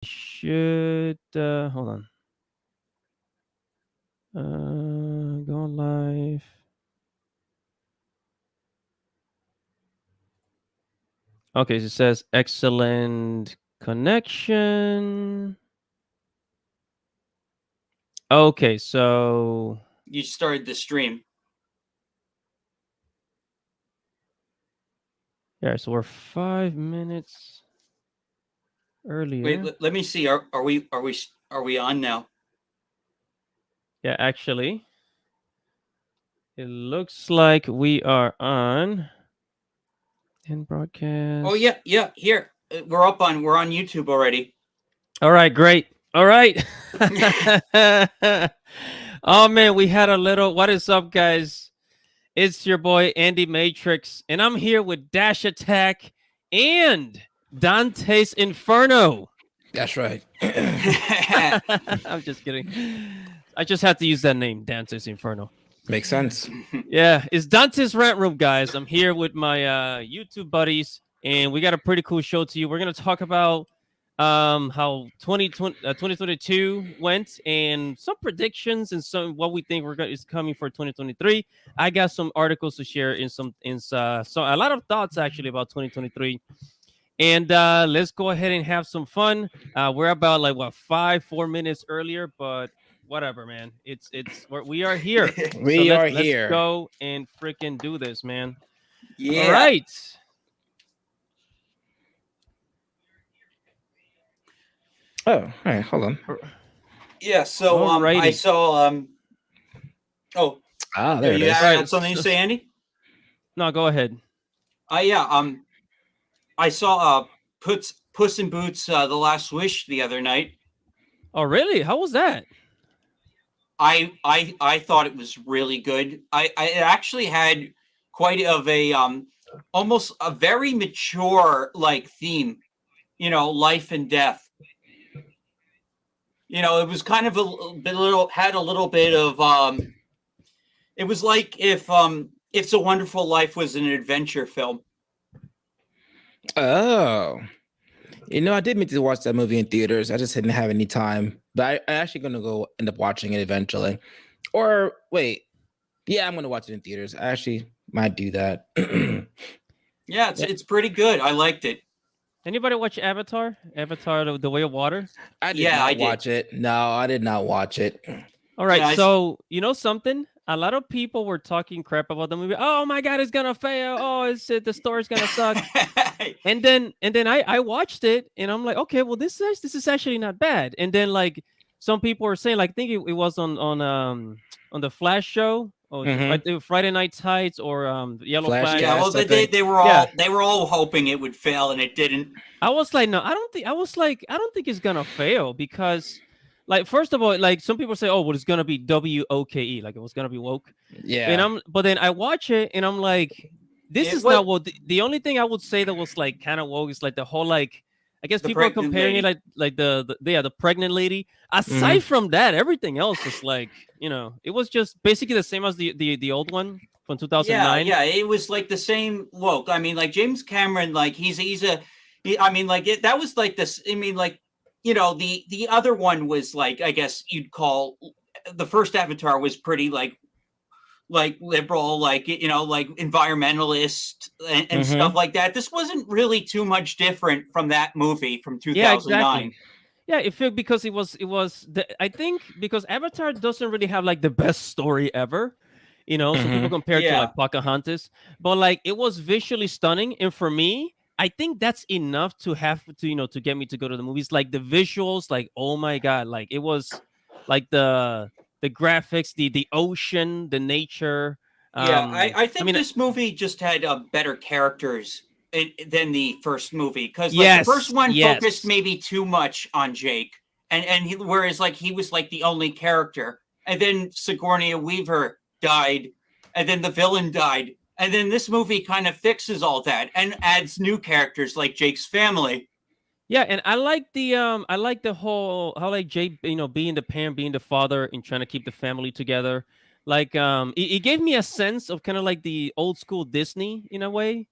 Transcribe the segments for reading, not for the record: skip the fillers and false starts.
should hold on. Go live. Okay, so it says excellent connection. Okay, so You started the stream. yeah, so we're 5 minutes Wait, earlier. let me see. Are we on now? Yeah, actually, it looks like we are on in Oh broadcast. yeah, yeah. Here, we're on YouTube already. All right, great. All right. Oh man, we had a little. What is up, guys? It's your boy Andy Matrix, and I'm here with Dash Attack and Dante's Inferno. That's right. I'm just kidding. I just had to use that name, Dante's Inferno. Makes sense. Yeah, it's Dante's Rant Room, guys. I'm here with my YouTube buddies, and we got a pretty cool show to you. We're gonna talk about how 2022 went and some predictions and some what we think is coming for 2023. I got some articles to share so a lot of thoughts actually about 2023. And let's go ahead and have some fun. We're about like what 4 minutes earlier, but whatever, man. We are here. So We let's are let's here. go and freaking do this, man. All Yeah. right. Oh, all right. Hold on. Yeah. So I Alrighty. saw Oh, Ah, there it you is. All right. had something to say, Andy? No, go ahead. Yeah. I saw Puss in Boots: The Last Wish the other night. Oh, really? How was that? I thought it was really good. It actually had quite of a almost a very mature like theme, life and death. It was kind of had a little bit of it was like if It's a Wonderful Life was an adventure film. Oh, I did mean to watch that movie in theaters. I just didn't have any time. But I'm actually gonna go end up watching it eventually. Or wait, yeah, I'm gonna watch it in theaters. I actually might do that. Yeah, Yeah. it's pretty good. I liked it. Anybody watch Avatar? Avatar: The Way of Water? I did Yeah, I not did. watch it. No, I did not watch it. All right. Yeah, So you know something? A lot of people were talking crap about the movie. Oh my god, it's gonna fail. Oh, the story's gonna suck. And then I watched it and I'm like, okay, well this is actually not bad. And then like some people were saying, like, I think it was on the Flash show or Mm-hmm. the Friday Night Tides or Yellow Flash Flash. yeah, well, cast, I they, think. they were Yeah, all hoping it would fail, and it didn't. I was like, no, I don't think it's gonna fail because, like, first of all, like some people say, oh, well, it's gonna be WOKE, like it was gonna be woke. And Yeah. but then I watch it and I'm like, this It is was not what the only thing I would say that was like kind of woke is like the whole like I guess the people are pregnant comparing it lady. like the pregnant lady. Aside Mm-hmm. from that, everything else is like it was just basically the same as the old one from Yeah, 2009. yeah, it was like the same woke. I mean, like James Cameron, like I mean, like that was like this. I mean, like the other one was like, I guess you'd call the first Avatar was pretty like liberal, like like environmentalist and Mm-hmm. stuff like that. This wasn't really too much different from that movie from Yeah, exactly. 2009. Yeah, it felt because I think because Avatar doesn't really have like the best story ever. Some people Mm-hmm. compare it to Yeah, like Pocahontas, but like it was visually stunning, and for me, I think that's enough to have to to get me to go to the movies. Like the visuals, like oh my god, like it was like the graphics, the ocean, the nature. yeah. I I think mean, this movie just had better characters than the first movie, because like the first yes, one focused yes. maybe too much on Jake, whereas like he was like the only character, and then Sigourney Weaver died, and then the villain died, and then this movie kind of fixes all that and adds new characters like Jake's family. Yeah, and I like the whole how like Jay, being the parent, being the father, and trying to keep the family together. Like it gave me a sense of kind of like the old school Disney in a way.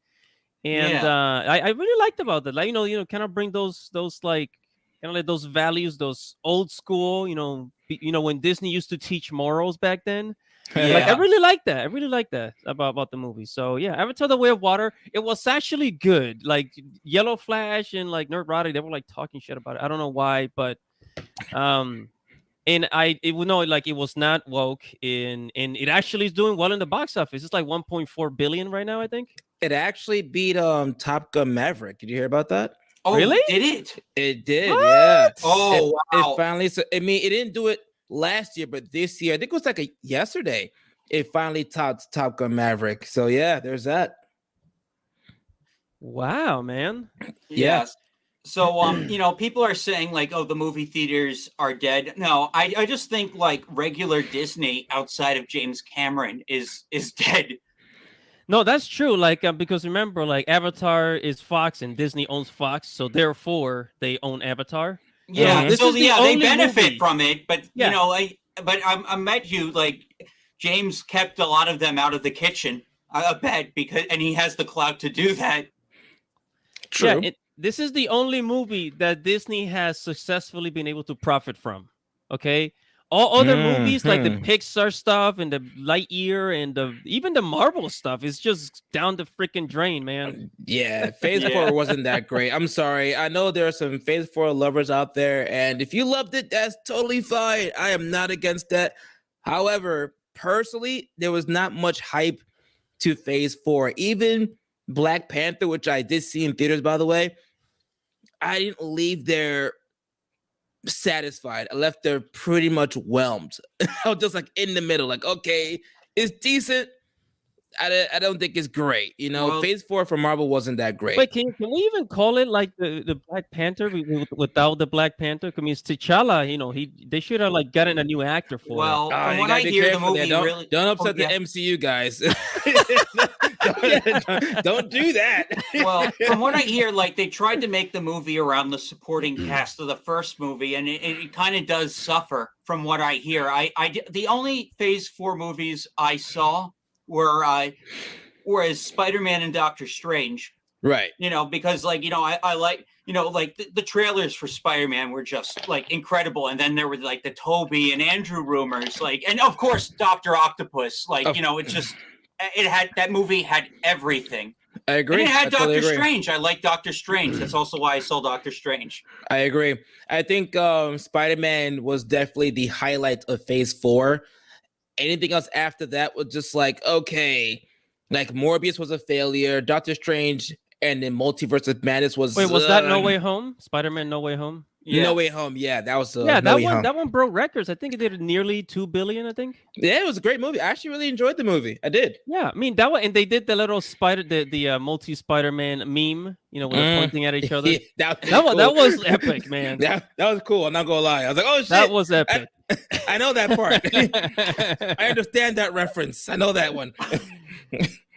And Yeah. I really liked about that. Like kind of bring those like kind of like those values, those old school, when Disney used to teach morals back then. Like I Yeah. really like that. I really like that about the movie. So yeah, Avatar: The Way of Water. It was actually good. Like Yellow Flash and like Nerdrotic, they were like talking shit about it. I don't know why, but um, and it would know like it was not woke, and it actually is doing well in the box office. It's like 1.4 billion right now, I think. It actually beat Top Gun Maverick. Did you hear about that? Oh, Really? did it? It did, What? yeah. Oh, It wow. finally. So I mean, it didn't do it last year, but this year, I think it was like yesterday. It finally topped Top Gun Maverick. So yeah, there's that. Wow, man. Yeah. Yes. So, people are saying like, oh, the movie theaters are dead. No, I just think like regular Disney outside of James Cameron is dead. No, that's true. Like because remember, like Avatar is Fox and Disney owns Fox, so therefore they own Avatar. So Yeah. Mhm. this So is the yeah, they only benefit movie. from it, but Yeah. I met you like James kept a lot of them out of the kitchen. I bet and he has the clout to do that. True. Yeah, this is the only movie that Disney has successfully been able to profit from. Okay, all other movies like the Mhm. Pixar stuff and the Lightyear and even the Marvel stuff is just down the freaking drain, man. Yeah, Phase Yeah. 4 wasn't that great. I'm sorry. I know there are some Phase 4 lovers out there, and if you loved it, that's totally fine. I am not against that. However, personally, there was not much hype to Phase 4. Even Black Panther, which I did see in theaters, by the way, I didn't leave there satisfied. I left there pretty much whelmed. I was just like in the middle, like, okay, it's decent. I don't think it's great. Well, Phase 4 for Marvel wasn't that great. Wait, can we even call it like the Black Panther without the Black Panther? I mean, it's T'Challa. They should have like gotten a new actor for it. well, from You what gotta I be hear, the careful there. movie Don't really. don't Oh, upset the yeah. MCU guys. Don't do that. Well, from what I hear, like they tried to make the movie around the supporting cast of the first movie, and it kind of does suffer. From what I hear, the only Phase 4 movies I saw were as Spider-Man and Doctor Strange. Right. Because like I like like the trailers for Spider-Man were just like incredible, and then there were like the Toby and Andrew rumors, like, and of course Doctor Octopus, like that movie had everything. I agree. And it had I totally Doctor agree. Strange. I like Doctor Strange. That's also why I saw Doctor Strange. I agree. I think Spider-Man was definitely the highlight of Phase 4. Anything else after that was just like, okay, like Morbius was a failure. Doctor Strange and then Multiverse of Madness was. Wait, was that No Way Home? Spider-Man No Way Home? Yeah. No Way Home. Yeah, that was Yeah, No Way Home. that one broke records. I think it did nearly 2 billion. I think. Yeah, it was a great movie. I actually really enjoyed the movie. I did. Yeah, I mean that one, and they did the little multi Spider-Man meme. When they're pointing at each other. Yeah, That was epic, man. That was cool. I'm not gonna lie. I was like, oh shit, That was epic. I know that part. I understand that reference. I know that one.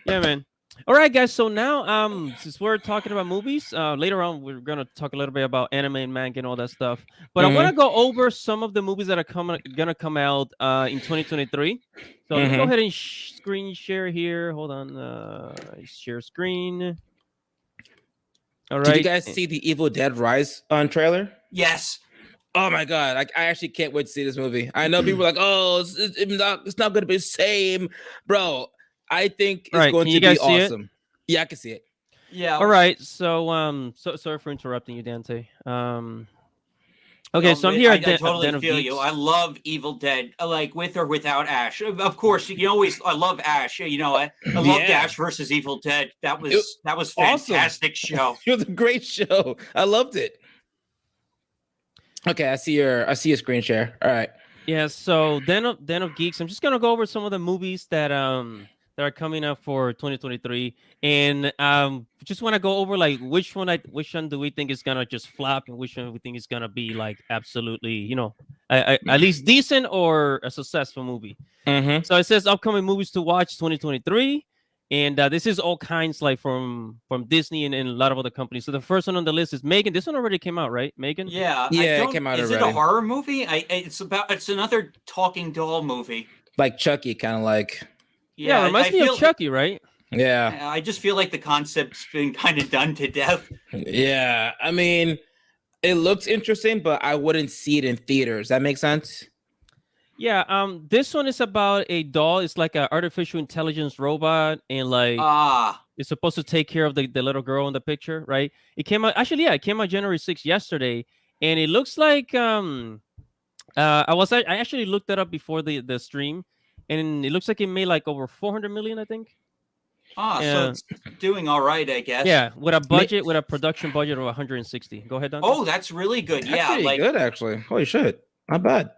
Yeah, man. All right, guys. So now, since we're talking about movies, later on we're gonna talk a little bit about anime and manga and all that stuff. But I want to go over some of the movies that are gonna come out in 2023. So let me go ahead and screen share here. Hold on, share screen. All right. Did you guys see the Evil Dead Rise trailer? Yes. Oh my god! I actually can't wait to see this movie. I know people are like, "Oh, it's not going to be the same, bro." I think it's going to be awesome. Yeah, I can see it. Yeah. All right. So sorry for interrupting you, Dante. Okay, so I'm here. I totally feel you. I love Evil Dead, like with or without Ash. Of course, you can always. I love Ash. I loved Ash versus Evil Dead. That was fantastic awesome. show. It was a great show. I loved it. Okay, I see your screen share. All right. Yeah. So Den of Geeks. I'm just gonna go over some of the movies that are coming up for 2023, and just want to go over like which one do we think is gonna just flop, and which one we think is gonna be like absolutely at least decent or a successful movie. Mm-hmm. So it says upcoming movies to watch 2023. And this is all kinds like from Disney and a lot of other companies. So the first one on the list is Megan. This one already came out, right? Megan? Yeah. It came out already. Is it a horror movie? It's another talking doll movie. Like Chucky, kind of like. Yeah, it reminds me of Chucky, right? Yeah. I just feel like the concept's been kind of done to death. Yeah. I mean, It looks interesting, but I wouldn't see it in theaters. That makes sense. Yeah, this one is about a doll. It's like an artificial intelligence robot, and like Ah, it's supposed to take care of the little girl in the picture, right? It came out actually, yeah, it came out January 6th yesterday, and it looks like I actually looked that up before the stream, and it looks like it made like over 400 million, I think. so it's doing all right, I guess. Yeah, with a production budget of 160. Go ahead, Dante. Oh, that's really good. That's Yeah, pretty like good actually. Holy shit, not bad.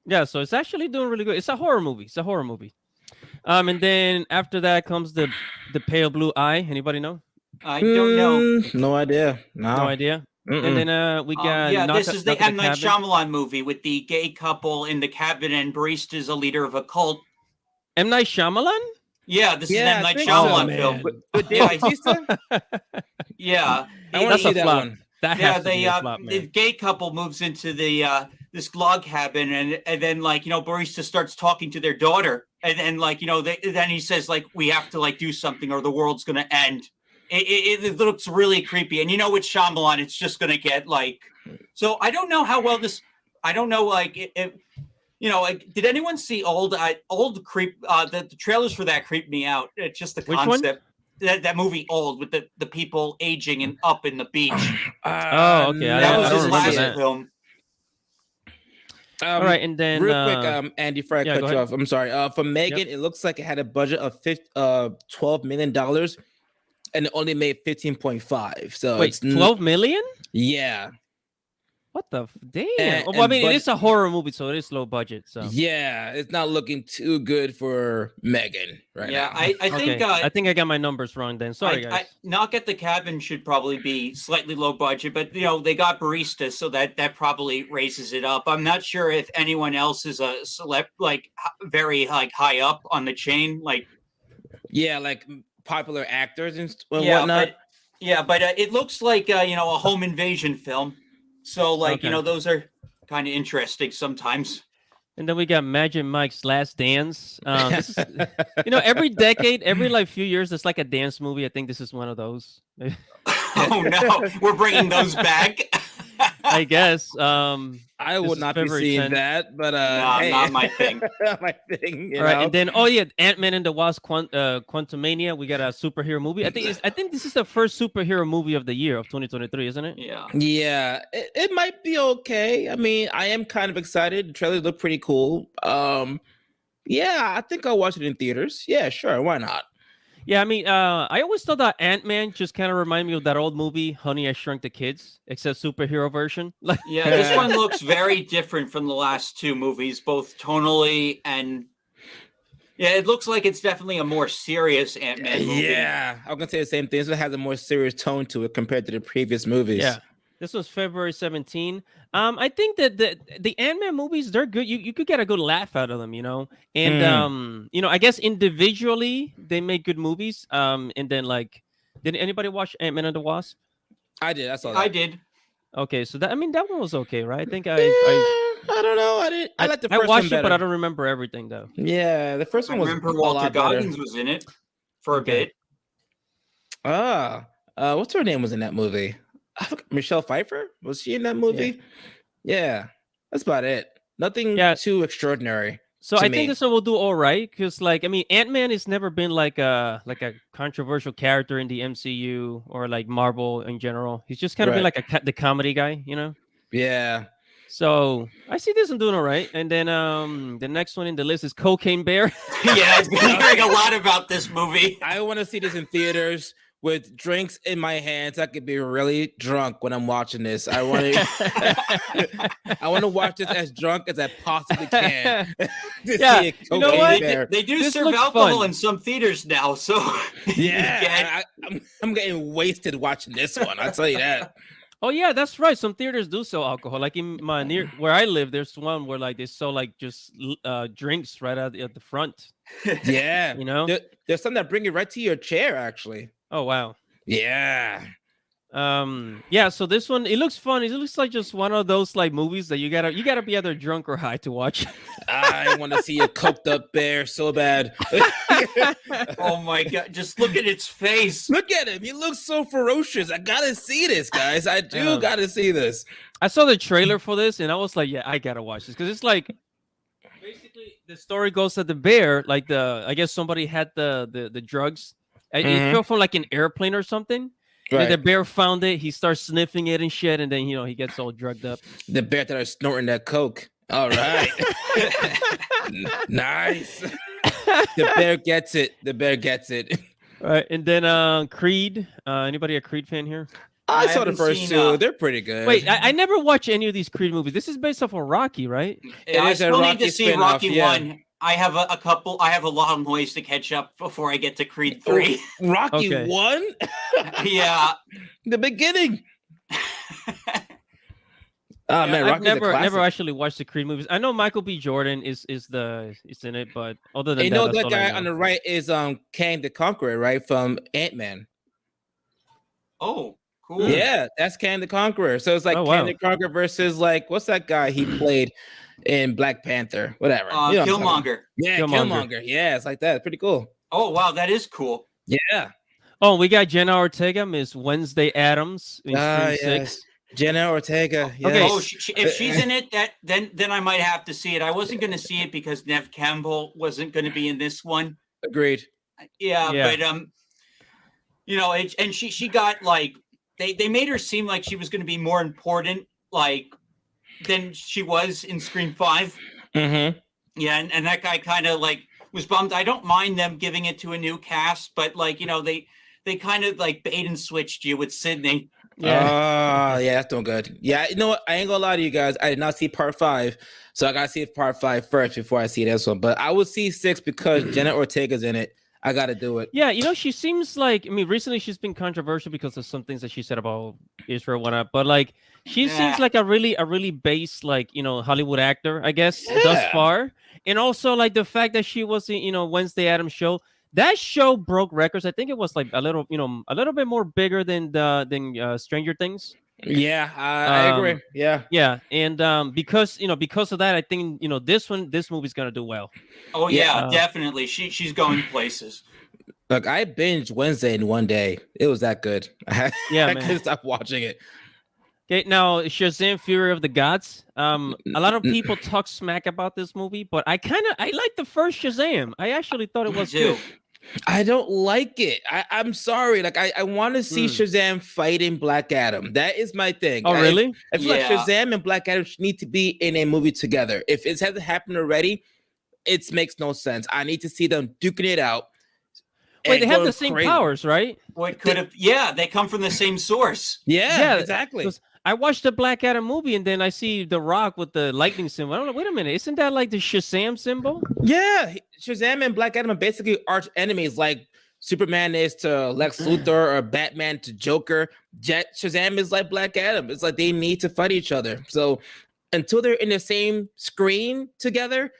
Yeah, so it's actually doing really good. It's a horror movie. And then after that comes the Pale Blue Eye. Anybody know? I don't know. No idea. No idea. And then we got yeah, Knock this at- is the Knock at M Night Cabin. Shyamalan movie with the gay couple in the cabin, and Barista is a leader of a cult. M Night Shyamalan. Yeah, this is an M I Night think Shyamalan so. film. With Dave Yeah, Bautista? Yeah, I want That's to a see that flop. one. That yeah. has to be a flop, The man. gay couple moves into the this log cabin, and then like Barista starts talking to their daughter, and then like then he says like we have to like do something or the world's gonna end. It looks really creepy, and with Shyamalan, it's just gonna get like. So I don't know how well this. I don't know like if like did anyone see old creep? The trailers for that creeped me out. It's just the Which one? concept. That movie Old with the people aging and up in the beach. Oh, okay. I That don't was his remember last that. film. All right, and then real quick, Andy, before I yeah, cut go you ahead. off, I'm sorry. For Megan, it looks like it had a budget of $12 million, and it only made 15.5. So Wait, it's 12 million? Yeah, What the damn? And- Well, I and mean, but- it is a horror movie, so it is low budget. So yeah, it's not looking too good for Megan right Yeah, now. I think okay. I think I got my numbers wrong then. Sorry, guys. Knock at the Cabin should probably be slightly low budget, but they got Barista, so that probably raises it up. I'm not sure if anyone else is a celeb very like high up on the chain, like Yeah, like popular actors and yeah, whatnot. but it looks like a home invasion film. So like Okay. those are kind of interesting sometimes. And then we got Magic Mike's Last Dance. This is, every decade, every like few years, it's like a dance movie. I think this is one of those. Oh no, we're bringing those back. I guess. I This would is not be February seeing 10th. that, but Nah, hey. not my thing. Not my thing. All right, and then Ant-Man and the Wasp: Quantumania. We got a superhero movie. I think this is the first superhero movie of the year of 2023, isn't it? Yeah. Yeah, it might be okay. I mean, I am kind of excited. The trailers look pretty cool. Yeah, I think I'll watch it in theaters. Yeah, sure. Why not? Yeah, I mean, I always thought that Ant-Man just kind of reminded me of that old movie, Honey, I Shrunk the Kids, except superhero version. Like, Yeah, this one looks very different from the last two movies, both tonally and it looks like it's definitely a more serious Ant-Man movie. Yeah, I'm gonna say the same thing. This one has a more serious tone to it compared to the previous movies. yeah, this was February 17. I think that the Ant-Man movies, they're good. You could get a good laugh out of them, And I guess individually they make good movies. And then like, did anybody watch Ant-Man and the Wasp? I did. I saw that. I did. Okay, so that one was okay, right? I think Yeah, I don't know. I didn't. I like the first I watched one it, better. but I don't remember everything though. Yeah, the first I one was remember a Walter lot better. Goggins was in it for a Okay. bit. What's her name was in that movie? Michelle Pfeiffer, was she in that movie? Yeah, that's about it. Nothing too extraordinary. So to I me. think this one will do all right because, like, I mean, Ant-Man has never been like a controversial character in the MCU or like Marvel in general. He's just kind of been Right. like the comedy guy, Yeah. So I see this one doing all right. And then the next one in the list is Cocaine Bear. Yeah, I've been hearing a lot about this movie. I want to see this in theaters with drinks in my hands. I could be really drunk when I'm watching this. I want to. I want to watch this as drunk as I possibly can. to Yeah, see a you know Cocaine what? Bear. They do This serve looks alcohol fun. in some theaters now, so Yeah, I'm getting wasted watching this one. I'll tell you that. Oh yeah, that's right. Some theaters do sell alcohol. Like in my near where I live, there's one where like they sell like just drinks right at the front. Yeah, You know? there's some that bring it right to your chair. Actually, Oh wow. yeah. Yeah, so this one it looks fun. It looks like just one of those like movies that you gotta be either drunk or high to watch. I want to see a coked up bear so bad. Oh my god! Just look at its face. Look at him. He looks so ferocious. I gotta see this, guys. I do Yeah. gotta see this. I saw the trailer for this and I was like, yeah, I gotta watch this because it's like basically the story goes that the bear, like I guess somebody had the drugs. It Mhm. fell from like an airplane or something. And then the Right. bear found it. He starts sniffing it and shit, and then he gets all drugged up. The bear that are snorting that coke. All right. Nice. The bear gets it. The bear gets it. Right, and then Creed. Anybody a Creed fan here? I saw the haven't first seen, two. They're pretty good. Wait, I never watched any of these Creed movies. This is based off of Rocky, right? I is a still need Rocky to see spin-off, Rocky yeah. 1. I have a couple. I have a long ways to catch up before I get to Creed 3. Rocky Okay. 1? Yeah. The beginning. Oh man, I've Rocky's a classic. never actually watched the Creed movies. I know Michael B. Jordan is in it, but other than You know that's that all I guy know. on the right is Kang the Conqueror, right? From Ant-Man. Oh, cool. Yeah, that's Kang the Conqueror. So it's like Oh, Kang wow. the Conqueror versus like what's that guy he played in Black Panther? Whatever. You know what I'm talking about. Killmonger. Yeah, Killmonger. Killmonger. Yeah, it's like that. It's pretty cool. Oh wow, that is cool. Yeah. Oh, we got Jenna Ortega, Miss Wednesday Adams in Ah, Scream yes. 6. Jenna Ortega. Okay. Yes. Oh, if she's in it, then I might have to see it. I wasn't going to see it because Nev Campbell wasn't going to be in this one. Agreed. Yeah, Yeah. but and she got like they made her seem like she was going to be more important like than she was in Scream 5. Mm-hmm. Yeah, and that guy kind of like was bummed. I don't mind them giving it to a new cast, but like they kind of like bait and switched you with Sydney. Yeah. Yeah, that's doing good. Yeah, you know what? I ain't gonna lie to you guys. I did not see part 5, so I gotta see part 5 first before I see this one. But I will see 6 because Jenna Ortega's in it. I gotta do it. Yeah, she seems like recently she's been controversial because of some things that she said about Israel and whatnot. But like she Yeah. seems like a really base like Hollywood actor, I guess, thus Yeah. far. And also like the fact that she was in Wednesday Addams show. That show broke records. I think it was like a little bit more bigger than Stranger Things. Yeah, I agree. Yeah. Yeah, and because of that, I think this movie's gonna do well. Oh yeah, Yeah. definitely. She's going places. Look, I binged Wednesday in one day. It was that good. Yeah, I man. couldn't stop watching it. Okay, now Shazam: Fury of the Gods. A lot of people talk smack about this movie, but I like the first Shazam. I actually thought it Me was too. good. I don't like it. I'm sorry. Like I want to see Shazam fighting Black Adam. That is my thing. Oh, really? I feel like Yeah. Shazam and Black Adam need to be in a movie together. If it hasn't happened already, it makes no sense. I need to see them duking it out. Wait, and they have going the same crazy. powers, right? What could have? Yeah, they come from the same source. Yeah, exactly. 'cause I watched the Black Adam movie, and then I see The Rock with the lightning symbol. I don't know. Wait a minute, isn't that like the Shazam symbol? Yeah, Shazam and Black Adam are basically arch enemies. Like Superman is to Lex Luthor or Batman to Joker. Shazam is like Black Adam. It's like they need to fight each other. So until they're in the same screen together,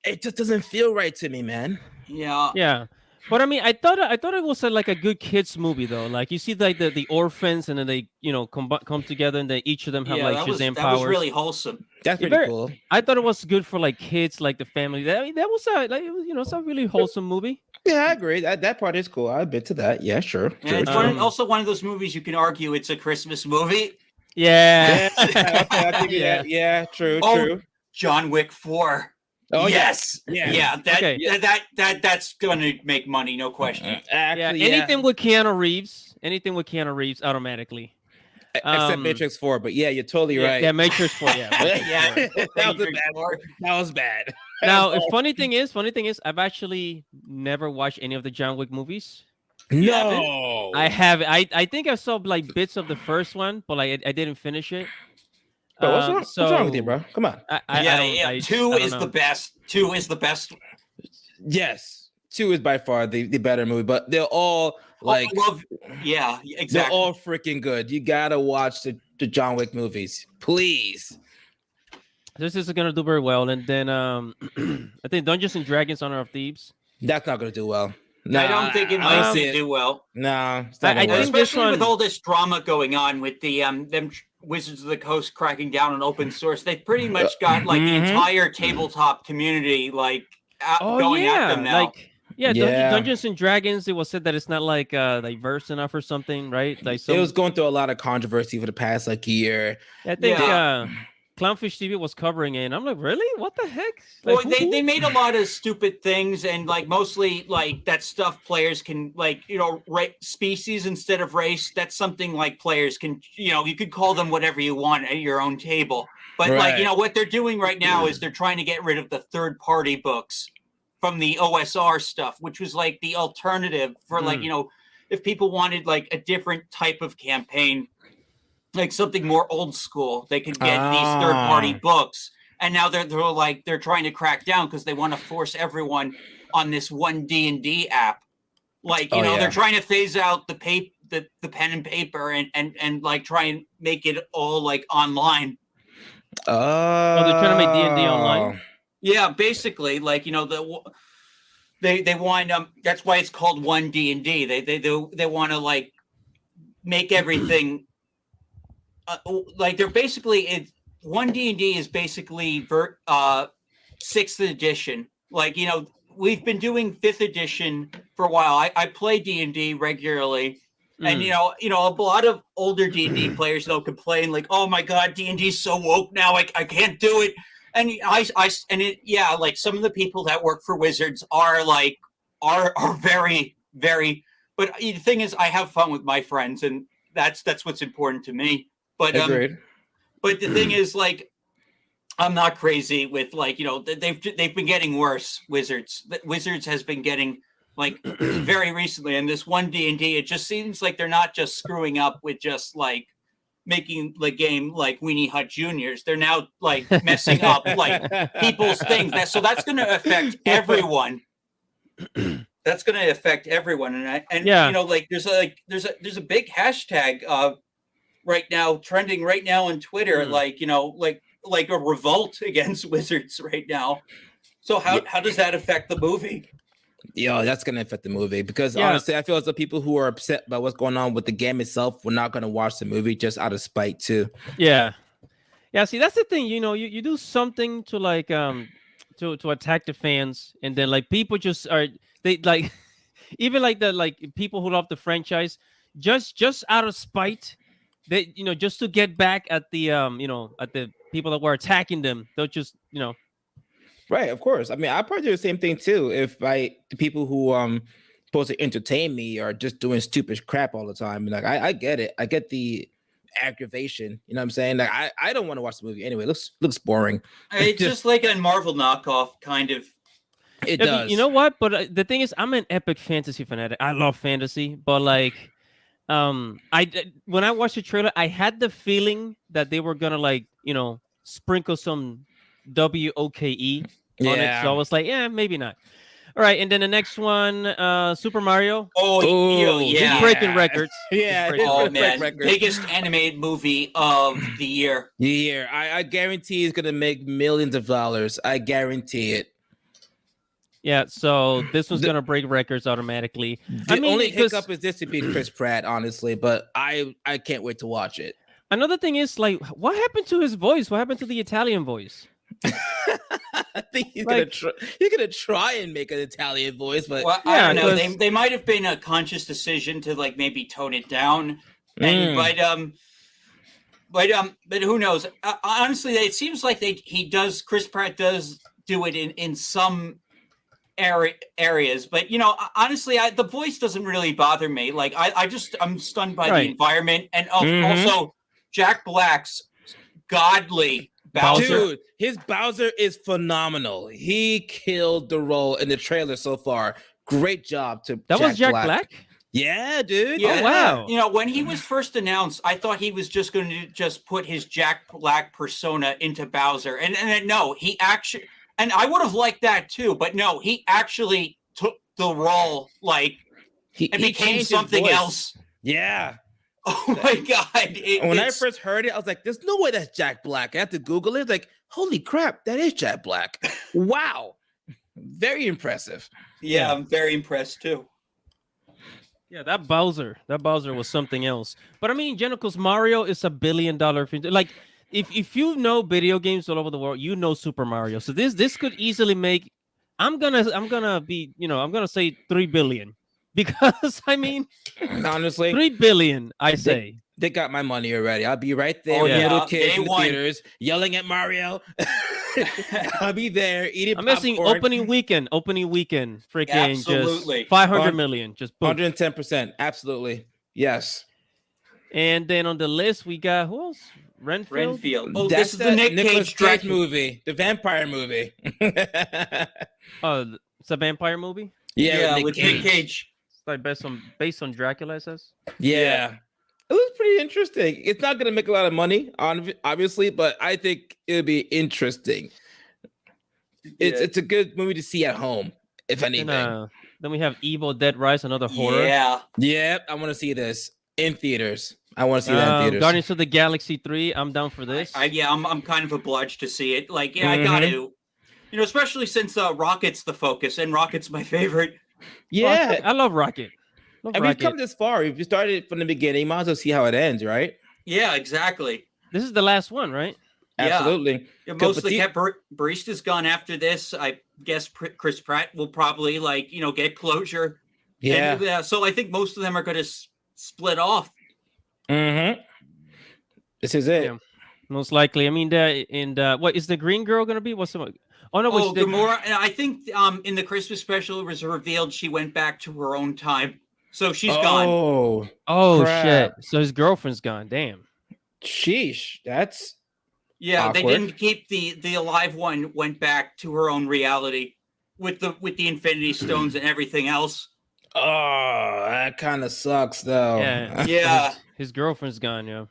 it just doesn't feel right to me, man. Yeah. Yeah. But I thought it was like a good kids movie though. Like you see like the orphans, and then they come together, and then each of them have Yeah, like that was Shazam that powers. was really wholesome. That's Yeah, pretty very- cool. I thought it was good for like kids, like the family. That was it's a really wholesome movie. Yeah, I agree. That part is cool. I've been to that. Yeah, sure. And sure, it's sure. also one of those movies you can argue it's a Christmas movie. Yeah. Yeah, okay, I think Yeah. yeah, true, Oh, true. John Wick 4. Oh yes. yeah. Yeah, Okay. that's gonna make money, no question. Yeah, Actually, anything with Keanu Reeves automatically. except Matrix 4, but yeah, you're totally right. Yeah, Matrix 4. Yeah. Matrix Yeah. 4. that was a Matrix bad 4. That was bad. Now, funny thing is, I've actually never watched any of the John Wick movies. No, I have. I think I saw like bits of the first one, but like I didn't finish it. Bro, what's wrong with you, so bro? Come on. I don't- Yeah. I 2 don't is know. the best. 2 is the best. Yes, 2 is by far the better movie, but they're all like yeah, they're exactly. all freaking good. You gotta watch the John Wick movies, please. This is gonna do very well, and then I think Dungeons and Dragons: Honor of Thieves. That's not gonna do well. I don't think it I don't might see it. do well. No, it's I not gonna think work. this Especially with one- all this drama going on with the them Wizards of the Coast cracking down on open source. They've pretty much got like the Mhm. entire tabletop community like Oh going at them yeah, now. like yeah, Yeah. Dungeons and Dragons. It was said that it's not like diverse enough or something, right? Like It some, was going through a lot of controversy for the past like year. I think Yeah. Clownfish TV was covering it, and I'm like, really? What the heck? Well, Like, they made a lot of stupid things, and like mostly like that stuff players can like species instead of race. That's something like players can you could call them whatever you want at your own table. But like Right. what they're doing right now is they're trying to get rid of the third party books from the OSR stuff, which was like the alternative for like if people wanted like a different type of campaign, like something more old school, they could get these third party books. And now they're trying to crack down because they want to force everyone on this one D&D app. Like they're trying to phase out the pen and paper and like try and make it all like online. oh, they're trying to make D&D online. Yeah, basically, like they wind up. That's why it's called one D&D. They want to like make everything like they're basically one D&D is basically 6th edition. Like we've been doing 5th edition for a while. I play D&D regularly, and a lot of older D&D players complain like, oh my god, D&D is so woke now. I can't do it. And like some of the people that work for Wizards are like are very very. But the thing is, I have fun with my friends, and that's what's important to me. But Agreed. But the thing is, like, I'm not crazy with like they've been getting worse. Wizards has been getting like very recently, and this one D&D, it just seems like they're not just screwing up with just like making the game like Weenie Hut Juniors. They're now like messing up like people's things. So that's going to affect everyone. That's going to affect everyone, and like there's a big hashtag right now trending right now on Twitter, like like a revolt against Wizards right now. So how does that affect the movie? Yo, that's gonna affect the movie because honestly, I feel as though people who are upset about what's going on with the game itself were not gonna watch the movie just out of spite too. Yeah. See, that's the thing. You do something to like to attack the fans, and then like people just are they like even like the like people who love the franchise just out of spite. They just to get back at the at the people that were attacking them. They'll just Right, of course. I mean, I probably do the same thing too. If the people who supposed to entertain me are just doing stupid crap all the time, like I get it. I get the aggravation. You know what I'm saying? Like I don't want to watch the movie anyway. It looks boring. It's just like a Marvel knockoff, kind of. It Yeah, does. you know what? But the thing is, I'm an epic fantasy fanatic. I love fantasy, but like, when I watched the trailer, I had the feeling that they were gonna like, sprinkle some WOKE on it. So I was like, yeah, maybe not. All right, and then the next one, Super Mario. Oh, yeah. He's breaking records. Yeah. He's breaking Oh records. man, records. biggest animated movie of the year. Yeah, I guarantee it's gonna make millions of dollars. I guarantee it. Yeah, so this one's gonna break records automatically. The only hiccup is this to be Chris Pratt, honestly, but I can't wait to watch it. Another thing is like, what happened to his voice? What happened to the Italian voice? I think he's Like- gonna try and make an Italian voice, but Well, Yeah, I don't know. because- They might have been a conscious decision to like maybe tone it down, and but who knows? Honestly, it seems like Chris Pratt does do it in some areas, but honestly, the voice doesn't really bother me. Like I'm stunned by Right. the environment, and also Jack Black's godly Bowser. dude, his Bowser is phenomenal. He killed the role in the trailer so far. Great job to That was Jack Black? Yeah, dude. Yeah. Oh, wow. When he was first announced, I thought he was just going to just put his Jack Black persona into Bowser, and then no, he actually, and I would have liked that too, but no, he actually took the role like He became changed his something voice. else. Yeah. Oh my god! When I first heard it, I was like, "There's no way that's Jack Black." I had to Google it. Like, holy crap, that is Jack Black! Wow, very impressive. yeah, I'm very impressed too. Yeah, that Bowser was something else. But I mean, Genicals Mario is $1 billion. Like, if you know video games all over the world, you know Super Mario. So this could easily make. I'm gonna be, I'm gonna say 3 billion because I mean Honestly, 3 billion. I they, say. they got my money already. I'll be right there Oh, with yeah. little kids Day in the one. theaters yelling at Mario. I'll be there eating I'm popcorn. missing opening weekend, freaking Absolutely. just 500 million, just boom. 110%. Absolutely. Yes. And then on the list we got who else? Renfield. Oh, That's this is the Nick Nicolas Cage Cage Dracula. movie, the vampire movie. Oh, it's a vampire movie. Yeah, Nick with Nick Cage. It's like based on Dracula, it says. Yeah. It was pretty interesting. It's not going to make a lot of money, obviously, but I think it'll be interesting. It's a good movie to see at home, if anything. Then we have Evil Dead Rise, another horror. Yeah, I want to see this in theaters. I want to see that in theaters. Guardians of the Galaxy 3. I'm down for this. I'm kind of obliged to see it. Like, yeah, I got to. Especially since Rocket's the focus, and Rocket's my favorite. Yeah, Rocket. I love Rocket. And we've come this far. If you started from the beginning, might as well see how it ends, right? Yeah, exactly. This is the last one, right? Absolutely. Yeah, most of the Barista's gone after this. I guess Chris Pratt will probably get closure. Yeah. And, so I think most of them are going to split off. Mm-hmm. This is it. Yeah, most likely. I mean, what is the green girl going to be? What's the? Oh no, Gamora. I think in the Christmas special it was revealed she went back to her own time, so she's gone. Oh crap. shit! So his girlfriend's gone. Damn. Sheesh, that's Yeah, awkward. They didn't keep the alive one. Went back to her own reality with the Infinity Stones and everything else. Oh, that kind of sucks, though. Yeah, Yeah. His girlfriend's gone. Yeah.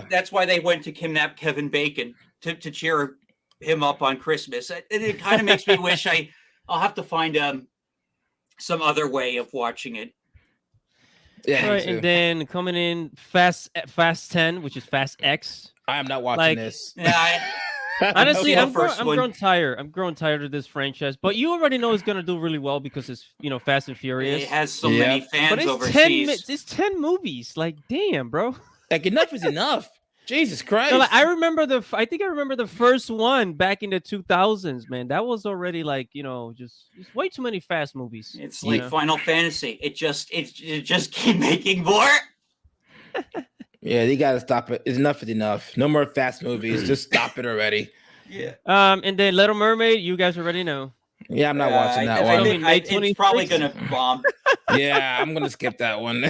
That's why they went to kidnap Kevin Bacon to cheer him up on Christmas. It kind of makes me wish I'll have to find some other way of watching it. Yeah. All right, and then coming in Fast 10, which is Fast X. I am not watching this. Yeah, Honestly, the I'm first one. growing tired. I'm growing tired of this franchise. But you already know it's gonna do really well because it's Fast and Furious. It has so many fans but it's overseas. It's 10 movies. Like, damn, bro. Like, enough is enough. Jesus Christ. So, like, I think I remember the first one back in the 2000s, man. That was already like, just way too many fast movies. It's like Final Fantasy. It just keep making more. Yeah, you gotta stop it. Enough is enough. No more fast movies. Just stop it already. Yeah. And then Little Mermaid, you guys already know. Yeah, I'm not watching that one. It's probably gonna bomb. Yeah, I'm gonna skip that one.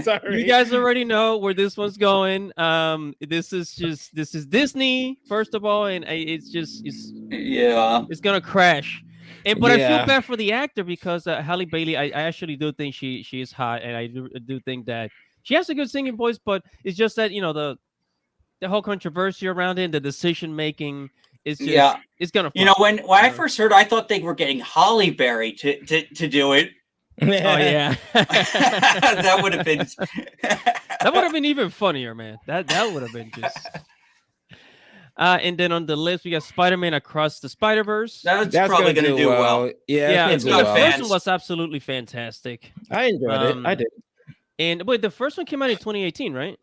Sorry. You guys already know where this one's going. This is Disney, first of all, and it's gonna crash. But I feel bad for the actor because Halle Bailey, I actually do think she is hot, and I do think that she has a good singing voice, but it's just that the whole controversy around it, the decision making is just it's gonna. When I first heard, I thought they were getting Holly Berry to do it. Oh yeah, that would have been that would have been even funnier, man. That would have been just. And then on the list we got Spider-Man Across the Spider-Verse. That's probably going to do well. Yeah, the first one was absolutely fantastic. I enjoyed it. I did. And wait, the first one came out in 2018, right?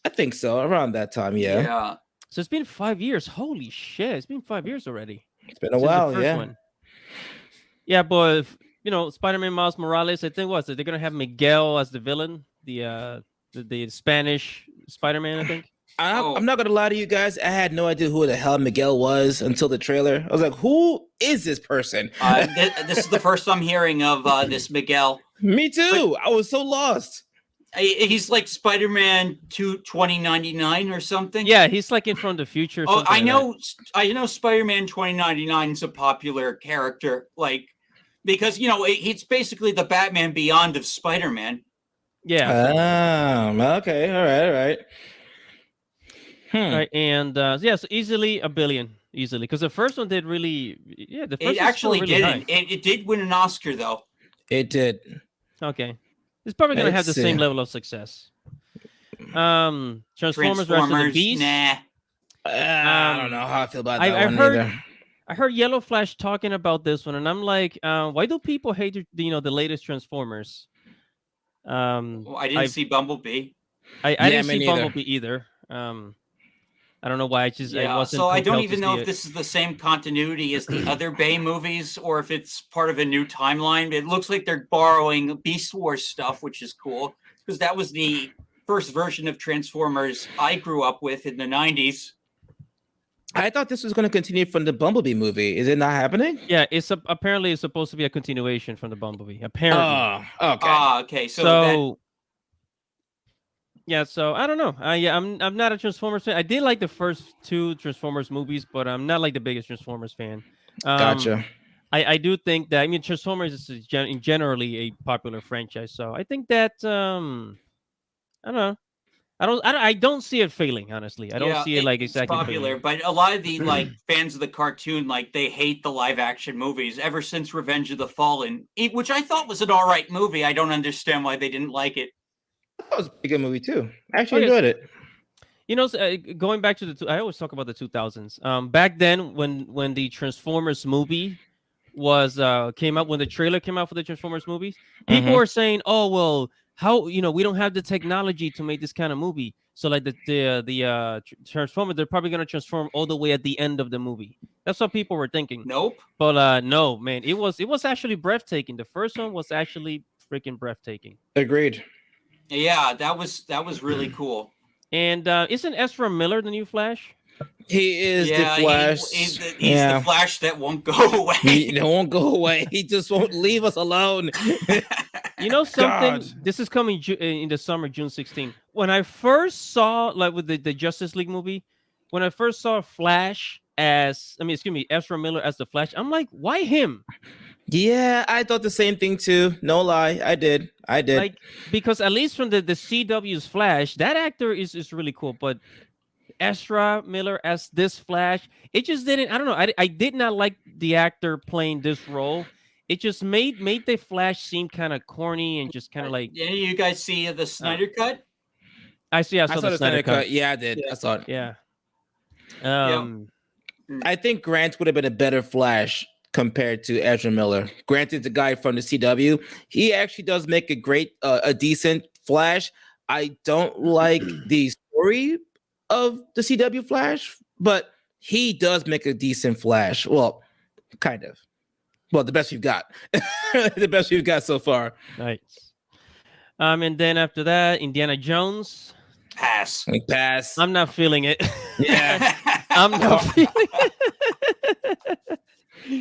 I think so. Around that time, yeah. So it's been 5 years. Holy shit! It's been 5 years already. It's been a while, yeah. One. Yeah, but Spider-Man Miles Morales. I think they're gonna have Miguel as the villain, the Spanish Spider-Man. I think. I'm not gonna lie to you guys. I had no idea who the hell Miguel was until the trailer. I was like, "Who is this person?" This is the first I'm hearing of this Miguel. Me too. I was so lost. He's like Spider-Man 2099 or something. Yeah, he's like in From the Future. Oh, I know. I know Spider-Man 2099 is a popular character, because he's basically the Batman Beyond of Spider-Man. Yeah. Okay. All right. Right, and so easily $1 billion, because the first one did really, the first it actually really didn't. It did win an Oscar though. It did. Okay, it's probably gonna have the same level of success. Transformers Rise of the Beast. Nah. I don't know how I feel about that I one heard, either. I heard Yellow Flash talking about this one, and I'm like, why do people hate the latest Transformers? Well, I didn't I've see Bumblebee. I Yeah, didn't me see neither. Bumblebee either. I don't know why. I Yeah, so wasn't I don't compelled to even know see if it. this is the same continuity as the other Bay movies or if it's part of a new timeline. It looks like they're borrowing Beast Wars stuff, which is cool because that was the first version of Transformers I grew up with in the 90s. I thought this was going to continue from the Bumblebee movie. Is it not happening? Yeah, apparently it's supposed to be a continuation from the Bumblebee. Apparently, Oh, okay. Ah, okay. So that so yeah, so I don't know. Yeah, I'm not a Transformers fan. I did like the first two Transformers movies, but I'm not like the biggest Transformers fan. Um, Gotcha. I do think that Transformers is generally a popular franchise, so I think that I don't know. I don't see it failing. Honestly, I don't yeah, see it like it's exactly popular, failing. but a lot of the like fans of the cartoon like they hate the live action movies ever since Revenge of the Fallen, which I thought was an all right movie. I don't understand why they didn't like it. That was a pretty good movie too. I Oh actually yes, enjoyed it. going back to I always talk about the 2000s. Back then when the Transformers movie was came out, when the trailer came out for the Transformers movies, people Mm-hmm. were saying, "Oh well, how we don't have the technology to make this kind of movie." So like Transformer, they're probably gonna transform all the way at the end of the movie. That's what people were thinking. Nope. But no, man, it was actually breathtaking. The first one was actually freaking breathtaking. Agreed. Yeah, that was really cool. And isn't Ezra Miller the new Flash? He is the Yeah, Flash. he's the Yeah. Flash that won't go away. He won't go away. He just won't leave us alone. You know something? God. This is coming in the summer, June 16. When I first saw, like with the Justice League movie, when I first saw Flash excuse me, Ezra Miller as the Flash, I'm like, why him? Yeah, I thought the same thing too. No lie. I did. Like, because at least from the CW's Flash, that actor is really cool. But Ezra Miller as this Flash, it just didn't. I don't know. I did not like the actor playing this role. It just made the Flash seem kind of corny and just kind of like. Any of you guys see the Snyder Cut? I see. I saw the Snyder Cut. Yeah, I did. Yeah. I saw it. Yeah. Yeah. I think Grant would have been a better Flash compared to Ezra Miller. Granted, the guy from the CW, he actually does make a decent Flash. I don't like the story of the CW Flash, but he does make a decent Flash. Well, kind of. Well, the best we've got. The best we've got so far. Nice. And then after that, Indiana Jones. Pass. Like pass. I'm not feeling it. Yeah. I'm not feeling it.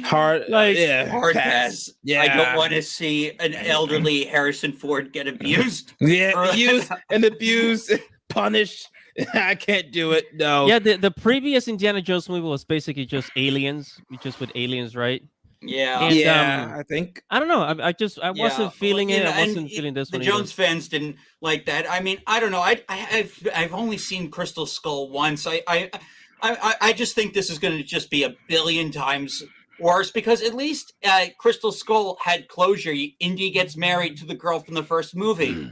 Hard. Like, yeah. Hard pass. Yeah. I don't want to see an elderly Harrison Ford get abused. Yeah. Use and abuse, punished. I can't do it. No. Yeah, the previous Indiana Jones movie was basically just aliens, just with aliens, right? Yeah. And, yeah, I think. I don't know. I wasn't feeling Well, it. you know, I wasn't and feeling this the one. Jones fans didn't like that. I mean, I don't know. I've only seen Crystal Skull once. I just think this is going to just be a billion times worse because at least Crystal Skull had closure. Indy gets married to the girl from the first movie.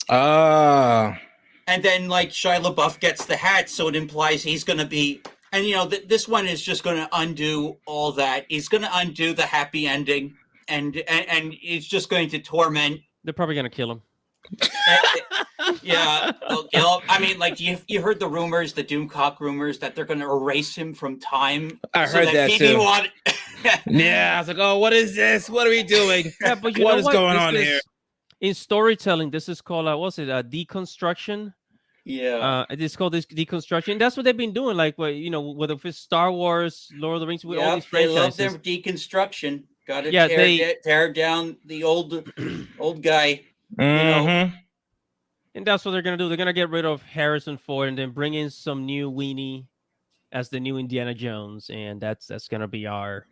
And then like Shia LaBeouf gets the hat, so it implies he's going to be. And you know this one is just going to undo all that. He's going to undo the happy ending, and he's just going to torment. They're probably gonna kill him. Yeah, they'll kill him. I mean, like you heard the rumors, the Doomcock rumors that they're going to erase him from time. I heard that Phoebe too. wanted- Yeah, I was like, oh, what is this? What are we doing? Yeah, but What is going on here? In storytelling, this is called what's it? Deconstruction. Yeah. It's called this deconstruction. That's what they've been doing. Like, whether it's Star Wars, Lord of the Rings, with all these They love franchises. their deconstruction. Got to Yeah, tear down the old guy. Mhm. And that's what they're gonna do. They're gonna get rid of Harrison Ford and then bring in some new weenie as the new Indiana Jones, and that's gonna be our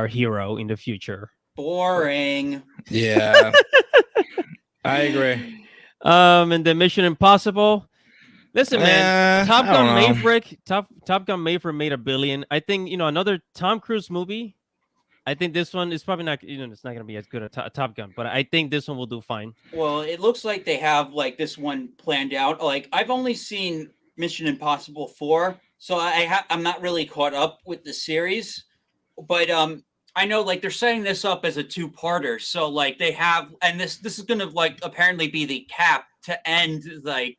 hero in the future. Boring. Yeah. I agree. And then Mission Impossible. Listen, man, Top I don't Gun know. Maverick. Top Gun Maverick made $1 billion. I think another Tom Cruise movie. I think this one is probably not. It's not gonna be as good as Top Gun, but I think this one will do fine. Well, it looks like they have like this one planned out. Like I've only seen Mission Impossible 4, so I'm not really caught up with the series. but I know like they're setting this up as a two-parter, so like they have, and this is gonna like apparently be the cap to end like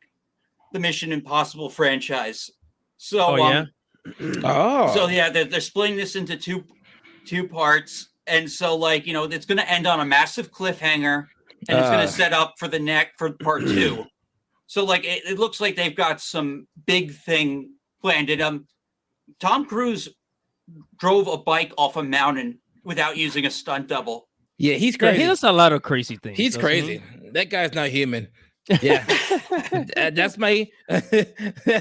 the Mission Impossible franchise. Oh So yeah. Oh, yeah, they're splitting this into two parts, and so like it's gonna end on a massive cliffhanger, and it's gonna uh, set up for the next for part two. So like it looks like they've got some big thing planned. And Tom Cruise drove a bike off a mountain without using a stunt double. yeah, he's Yeah, crazy. he does a lot of crazy things. He's doesn't crazy. That guy's not human. Yeah, that's my.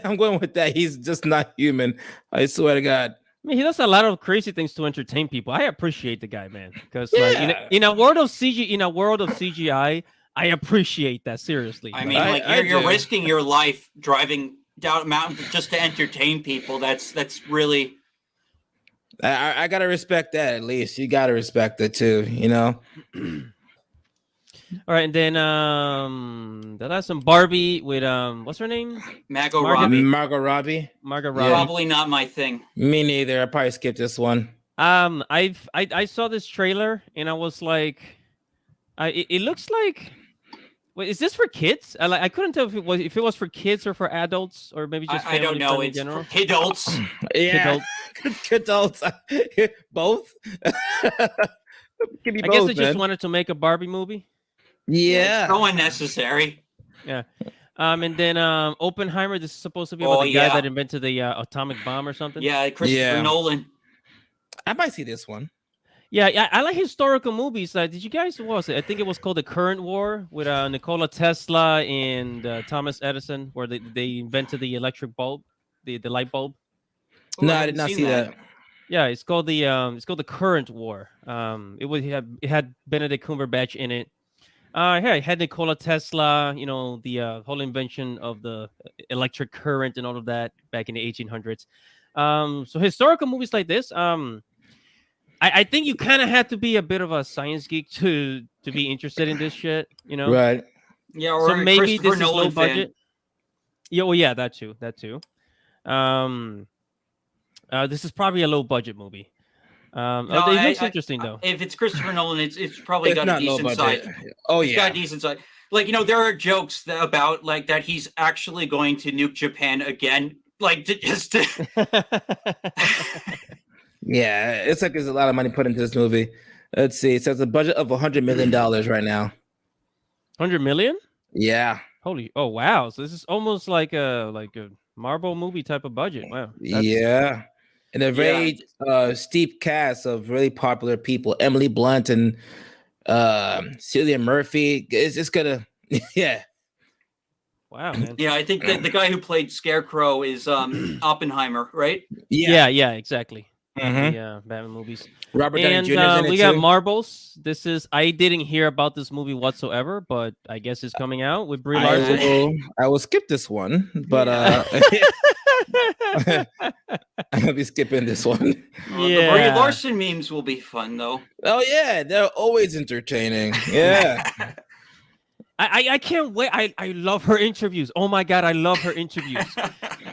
I'm going with that. He's just not human. I swear to God. I mean, he does a lot of crazy things to entertain people. I appreciate the guy, man, because like Yeah. in a world of CGI, I appreciate that seriously. I Like, mean, like I you're do. risking your life driving down a mountain just to entertain people. That's really I gotta respect that. At least you gotta respect it too. all right, and then that has some Barbie with what's her name? Margot Margot- Robbie. Margot Robbie. Margot Yeah. Robbie. Probably not my thing. Me neither. I probably skipped this one. I saw this trailer and I was like, it looks like. Wait, is this for kids? I couldn't tell if it was for kids or for adults or maybe just I don't family know. friendly in It's general. for adults. Yeah, adults. Both. Give me I both, guess they just man. wanted to make a Barbie movie. Yeah. So unnecessary. And then Oppenheimer. This is supposed to be about Oh, the guy yeah. that invented the atomic bomb or something. Yeah, Christopher Yeah. Nolan. I might see this one. Yeah. I like historical movies. Did you guys? What was it? I think it was called The Current War with Nikola Tesla and Thomas Edison, where they invented the electric bulb, the light bulb. Oh, No, I haven't did not seen see that. Yeah, it's called the Current War. It had Benedict Cumberbatch in it. Yeah, it had Nikola Tesla. The whole invention of the electric current and all of that back in the 1800s. So historical movies like this, I think you kind of had to be a bit of a science geek to be interested in this shit. Right. Yeah, or So a maybe Christopher this is Nolan low fan. budget. Yeah, well, yeah, that too. This is probably a low budget movie. No, It looks interesting though. If it's Christopher Nolan, it's probably It's got a not low decent budget. side. Oh It's got yeah. a decent side. Like there are jokes about like that he's actually going to nuke Japan again. Like Yeah. It's like there's a lot of money put into this movie. Let's see. It says a budget of $100 million right now. 100 million? Yeah. Holy! Oh wow! So this is almost like a Marvel movie type of budget. Wow. Yeah. And a very steep cast of really popular people. Emily Blunt and Cillian Murphy. It's just gonna yeah. Wow, man. yeah, I think that the guy who played Scarecrow is Oppenheimer, right? Yeah, exactly. Mhm. Yeah, Batman movies. Robert Downey And Jr. is in it we got too. Marbles. I didn't hear about this movie whatsoever, but I guess it's coming out with Brie Larson. I will skip this one, but I'll be skipping this one. The Brie Larson memes will be fun though. Oh yeah, they're always entertaining. Yeah. I can't wait. I love her interviews. Oh my god, I love her interviews.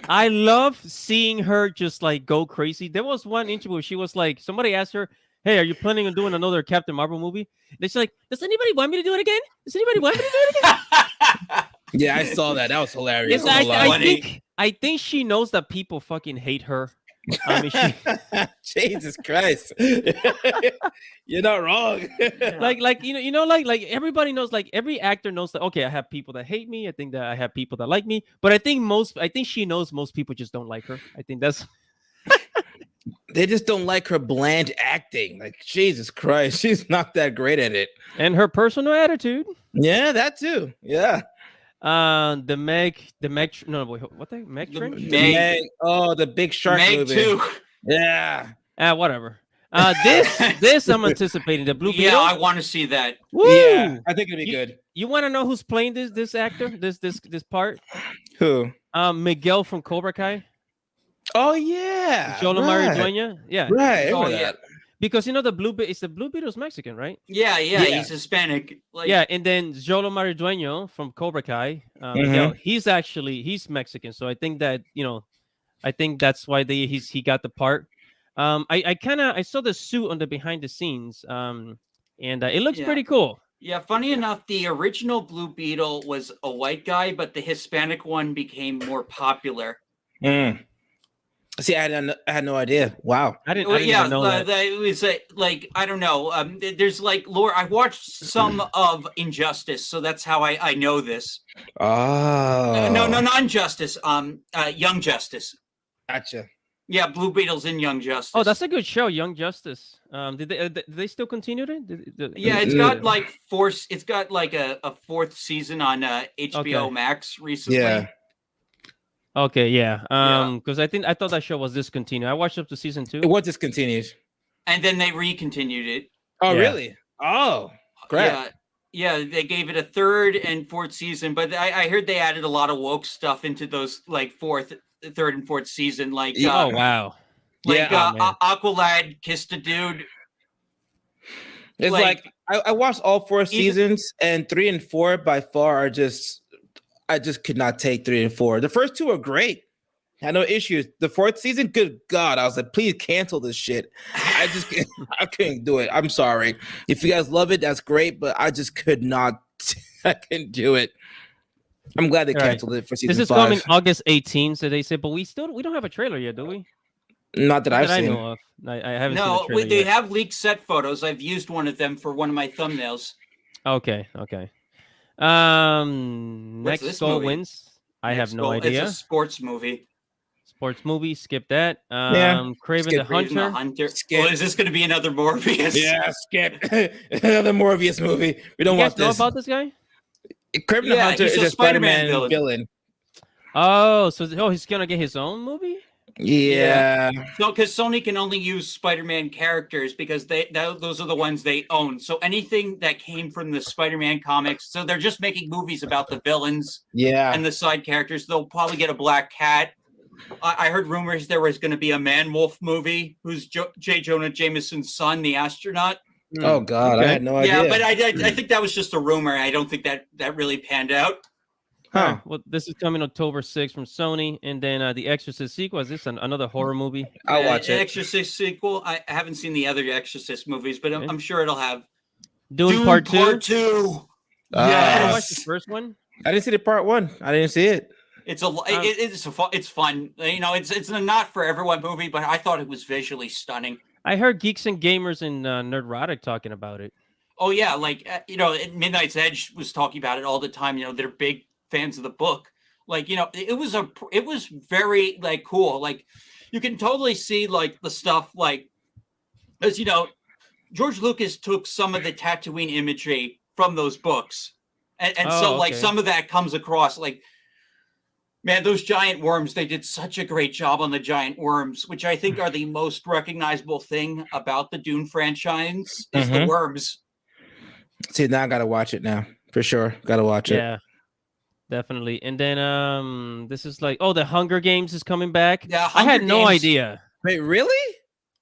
I love seeing her just like go crazy. There was one interview where she was like, somebody asked her, "Hey, are you planning on doing another Captain Marvel movie?" And she's like, "Does anybody want me to do it again? Does anybody want me to do it again?" Yeah, I saw that. That was hilarious. Yes, Funny. I think she knows that people fucking hate her. I mean, Jesus Christ. You're not wrong. like like everybody knows, like every actor knows that. Okay, I have people that hate me. I think that I have people that like me. But I think she knows most people just don't like her. I think that's. They just don't like her bland acting. Like Jesus Christ, she's not that great at it. And her personal attitude. Yeah, that too. Yeah. The Meg. No, wait, what the Meg The Trench? Meg. Oh, the big shark Meg movie. too. Yeah. Whatever. This I'm anticipating the Blue Beetle. Yeah, I want to see that. Woo! Yeah, I think it'll be good. You want to know who's playing this actor? This part? Who? Miguel from Cobra Kai. Oh yeah. Jolo Maridueña. Yeah. Right. Oh, Oh yeah. yeah. Because the Blue Beetle's Mexican, right? Yeah, Yeah. he's Hispanic. Like, Yeah, and then Jolo Maridueño from Cobra Kai, Miguel, he's Mexican. So I think that I think that's why he got the part. I saw the suit on the behind the scenes. And it looks Yeah. pretty cool. Yeah, funny enough, the original Blue Beetle was a white guy, but the Hispanic one became more popular. Mm. See, I had no idea. Wow. I didn't even know that. It was like I don't know. There's like lore. I watched some of Injustice, so that's how I know this. Oh. No, not Injustice. Young Justice. Gotcha. Yeah, Blue Beetle's in Young Justice. Oh, that's a good show, Young Justice. Did they still continue it? Yeah, it's got like It's got like a fourth season on HBO Max recently. Yeah. Okay, yeah. Because I thought that show was discontinued. I watched up to season 2. It was discontinued. And then they recontinued it. Oh, Yeah. really? Oh, great. Yeah, they gave it a third and fourth season, but I heard they added a lot of woke stuff into those like third and fourth season. Like, oh wow, like Aqualad kissed a dude. It's like I watched all 4 seasons, and 3 and 4 by far are I just could not take 3 and 4. The first 2 are great. Had no issues. The 4th season, good God, I was like, please cancel this shit. I couldn't do it. I'm sorry. If you guys love it, that's great, but I just could not. I couldn't do it. I'm glad they canceled it for season 5. This is coming August 18th, so they said, but we don't have a trailer yet, do we? Not that I've seen. I know of. I haven't seen the trailer they yet. have leaked set photos. I've used one of them for one of my thumbnails. Okay. Next Goal movie? Wins. I have no idea. It's a sports movie. Sports movie. Skip that. Craven the Hunter. Skip. Well, is this going to be another Morbius? Yeah, skip. Another Morbius movie. We don't want this. You this. know about this guy? Craven the Hunter is a Spider-Man villain. Oh, so he's gonna get his own movie? Yeah. No, because Sony can only use Spider-Man characters because those are the ones they own. So anything that came from the Spider-Man comics, so they're just making movies about the villains, and the side characters. They'll probably get a Black Cat. I heard rumors there was going to be a Man-Wolf movie, who's J. Jonah Jameson's son, the astronaut. Oh God, I had no idea. Yeah, but I think that was just a rumor. I don't think that really panned out. Huh. Well, this is coming October 6th from Sony, and then The Exorcist sequel. Is this another horror movie? I'll watch it. Exorcist sequel. I haven't seen the other Exorcist movies, but I'm sure it'll have Dune Part 2. Part 2. Yes. I watched the first one. I didn't see the Part 1. I didn't see it. It's fun. You know, it's a not for everyone movie, but I thought it was visually stunning. I heard Geeks and Gamers and Nerdrotic talking about it. Oh yeah, like Midnight's Edge was talking about it all the time. You know, they're big fans of the book. Like, you know, it was very like cool. Like, you can totally see like the stuff like, as you know, George Lucas took some of the Tatooine imagery from those books, and so like some of that comes across. Like, man, those giant worms, they did such a great job on the giant worms, which I think are the most recognizable thing about the Dune franchise is the worms. See, now I gotta watch it now for sure. Gotta watch it. Yeah, definitely. And then this is like, the Hunger Games is coming back. Yeah, I had no idea. Wait, really?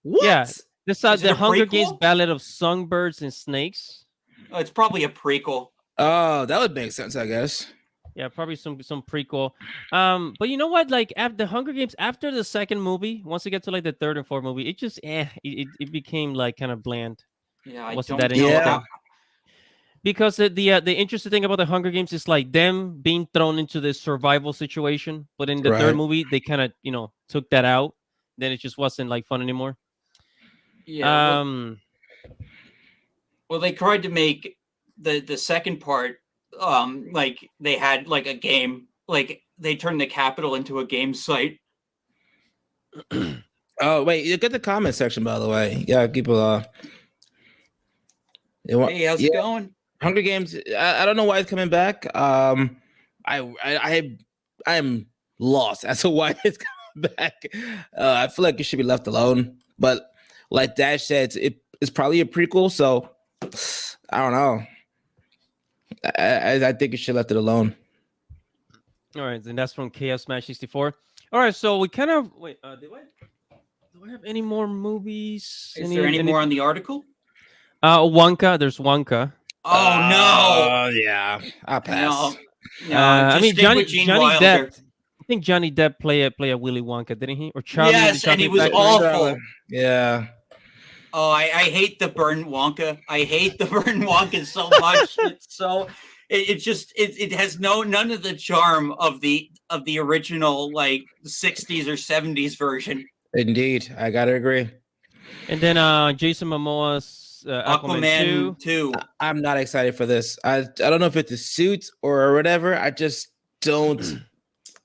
What? Yeah, this is the Hunger prequel? Games Ballad of Songbirds and Snakes. Oh, it's probably a prequel. Oh, that would make sense, I guess. Yeah, probably some prequel. But you know what? Like, after the Hunger Games, after the second movie, once you get to like the third and fourth movie, it just it became like kind of bland. Yeah, I Wasn't don't that know. interesting? Because the interesting thing about the Hunger Games is like them being thrown into this survival situation, but in the third movie they kind of took that out. Then it just wasn't like fun anymore. Yeah. Well, they tried to make the second part like they had like a game, like they turned the Capitol into a game site. Oh wait, you get the comment section by the way. Yeah, people. Hey, how's it going? Hunger Games. I don't know why it's coming back. I am lost as to why it's coming back. I feel like it should be left alone. But like Dash said, it's probably a prequel. So I don't know. I think it should left it alone. All right, and that's from Chaos Smash 64. All right, so we kind of wait. Do I have any more movies? Is there any more on the article? Wonka. There's Wonka. Oh no! Yeah, I'll pass. No, I mean Johnny Wilder. Depp. I think Johnny Depp play a Willy Wonka, didn't he? Or Charlie? Yes, and he was awful. Yeah. Oh, I hate the burn Wonka. I hate the burn Wonka so much. It's so it has none of the charm of the original like 60s or 70s version. Indeed, I gotta agree. And then Jason Momoa's Aquaman 2. Aquaman 2. I'm not excited for this. I don't know if it's the suit or whatever. I just don't.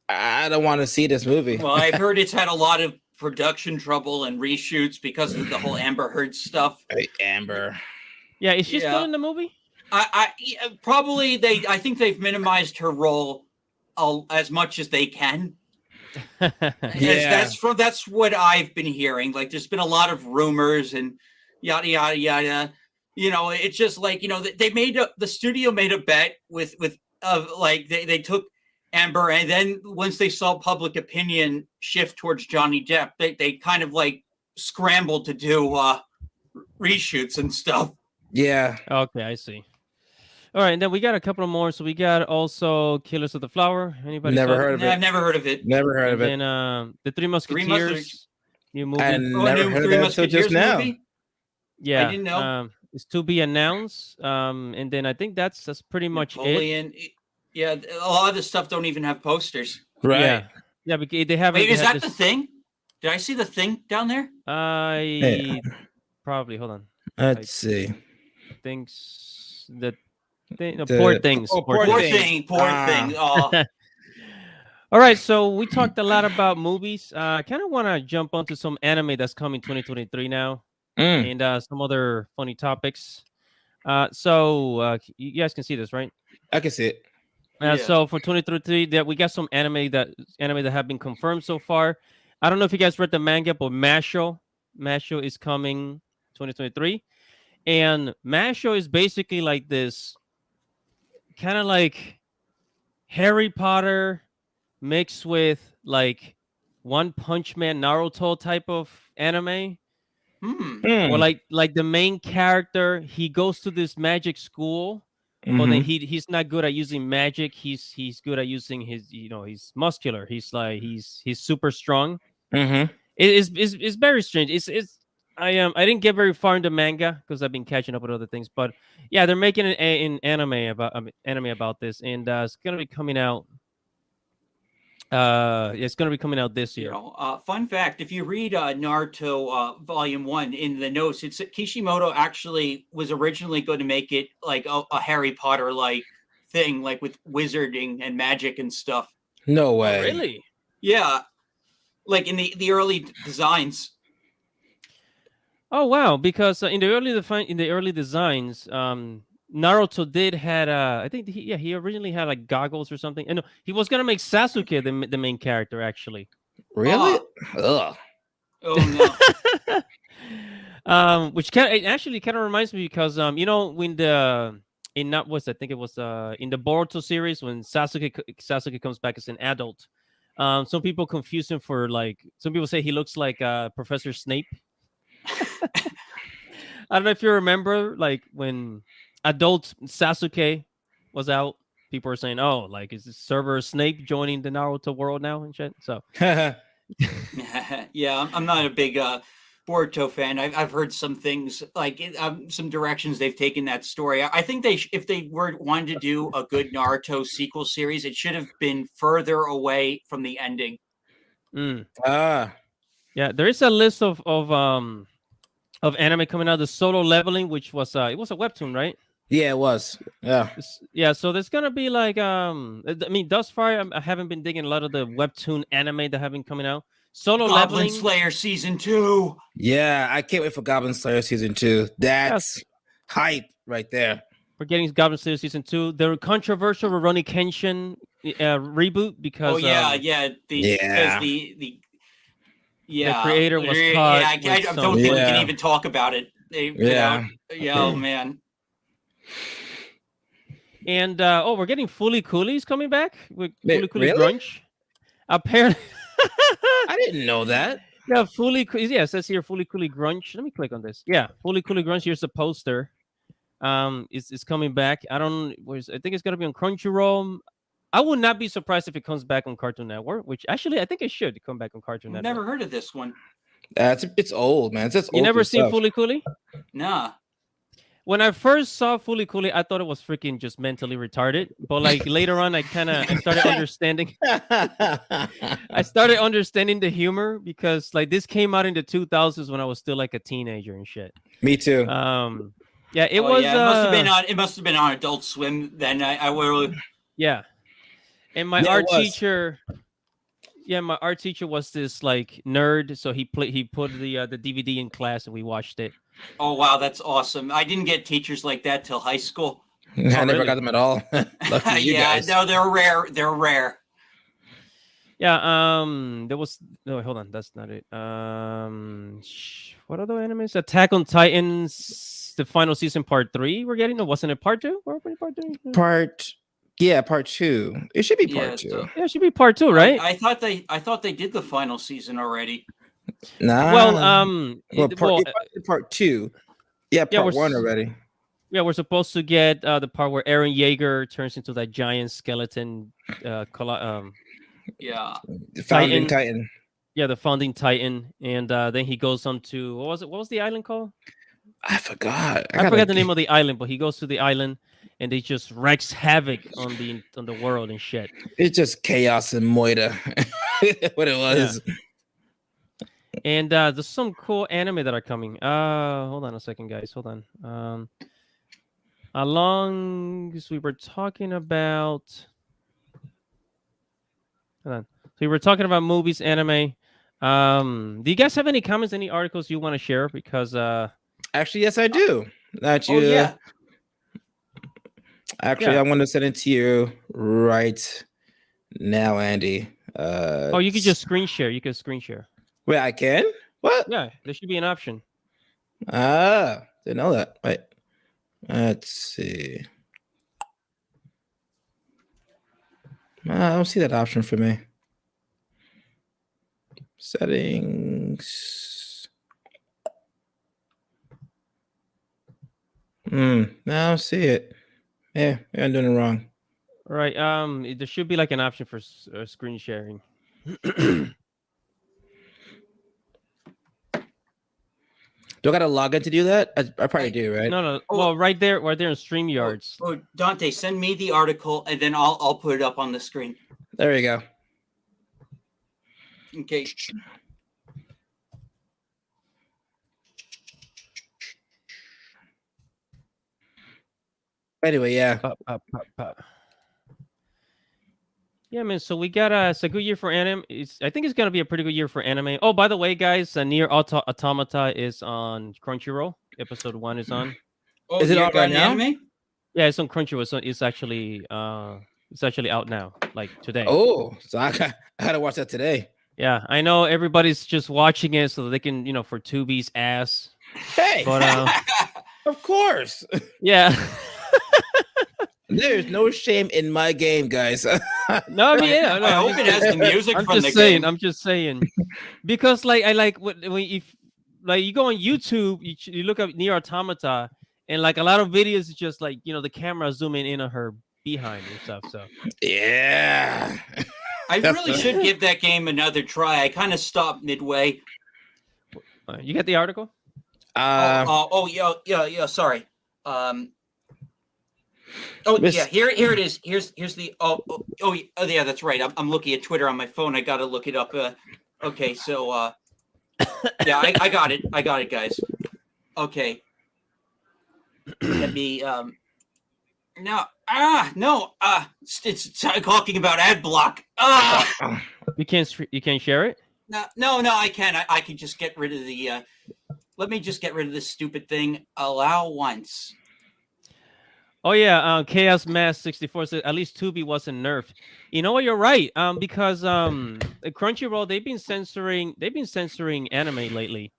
I don't want to see this movie. Well, I've heard it's had a lot of production trouble and reshoots because of the whole Amber Heard stuff. Hey, Amber. Yeah, is she Yeah. still in the movie? Probably I think they've minimized her role as much as they can. Yeah. That's what I've been hearing. Like, there's been a lot of rumors and yada yada yada. You know, it's just like, you know, the studio made a bet with like they took Amber, and then once they saw public opinion shift towards Johnny Depp, they kind of like scrambled to do reshoots and stuff. Yeah. Okay, I see. All right, and then we got a couple more. So we got also Killers of the Flower. Anybody? Never saw heard of it. I've never heard of it. Never heard And of it. then the Three Musketeers. Musketeers. New movie. I Oh, never new heard Three of that until Musketeers just now. movie? Yeah, I didn't know. It's to be announced. And then I think that's pretty much it. Napoleon. Yeah, a lot of this stuff don't even have posters. Right. Yeah, yeah, because they haven't. Wait, is they had that the Thing? Did I see the Thing down there? I probably hold on. Let's see. Things that no, The- poor things. oh, poor Poor Things. thing. Poor Ah. thing. Oh, All right, so we talked a lot about movies. I kind of want to jump onto some anime that's coming 2023 now, Mm, and some other funny topics. So you guys can see this, right? I can see it. Yeah. So for 2023, that we got some anime that have been confirmed so far. I don't know if you guys read the manga, but Masho is coming 2023, and Masho is basically like this, kind of like Harry Potter mixed with like One Punch Man, Naruto type of anime. hmm. Or like the main character, he goes to this magic school, but then he's not good at using magic. He's good at using his, he's muscular. He's like he's super strong. Mm-hmm. It's very strange. I didn't get very far into manga because I've been catching up with other things, but yeah, they're making an anime about this, and it's gonna be coming out. It's gonna be coming out this You year. know, fun fact: if you read Naruto Volume 1 in the notes, it's Kishimoto actually was originally going to make it like a Harry Potter like thing, like with wizarding and magic and stuff. No Oh, way. really? Yeah, like in the early designs. Oh wow! Because in the early designs, Naruto did had I think he originally had like goggles or something. And no, he was gonna make Sasuke the main character actually. Really? Oh. Ugh. Oh no! Which it actually kind of reminds me because when in not was I think it was in the Boruto series when Sasuke comes back as an adult. Some people confuse him for some people say he looks like Professor Snape. I don't know if you remember, like when adult Sasuke was out, people were saying, "Oh, like is this Cerberus Snape joining the Naruto world now and shit?" So Yeah, I'm not a big Boruto fan. I've heard some things like some directions they've taken that story. I think if they wanted to do a good Naruto sequel series, it should have been further away from the ending. Yeah, there is a list of anime coming out. The Solo Leveling, which was it was a webtoon, right? Yeah, it was. Yeah. Yeah, so there's gonna be like I mean, thus far I haven't been digging a lot of the webtoon anime that have been coming out. Solo Goblin Leveling, Slayer season 2. Yeah, I can't wait for Goblin Slayer season 2. That's hype right there. we're getting Goblin Slayer season 2. The controversial Rurouni Kenshin reboot because The creator was caught I with don't some- think we Yeah. can even talk about it. Yeah. Oh man. and we're getting Fully Coolies coming back with Wait, Fully Coolies really? Grunge. Apparently, I didn't know that. yeah, it says here Fully Coolie Grunge. Let me click on this. Yeah, Fully Coolie Grunge. Here's the poster. It's coming back. I think it's gonna be on Crunchyroll. I would not be surprised if it comes back on Cartoon Network, which actually I think it should come back on Cartoon Network. Never heard of this one. It's old, man. It's just You old never seen stuff. Fooly Cooly? Nah. When I first saw Fooly Cooly, I thought it was freaking just mentally retarded. But like later on, I started understanding. I started understanding the humor because like this came out in the 2000s when I was still like a teenager and shit. Me too. Yeah, it Oh, was. yeah, it must have been on. It must have been on Adult Swim. Then I will. Yeah, and my Yeah, it art was. teacher. Yeah, my art teacher was this like nerd, so he put the DVD in class and we watched it. Oh wow, that's awesome. I didn't get teachers like that till high school. I never really? got them at all. Lucky you Yeah, guys. no, they're rare. They're rare. Yeah, there was no hold on, that's not it. What other animes? Attack on Titans, the final season part 3 we're getting. No, wasn't it part 2? Or part 3? Part 2. It should be part Yeah, 2. so- Yeah, it should be part 2, right? I thought they did the final season already. Nah. Well, part 2. Yeah, Yeah, part 1 already. yeah, we're supposed to get the part where Aaron Yeager turns into that giant skeleton Yeah. The founding Titan. Titan. yeah, the founding Titan, and then he goes on to what was it? What was the island called? I forgot. I forgot the name of the island, but he goes to the island and they just wreaks havoc on the world and shit. It's just chaos and moida. What it was. And there's some cool anime that are coming. Hold on a second, guys. Hold on. Along as we were talking about, hold on. So we were talking about movies, anime. Do you guys have any comments, any articles you want to share? Because Actually, yes, I do. That you. Oh yeah. Actually, Yeah. I want to send it to you right now, Andy. oh, you could just screen share. You could screen share. Wait, I can? What? Yeah, there should be an option. Didn't know that. Wait. Let's see. I don't see that option for me. Settings. No, I don't see it. Yeah, I'm doing it wrong. All right. There should be like an option for screen sharing. Do I gotta log in to do that? I probably do, right? No. Oh. Well, right there in StreamYards. Oh, Dante, send me the article and then I'll put it up on the screen. There you go. Okay. Anyway, yeah. Pop. Yeah, man. So we got it's a good year for anime. I think it's gonna be a pretty good year for anime. Oh, by the way, guys, Near Automata is on Crunchyroll. Episode 1 is on. Oh, Is it you out got right an now? anime? Yeah, it's on Crunchyroll. So it's actually out now, like today. Oh, so I gotta watch that today. Yeah, I know everybody's just watching it so that they can, for Tubi's ass. Hey, But of course. yeah. There's no shame in my game, guys. No, I mean, yeah, no, I hope it has the music I'm from the just saying. game. I'm just saying, because like I like when if like you go on YouTube, you look up Near Automata, and like a lot of videos is just like the camera zooming in on her behind and stuff. So Yeah. I really should give that game another try. I kind of stopped midway. you get the article? Yeah. Sorry. Yeah. Here it is. Here's the. Yeah. That's right. I'm looking at Twitter on my phone. I gotta look it up. Okay. So. Yeah. I got it. I got it, guys. Okay. Let me. No. It's talking about ad block. You can't share it. No. I can. I can just get rid of the. Let me just get rid of this stupid thing. Allow once. Oh yeah, Chaos Mass 64 says at least Tubi wasn't nerfed. You know what? You're right. Because Crunchyroll they've been censoring anime lately.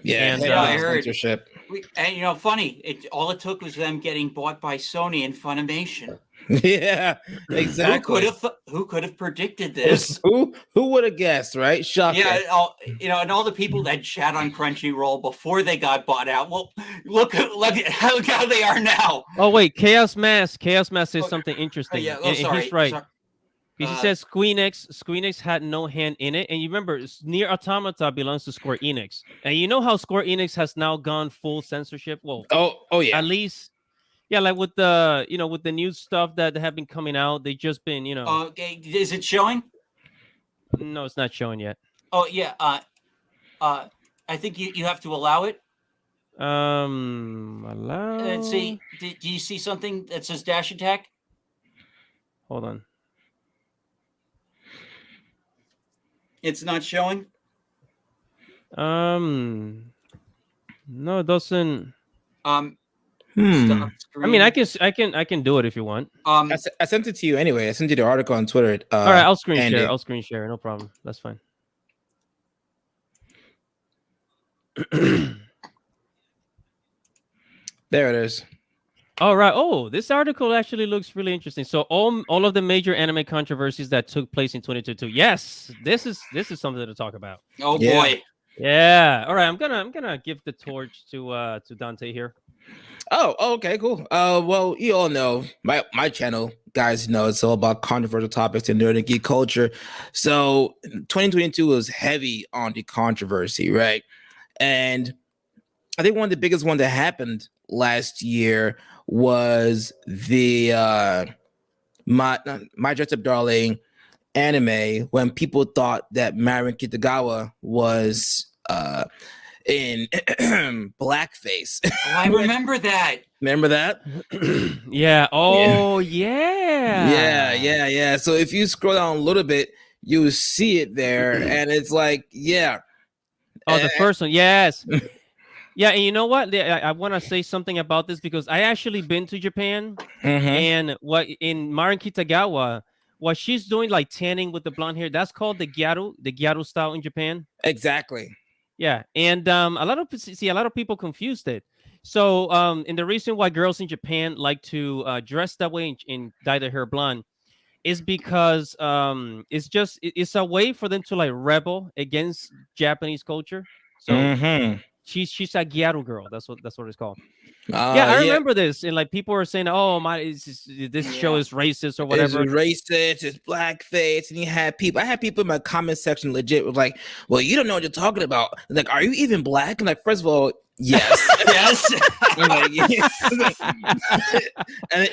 Yeah, And, I heard. censorship. And funny. All it took was them getting bought by Sony and Funimation. Yeah, exactly. Who could have predicted this? Who would have guessed, right? Shocking. Yeah, and all the people that chat on Crunchyroll before they got bought out. Well, look at how they are now. Oh wait, Chaos Mass says something interesting. Yeah, and sorry. he's right. Sorry. Because he says Squeenix had no hand in it, and you remember Near Automata belongs to Square Enix, and you know how Square Enix has now gone full censorship. Well, Oh yeah. at least, yeah, like with the with the new stuff that have been coming out, they just been Okay, is it showing? No, it's not showing yet. Oh yeah. I think you have to allow it. Allow. Let's see. Do you see something that says dash attack? Hold on. It's not showing. No, it doesn't. Stop screen. I mean, I can do it if you want. I sent it to you anyway. I sent you the article on Twitter. All right, I'll screen Andy. share. I'll screen share. No problem. That's fine. There it is. All right. Oh, this article actually looks really interesting. So all of the major anime controversies that took place in 2022. Yes, this is something to talk about. Oh Yeah. boy. Yeah. All right. I'm gonna give the torch to Dante here. Oh, okay, cool. Well, you all know my channel, guys know it's all about controversial topics and nerd and geek culture. So 2022 was heavy on the controversy, right? And I think one of the biggest one that happened last year was the My Dress Up Darling anime, when people thought that Marin Kitagawa was in blackface. Oh, I remember that. Remember that? Yeah. Oh, yeah. Yeah. So if you scroll down a little bit, you see it there, and it's like, yeah. Oh, the first one. Yes. Yeah, and you know what? I want to say something about this because I actually been to Japan, and what in Marin Kitagawa, what she's doing, like tanning with the blonde hair, that's called the gyaru style in Japan. Exactly. Yeah, and a lot of people confused it. So and the reason why girls in Japan like to dress that way and dye their hair blonde is because it's a way for them to like rebel against Japanese culture. So she's a gyaru girl. That's what it's called. Yeah, I remember this, and like people were saying, "Oh my, this show is racist or whatever." It's racist. It's blackface, and I had people in my comment section legit was like, "Well, you don't know what you're talking about." Like, are you even black? And like, first of all, yes, Yes. I'm like, yes. And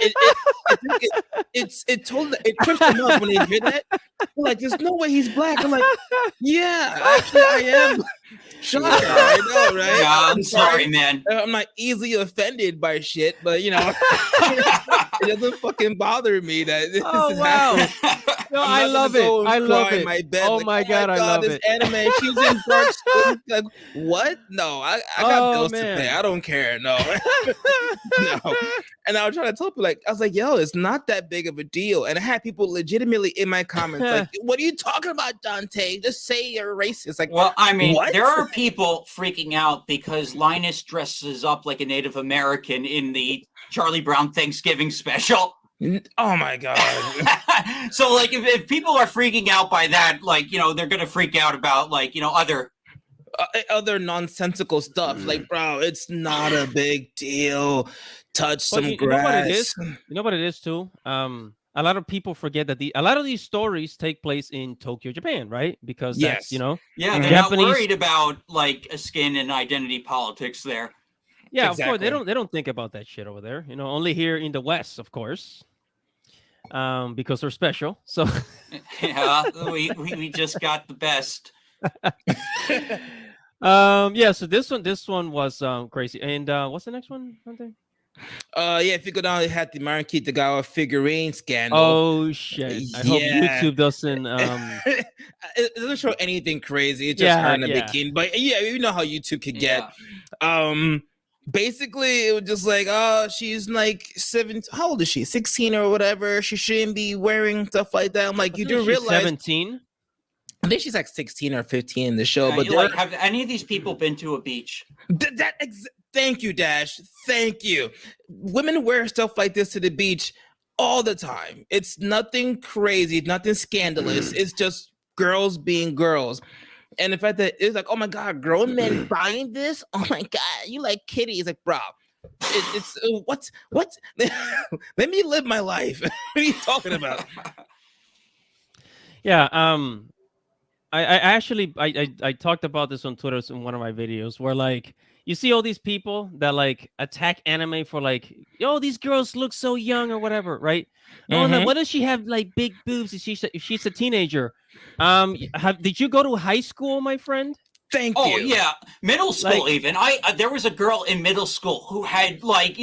it tripped them up when they hear that. They're like, there's no way he's black. I'm like, yeah, actually I am. Shut up, I know, right? Yeah, I'm sorry, man. I'm not easily offended by shit, but it doesn't fucking bother me that this is happening. No, I love it. I love it. My bed, oh like, my god, I love this it. anime, she's in dark skin. Like, what? No, I got bills to pay. I don't care. No. No. And I was trying to tell people, I was like, yo, it's not that big of a deal. And I had people legitimately in my comments like, what are you talking about, Dante? Just say you're racist. Like, well, I mean, what? there are people freaking out because Linus dresses up like a Native American in the Charlie Brown Thanksgiving special. Oh my god. So like if people are freaking out by that, like, they're gonna freak out about other nonsensical stuff. Like, bro, it's not a big deal. Touch some grass. You know what it is too? A lot of people forget that a lot of these stories take place in Tokyo, Japan, right? Because that's, yeah, they're Japanese... not worried about like a skin and identity politics there. Yeah, exactly. Of course they don't think about that shit over there. Only here in the West, of course. Because we're special. So yeah, we just got the best. Yeah, so this one was crazy. And what's the next one? Yeah, if you go down, it had the Marin Kitagawa figurine scandal. Oh shit. I hope YouTube doesn't it doesn't show anything crazy. It's just her in a bikini. But yeah, you know how YouTube could get. Basically, it was just like, oh, she's like 7. How old is she? 16 or whatever. She shouldn't be wearing stuff like that. I'm like, you do realize 17? I think she's like 16 or 15 in the show. Yeah, but have any of these people been to a beach? Thank you, Dash. Thank you. Women wear stuff like this to the beach all the time. It's nothing crazy, nothing scandalous. It's just girls being girls. And the fact that it's like, oh my god, grown men buying this? Oh my god, you like kitties? Like, bro, it's what? Let me live my life. What are you talking about? Yeah. I actually I talked about this on Twitter in one of my videos where like you see all these people that like attack anime for like, oh, these girls look so young or whatever, right? Oh, and like, Mm-hmm. what does she have like big boobs if she's a teenager? Did you go to high school, my friend? Thank Oh you. yeah, middle school Like, even. There was a girl in middle school who had like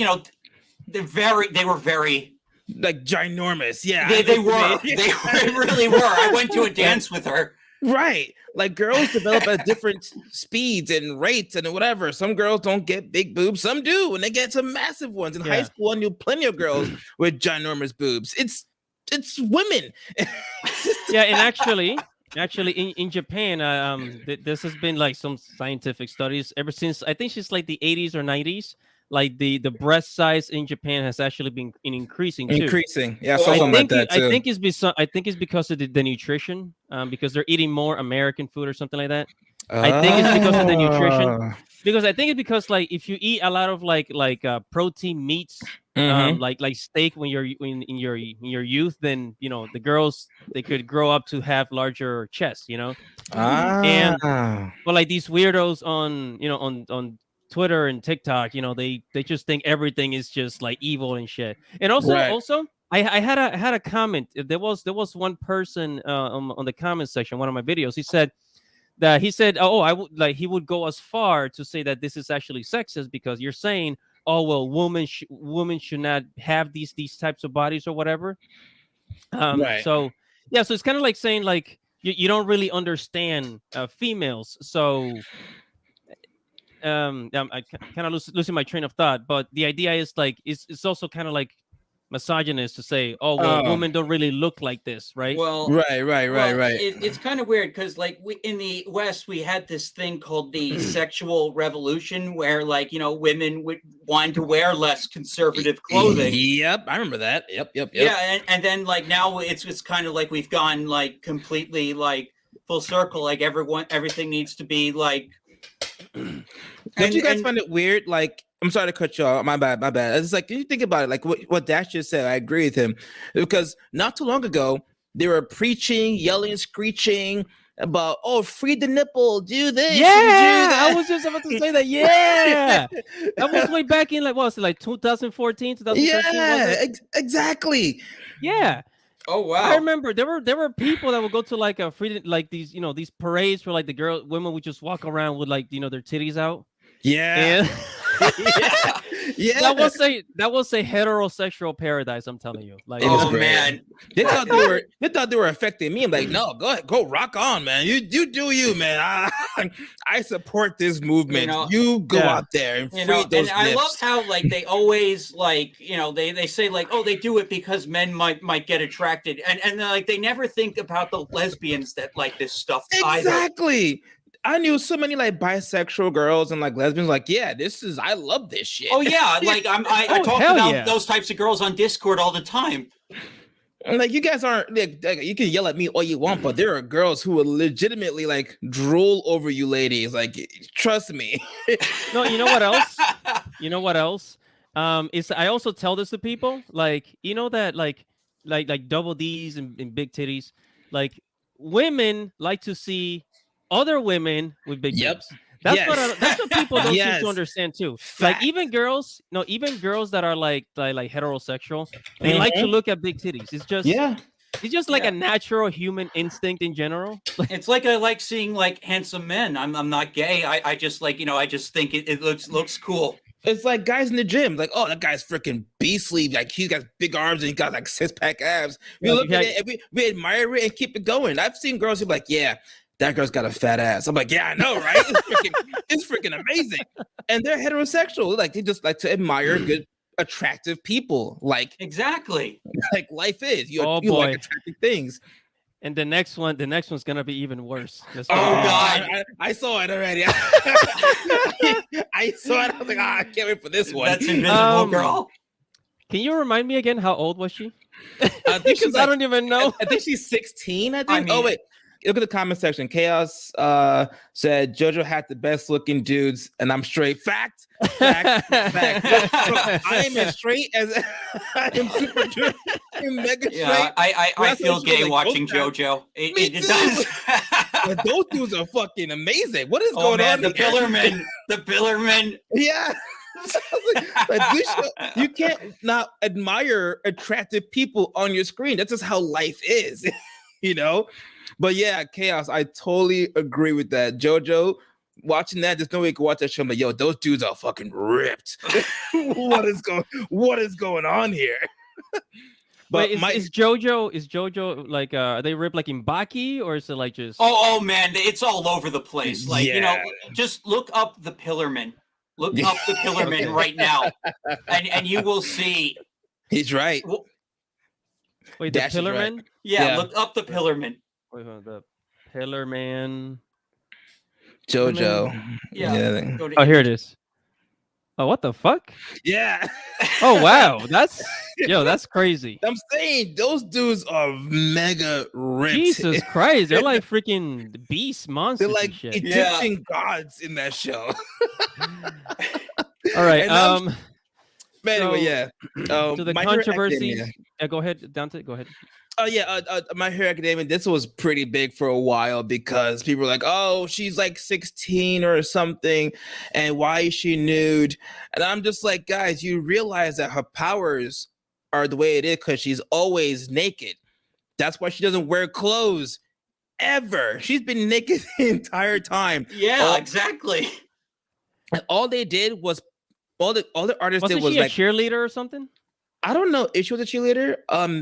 they were very Like ginormous. Yeah, I know they what you mean. were they really were. I went to a dance with her. Right. Like girls develop at different speeds and rates and whatever. Some girls don't get big boobs, some do, and they get some massive ones. In high yeah. school, I knew plenty of girls with ginormous boobs. It's women. Yeah, and actually in Japan, this has been like some scientific studies ever since I think she's like the 80s or 90s. Like the breast size in Japan has actually been increasing too. Increasing. Yeah, I saw Oh, something like that too. I think it's because of the nutrition, because they're eating more American food or something like that. I think it's because of the nutrition. Ah. Because I think it's because like if you eat a lot of protein meats, Mhm. like steak when you're in your youth, then the girls they could grow up to have larger chests, and Ah. but like these weirdos on on Twitter and TikTok, they just think everything is just like evil and shit. And Right. also I had a comment. There was one person on the comment section, one of my videos. He said, oh, I would like he would go as far to say that this is actually sexist because you're saying, oh well, women should not have these types of bodies or whatever. Right. So yeah, so it's kind of like saying like you don't really understand females. So I kind of losing my train of thought, but the idea is like it's also kind of like misogynist to say, oh well, Oh. women don't really look like this, right? Well, Right. it's kind of weird because like in the West we had this thing called the sexual revolution where like women would want to wear less conservative clothing. Yep, I remember that. Yep. Yeah, and then like now it's kind of like we've gone like completely like full circle. Like everything needs to be like. Don't you guys find it weird? Like, I'm sorry to cut you off. My bad. It's like, you think about it, like what Dash just said, I agree with him. Because not too long ago, they were preaching, yelling, screeching about, oh, free the nipple, do this. and do Yeah, that. I was just about to say that. Yeah, that was way back in like what was it, like 2014, 2013? Yeah, exactly. Yeah. Oh wow! I remember there were people that would go to like a free like these these parades where like women would just walk around with like their titties out. Yeah. And Yeah. that was a heterosexual paradise. I'm telling you, like It was Oh great. man! They thought they were affecting me. I'm like, no, go ahead, go rock on, man. You do you, man. I support this movement. You go Yeah. out there and free And those I love nips. how like they always like they say like, oh, they do it because men might get attracted, and like they never think about the lesbians that like this stuff either. Exactly. I knew so many like bisexual girls and like lesbians. Like, yeah, I love this shit. Oh yeah, like I Oh, talk hell about yeah. those types of girls on Discord all the time. I'm like, you guys aren't like, you can yell at me all you want, but there are girls who will legitimately like drool over you ladies. Like, trust me. No, you know what else? You know what else? Is I also tell this to people, like that like double D's and big titties, like women like to see other women with big Yep. boobs. That's Yes. that's what people don't seem Yes. to understand too. Like Fact. even girls that are like heterosexual, they like to look at big titties. It's just like Yeah. a natural human instinct in general. It's like I like seeing like handsome men. I'm not gay. I just like I just think it looks cool. It's like guys in the gym, like, oh, that guy's freaking beastly. Like, he's got big arms and he got like 6-pack abs. We Yeah, look at it and we admire it and keep it going. I've seen girls who be like, yeah, that girl's got a fat ass. I'm like, yeah, I know, right? It's freaking amazing. And they're heterosexual. Like, they just like to admire good, attractive people. Like Exactly. life is. You Oh, like boy. attractive things. And the next one's gonna be even worse. Let's Oh, go ahead. God. I saw it already. I saw it. I was like, I can't wait for this one. That's Invisible Girl. Can you remind me again how old was she? I think she's I don't even know. I think she's 16. I think. I mean, oh wait, look at the comment section. Chaos said JoJo had the best looking dudes, and I'm straight. Fact. Bro, I am as straight as I am super straight. I'm mega straight. Yeah, I feel gay like, watching JoJo. Me It too. does. But those dudes are fucking amazing. What is Oh going man, on? the here? Pillarmen. The Pillarmen. Yeah. Like, you can't not admire attractive people on your screen. That's just how life is, you know. But yeah, Chaos. I totally agree with that. JoJo, watching that, there's no way you can watch that show. I'm like, yo, those dudes are fucking ripped. What is going on here? But Wait, is JoJo like are they ripped like in Baki, or is it like just Oh man, it's all over the place. Like Yeah. just look up the Pillarmen. Look up the Pillarmen Okay. right now, and you will see. He's right. wait, the Dash is right. Pillarman? Yeah, Yeah. look up the Pillarmen. Wait, hold on, the Pillarman. JoJo. Yeah. Go to Oh, here it image. is. Oh, what the fuck? Yeah. Oh wow, that's crazy. I'm saying those dudes are mega ripped. Jesus Christ, they're like freaking beast monsters. They're like and shit. Egyptian gods in that show. All right. And but anyway, so- yeah. So the My Hero controversies. Academia. Yeah, go ahead, Dante. Go ahead. Oh yeah, My Hero Academia. This was pretty big for a while because people were like, "Oh, she's like 16 or something, and why is she nude?" And I'm just like, guys, you realize that her powers are the way it is because she's always naked. That's why she doesn't wear clothes ever. She's been naked the entire time. Yeah, exactly. And all they did was all the artists Wasn't did was she a like, cheerleader or something? I don't know if she was a cheerleader.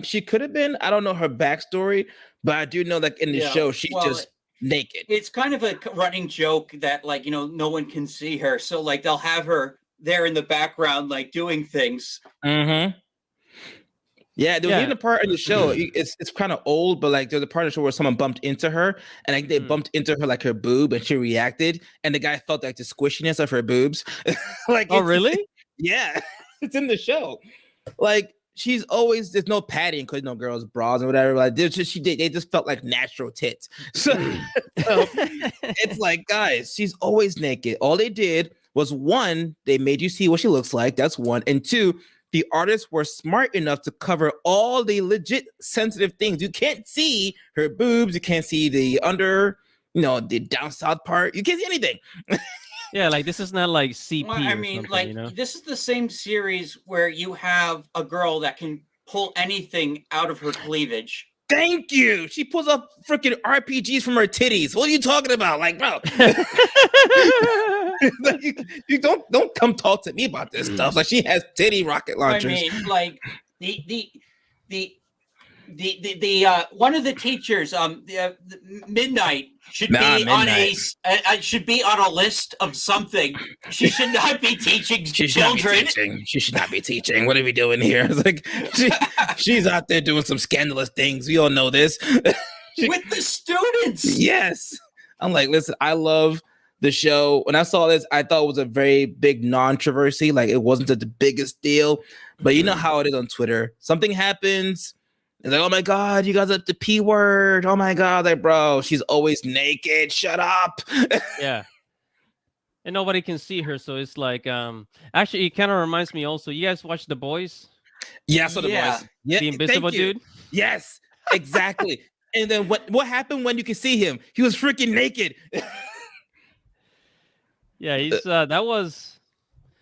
She could have been. I don't know her backstory, but I do know that in the Yeah, show she's well, just naked. It's kind of a running joke that like no one can see her, so like they'll have her there in the background like doing things. Mm-hmm. Yeah, there was Yeah. even a part in the show. It's kind of old, but like there's a part in the show where someone bumped into her, and like they bumped into her like her boob, and she reacted, and the guy felt like the squishiness of her boobs. Like, Oh, it's- really? Yeah, it's in the show. Like she's always there's no padding because girls bras and whatever. Like they just felt like natural tits. So it's like, guys, she's always naked. All they did was one, they made you see what she looks like. That's one, and two, the artists were smart enough to cover all the legit sensitive things. You can't see her boobs. You can't see the under, the down south part. You can't see anything. Yeah, like this is not like CP. Well, I or mean, something, like this is the same series where you have a girl that can pull anything out of her cleavage. Thank you. She pulls up freaking RPGs from her titties. What are you talking about? Like, bro, like, you don't come talk to me about this stuff. Like, she has titty rocket launchers. I mean, like the one of the teachers, the Midnight should be on should be on a list of something. She should not be teaching children. She should not be teaching. What are we doing here? It's like she's out there doing some scandalous things. We all know this. With the students. Yes. I'm like, listen, I love the show. When I saw this, I thought it was a very big non-controversy. Like, it wasn't the biggest deal. But you know how it is on Twitter. Something happens. It's like, oh my God, you guys are the P word. Oh my God, like, bro, she's always naked. Shut up. Yeah. And nobody can see her, so it's like actually it kind of reminds me also. You guys watch The Boys? Yeah, I saw The Boys. Yeah, The invisible thank you. dude? Yes, exactly. And then what happened when you could see him? He was freaking naked. Yeah, he's that was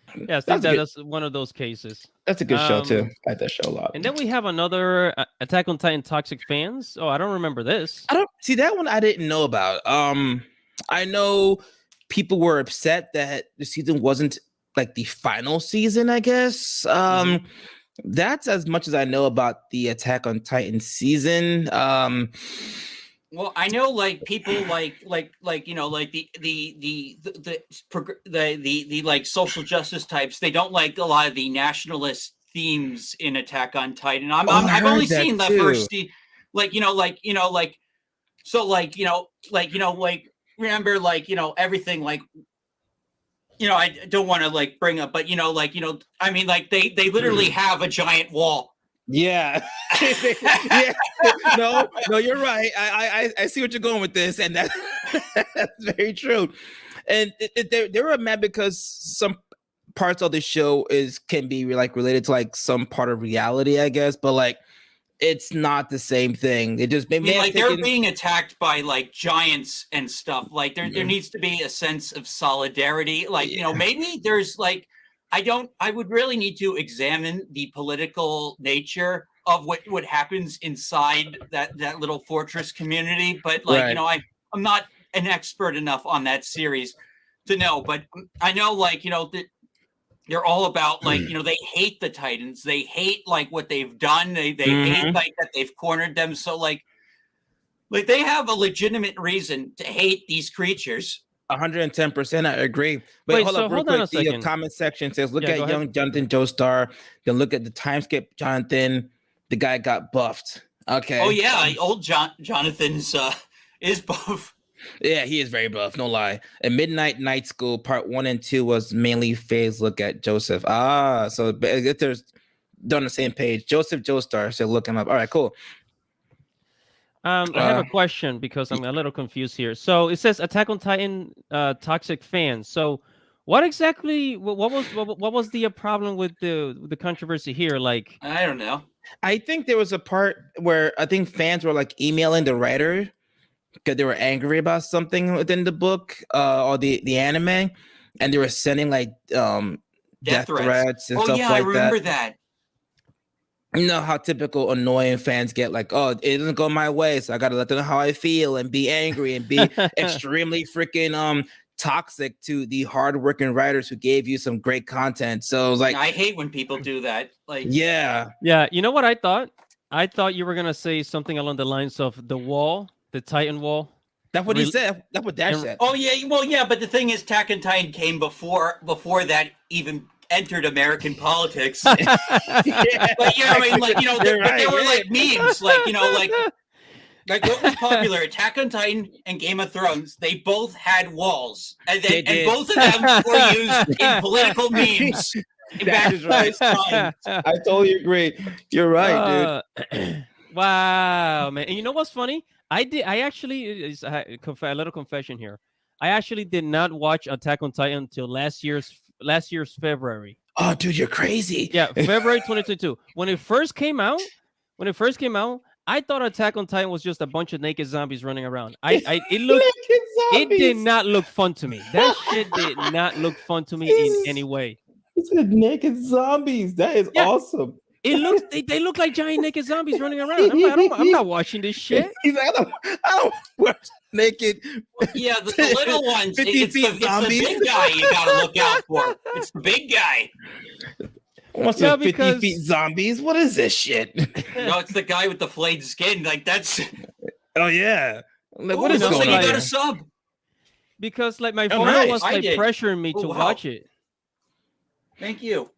I think that's one of those cases. That's a good show too. I like that show a lot. And then we have another Attack on Titan Toxic Fans. Oh, I don't remember this. I don't see that one. I didn't know about. I know people were upset that the season wasn't like the final season, I guess. That's as much as I know about the Attack on Titan season. Well, I know like people like like the like social justice types. They don't like a lot of the nationalist themes in Attack on Titan. I've only seen the first, remember everything I don't want to like bring up, but I mean like they literally have a giant wall. Yeah. Yeah, no, you're right. I see what you're going with this, and that's very true. And they were mad because some parts of the show can be like related to like some part of reality, I guess, but like it's not the same thing. It just I mean, like they're being attacked by like giants and stuff. Like there needs to be a sense of solidarity. Like, maybe there's like, I would really need to examine the political nature of what happens inside that little fortress community. But like, right. I'm not an expert enough on that series to know, but I know like, they're all about like, they hate the Titans. They hate like what they've done. They hate like that they've cornered them. So like they have a legitimate reason to hate these creatures. 110%, I agree. But Wait, hold so up, real hold on quick. a The second. comment section says, "Look Yeah, go at ahead. young Jonathan Joestar. Then look at the time skip Jonathan. The guy got buffed." Okay. Oh yeah, old Jonathan's is buff. Yeah, he is very buff, no lie. And Midnight Night School Part 1 and 2 was mainly Faye's look at Joseph. So if there's on the same page. Joseph Joestar, so look him up. All right, cool. I have a question because I'm a little confused here. So it says Attack on Titan toxic fans. So what exactly what was the problem with the controversy here? Like, I don't know. I think there was a part where I think fans were like emailing the writer because they were angry about something within the book or the anime, and they were sending like death threats and stuff like that. Oh yeah, I remember that. You know how typical annoying fans get, like, oh, it doesn't go my way, so I gotta let them know how I feel and be angry and be extremely freaking toxic to the hardworking writers who gave you some great content. So it was like, I hate when people do that. Like, yeah. You know what I thought? I thought you were gonna say something along the lines of the wall, the Titan wall. That's what he said. That's what Dash said. Oh yeah, well yeah, but the thing is, Attack on Titan came before that even entered American politics. But yeah, I mean, like, there were like memes, like, like what was popular, Attack on Titan and Game of Thrones. They both had walls, and both of them were used in political memes. That is right. I totally agree. You're right, dude. Wow, man. And you know what's funny? I actually, a little confession here. I actually did not watch Attack on Titan until last year's February. Oh, dude, you're crazy. Yeah, February 2022. When it first came out, I thought Attack on Titan was just a bunch of naked zombies running around. It did not look fun to me. That shit did not look fun to me in any way. He said naked zombies. That is awesome. It looks they look like giant naked zombies running around. I'm not watching this shit. He's like, I don't watch naked. Yeah, the little ones. It's the big guy you gotta look out for. It's the big guy. What's the 50 feet zombies? What is this shit? No, it's the guy with the flayed skin. Like that's. Oh yeah. Like, what is going on? You got a sub. Because like my phone was like pressuring me to watch it. Thank you.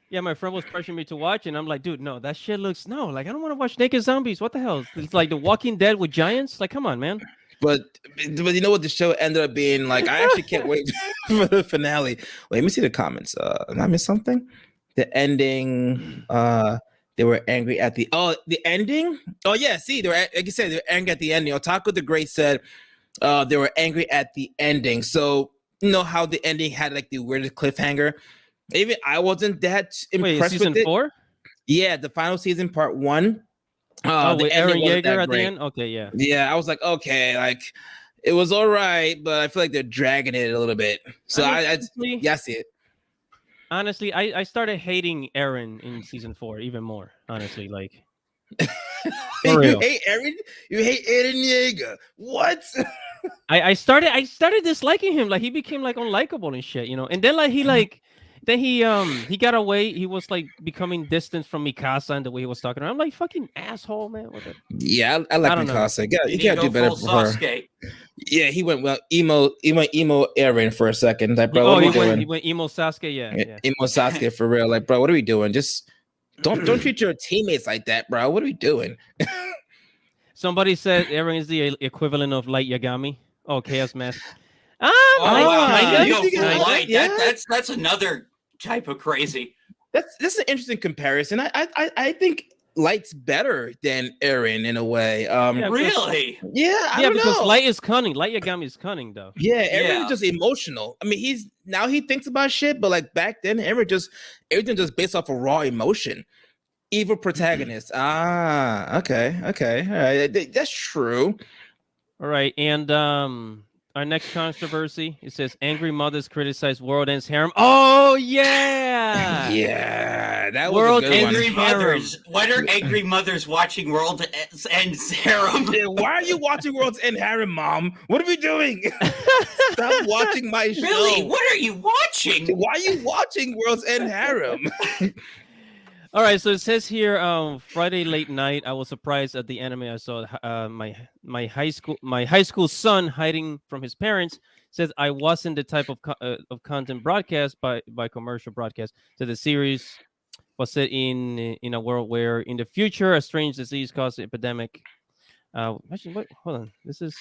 Yeah, my friend was pressuring me to watch, and I'm like, dude, no, that shit looks like I don't want to watch naked zombies. What the hell? It's like The Walking Dead with giants. Like, come on, man. But you know what the show ended up being like? I actually can't wait for the finale. Wait, let me see the comments. Did I miss something? The ending. They were angry at the ending. Oh yeah, see, they were, like you said, they were angry at the ending. Otaku the Great said they were angry at the ending. So you know how the ending had like the weirdest cliffhanger. Even I wasn't that impressed season with it. 4? Yeah, the final season, part 1. With Eren Yeager at the end? Okay, yeah. Yeah, I was like, okay, like it was all right, but I feel like they're dragging it a little bit. So I see it. Honestly, I started hating Eren in season 4 even more. Honestly, like you hate Eren? You hate Eren Yeager? What? I started disliking him. Like he became like unlikable and shit, and then like he got away. He was like becoming distant from Mikasa and the way he was talking. I'm like, fucking asshole, man. Yeah, I like Mikasa. You gotta do better for her. Yeah, he went emo Eren for a second. Like, bro, what are we doing? He went emo Sasuke. Yeah. Emo Sasuke for real. Like, bro, what are we doing? Just don't treat your teammates like that, bro. What are we doing? Somebody said Eren is the equivalent of Light Yagami. Oh, Chaos Mask. Wow. That's another type of crazy. That's an interesting comparison. I think Light's better than Eren in a way. Yeah, Really? Yeah, I Yeah, don't because know. Light is cunning. Light Yagami is cunning, though. Yeah, Eren Yeah. is just emotional. I mean, he thinks about shit, but like back then, everything just based off of raw emotion. Evil protagonist. Okay, all right, that's true. All right, and our next controversy, it says angry mothers criticize World Ends Harem. Oh yeah, Yeah, that was a World good Ends one. Angry mothers. What are angry mothers watching World End Harem? Yeah, why are you watching World's End Harem, Mom? What are we doing? Stop watching my show. Billy, what are you watching? Why are you watching World's End Harem? All right, so it says here, Friday late night. I was surprised at the anime I saw. My high school son hiding from his parents says I wasn't the type of content broadcast by commercial broadcast. So the series was set in a world where in the future a strange disease caused an epidemic. Actually, wait, hold on. This is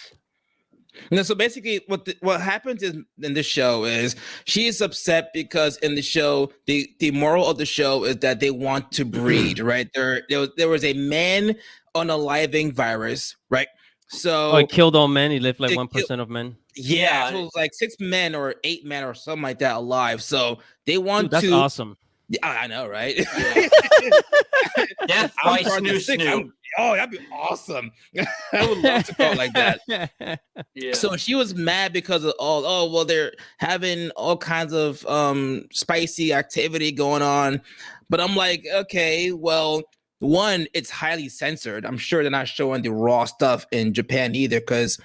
No, so basically, what happens in this show is she is upset because in the show, the moral of the show is that they want to breed, right? There was a man unaliving virus, right? So it killed all men. He left like it 1% of men. yeah, Yeah. so it was like 6 men or 8 men or something like that alive. So they want Dude, that's to. awesome. I know, right? Death I'm by part of the Snoo 6. Snoo. Oh, that'd be awesome. I would love to go like that. Yeah. So she was mad because of well, they're having all kinds of spicy activity going on. But I'm like, okay, well, one, it's highly censored. I'm sure they're not showing the raw stuff in Japan either, because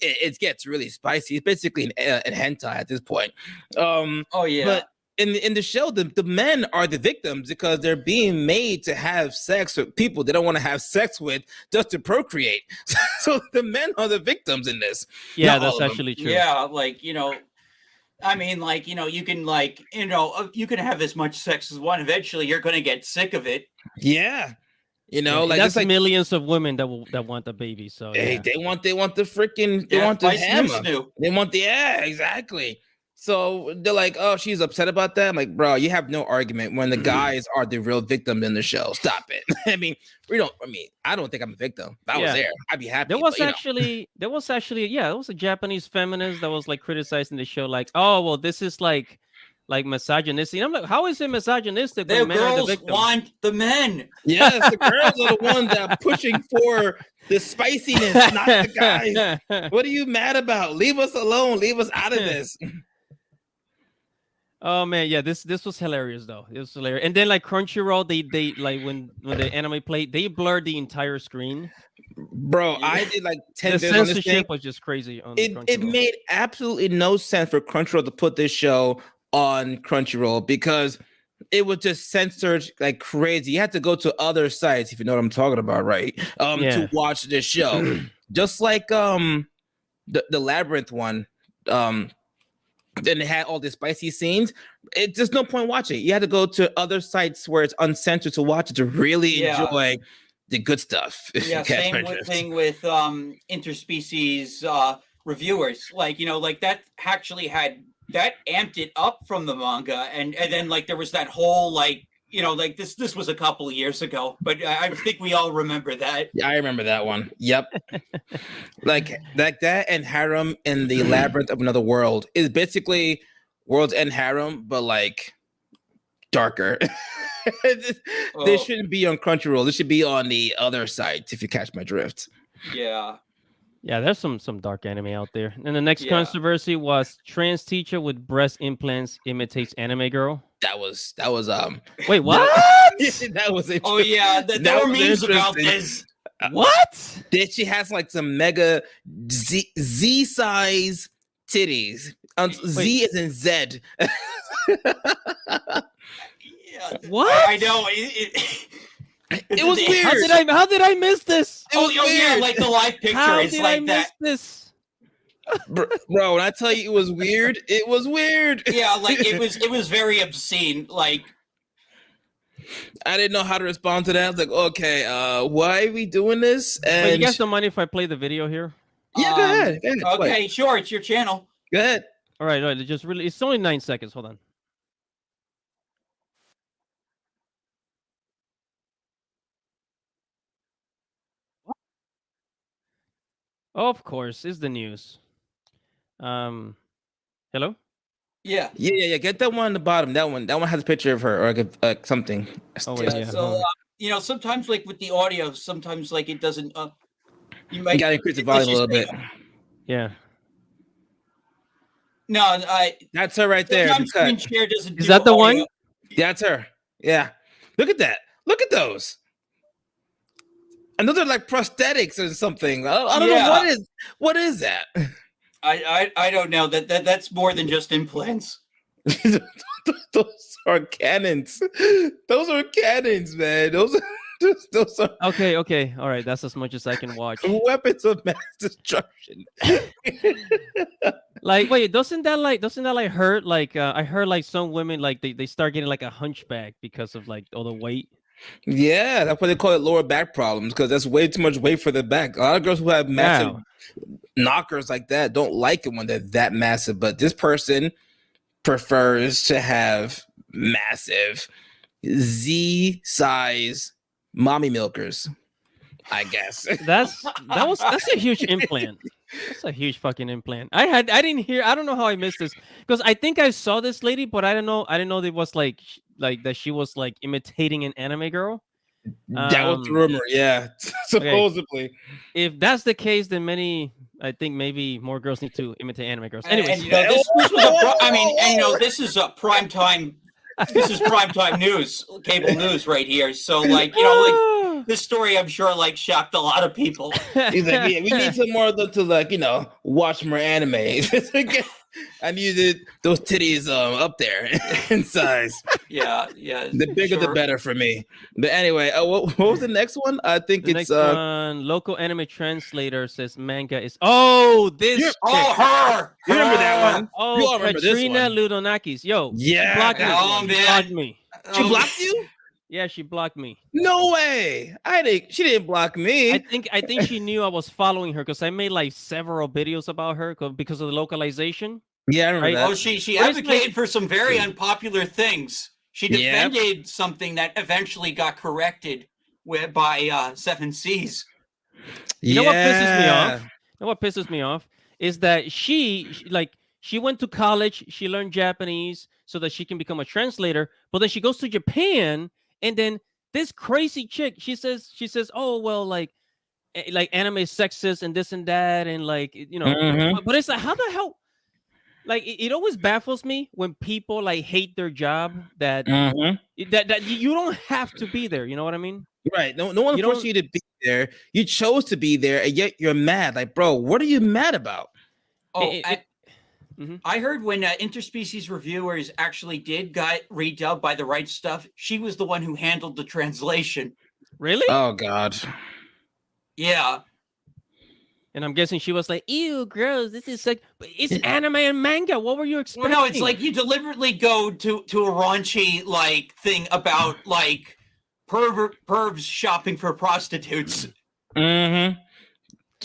it gets really spicy. It's basically an hentai at this point. Oh yeah. But in the show, the men are the victims because they're being made to have sex with people they don't want to have sex with just to procreate. So the men are the victims in this. Yeah, Not all that's of them. actually true. Yeah, like I mean, like you can you can have as much sex as one. Eventually, you're going to get sick of it. Yeah. Yeah, Like that's it's like millions of women that want the baby. So hey, yeah. they want the freaking they Death want the by Snoo hammer. Snoo. They want the exactly. So they're like, oh, she's upset about that. I'm like, bro, you have no argument when the guys are the real victim in the show. Stop it. I mean, I don't think I'm a victim. If I was Yeah. there, I'd be happy. There was but, actually, yeah, there was a Japanese feminist that was like criticizing the show, like, oh well, this is like misogynistic. And I'm like, how is it misogynistic The when men are the girls victims? want the men. yes, the girls are the ones that are pushing for the spiciness, not the guys. What are you mad about? Leave us alone. Leave us out of this. Oh man, yeah, this was hilarious though. It was hilarious. And then like Crunchyroll, they like when the anime played, they blurred the entire screen. Bro, I did like 10 The videos on this thing. censorship was just crazy on It Crunchyroll. made absolutely no sense for Crunchyroll to put this show on Crunchyroll because it was just censored like crazy. You had to go to other sites, if you know what I'm talking about, right? Yeah. To watch this show. Just like the Labyrinth one. Then it had all the spicy scenes. It's just no point watching it. You had to go to other sites where it's uncensored to watch it to really enjoy the good stuff. Yeah, same thing with interspecies reviewers. Like like that actually had that amped it up from the manga, and then like there was that whole like like this was a couple of years ago, but I think we all remember that. Yeah, I remember that one. Yep. like that and Harem in the Labyrinth of Another World is basically World's End Harem, but like darker. This shouldn't be on Crunchyroll. This should be on the other sites, if you catch my drift. Yeah. Yeah, there's some dark anime out there. And the next Yeah. controversy was trans teacher with breast implants imitates anime girl. That was Wait, what? that was interesting. Oh yeah, there were was memes about interesting. this. What? Then she has like some mega Z size titties. Z is in Z. Yeah, What? I know. It was weird. How did I miss this? It was yeah, weird. like the live picture How is did I like miss that. this? Bro, when I tell you it was weird, it was weird. Yeah, like it was very obscene. Like I didn't know how to respond to that. I was like, okay, why are we doing this? And Wait, you guys don't mind if I play the video here? yeah, go ahead. Go ahead. okay, Play. sure, it's your channel. Go ahead. All right, it's only 9 seconds. Hold on. Of course, it's the news. Um, hello. Yeah. Yeah. Get that one on the bottom. That one has a picture of her or like something. Oh wait, Yeah. yeah. So Hold on. sometimes like with the audio, sometimes like it doesn't. You You might gotta increase the let's volume a just little say, bit. Yeah. no. I That's her right there. The sometimes cut. screen share doesn't Is do that the audio. one? That's her. Yeah. Look at that. Look at those. And those are like prosthetics or something. I don't know Yeah. what is that. I don't know that's more than just implants. Those are cannons. Those are cannons, man. Those are Okay, okay. All right, that's as much as I can watch. weapons of mass destruction. Like, wait, doesn't that like hurt? Like, I heard like some women like they start getting like a hunchback because of like all the weight. Yeah, that's why they call it lower back problems, because that's way too much weight for the back. A lot of girls who have massive Wow. knockers like that don't like it when they're that massive, but this person prefers to have massive Z size mommy milkers, I guess. That's a huge implant. That's a huge fucking implant. I didn't hear. I don't know how I missed this because I think I saw this lady, but I don't know. I didn't know it was like that. She was like imitating an anime girl. That was the rumor, yeah. Okay. Supposedly. If that's the case, then I think maybe more girls need to imitate anime girls. And Anyways, this was this is a prime time. This is primetime news, cable news right here. So like this story, I'm sure like shocked a lot of people. He's like, yeah, we need some more of them to like, watch more anime. I needed those titties up there in size. Yeah. The bigger the better for me. But anyway, what was the next one? I think the it's next one, local anime translator says manga is. Oh, this. chick. Her. You remember that one? Oh, You all remember this Katrina one. Ludonakis. Yo, Yeah, she blocked me. that one. She blocked me. She blocked you? Yeah, she blocked me. No way. She didn't block me. I think she knew I was following her because I made like several videos about her because of the localization. Yeah, I remember Right? that. Oh, she But it's advocated for some very unpopular things. She Yep. defended something that eventually got corrected by Seven Seas. You know what pisses me off? You know what pisses me off is that she went to college, she learned Japanese so that she can become a translator, but then she goes to Japan and then this crazy chick, she says, "Oh, well, like anime is sexist and this and that and like, Mhm. but it's like how the hell like it always baffles me when people like hate their job that Mhm. that you don't have to be there, you know what I mean? Right. No one You forced don't you to be there. You chose to be there, and yet you're mad. Like, bro, what are you mad about? Oh, Mhm. I heard when Interspecies Reviewers actually got redubbed by the right stuff, she was the one who handled the translation. Really? Oh God. Yeah. And I'm guessing she was like, "Ew, gross. This is like, but it's anime and manga. What were you expecting?" Well, no, it's like you deliberately go to a raunchy like thing about like pervs shopping for prostitutes. Mm-hmm.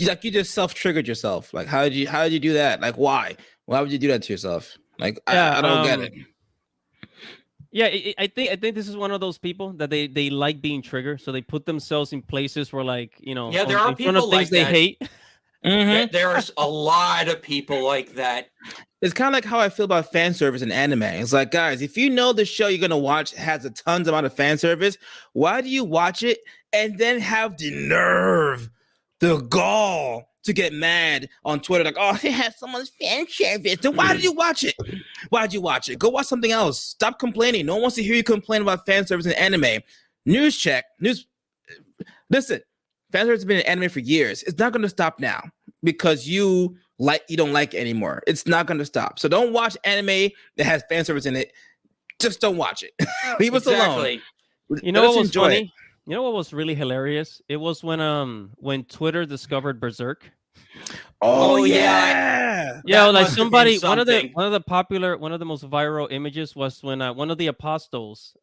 Like you just self-triggered yourself. Like, how did you do that? Like, why? Why would you do that to yourself? Like, I don't get it. Yeah, I think this is one of those people that they like being triggered, so they put themselves in places where like Yeah, there are in front of people things like they that. hate. Mm-hmm. There's a lot of people like that. It's kind of like how I feel about fan service in anime. It's like, guys, if you know the show you're gonna watch has a tons amount of fan service, why do you watch it and then have the nerve, the gall to get mad on Twitter? Like, oh, it has someone's fan service. Then why did you watch it? Why'd you watch it? Go watch something else. Stop complaining. No one wants to hear you complain about fan service in anime. Listen, fan service has been in anime for years. It's not gonna stop now because you don't like it anymore. It's not going to stop. So don't watch anime that has fan service in it. Just don't watch it. Leave us alone. You know what was funny? You know what was really hilarious? It was when Twitter discovered Berserk. Oh yeah. Yeah, like somebody one of the most viral images was when one of the apostles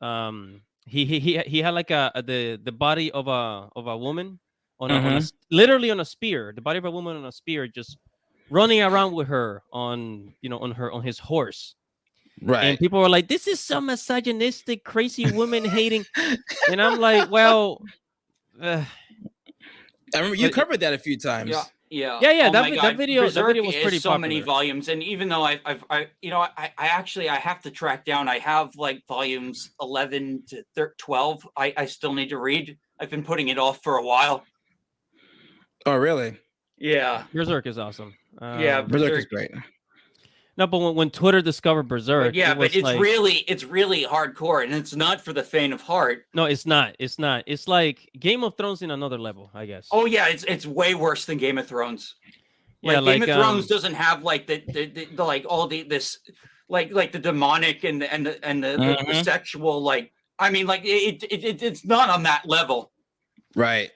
he had like the body of a woman on literally on a spear, the body of a woman on a spear just running around with her on his horse, right? And people were like, "This is some misogynistic, crazy woman hating," and I'm like, "Well, I remember you covered that a few times." Yeah. Yeah. Oh my That God. video Berserk was is pretty so many popular. volumes, and even though I actually I have to track down. I have like volumes 11 to 12. I still need to read. I've been putting it off for a while. Oh, really? Yeah. Berserk is awesome. Yeah. Berserk is Berserk. great. No, but when Twitter discovered But Berserk, yeah, it but was like, it's really hardcore, and it's not for the faint of heart. no, it's not. It's not. It's like Game of Thrones in another level, I guess. Oh yeah, it's way worse than Game of Thrones. Yeah, Like Game like of Thrones doesn't have like the like all this like the demonic and the Mhm. sexual, like I mean like it's not on that level. Right.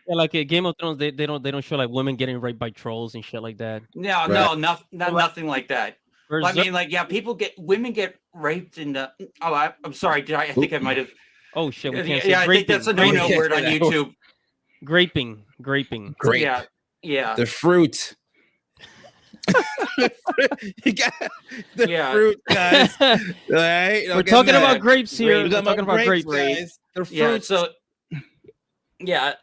yeah, like Game of Thrones, they don't show like women getting raped by trolls and shit like that. No, Right. nothing like that. I Berserk. mean like yeah, women get raped in the I'm sorry, I think I might have Oh shit, we can't say yeah, I think that's a graping. no Graping. word on YouTube. Graping. Grape. Yeah. Yeah. The fruit. You got the Yeah. fruit, guys. Right? We're talking about grapes here. We're We're talking about grapes. guys. The fruit. Yeah, so yeah.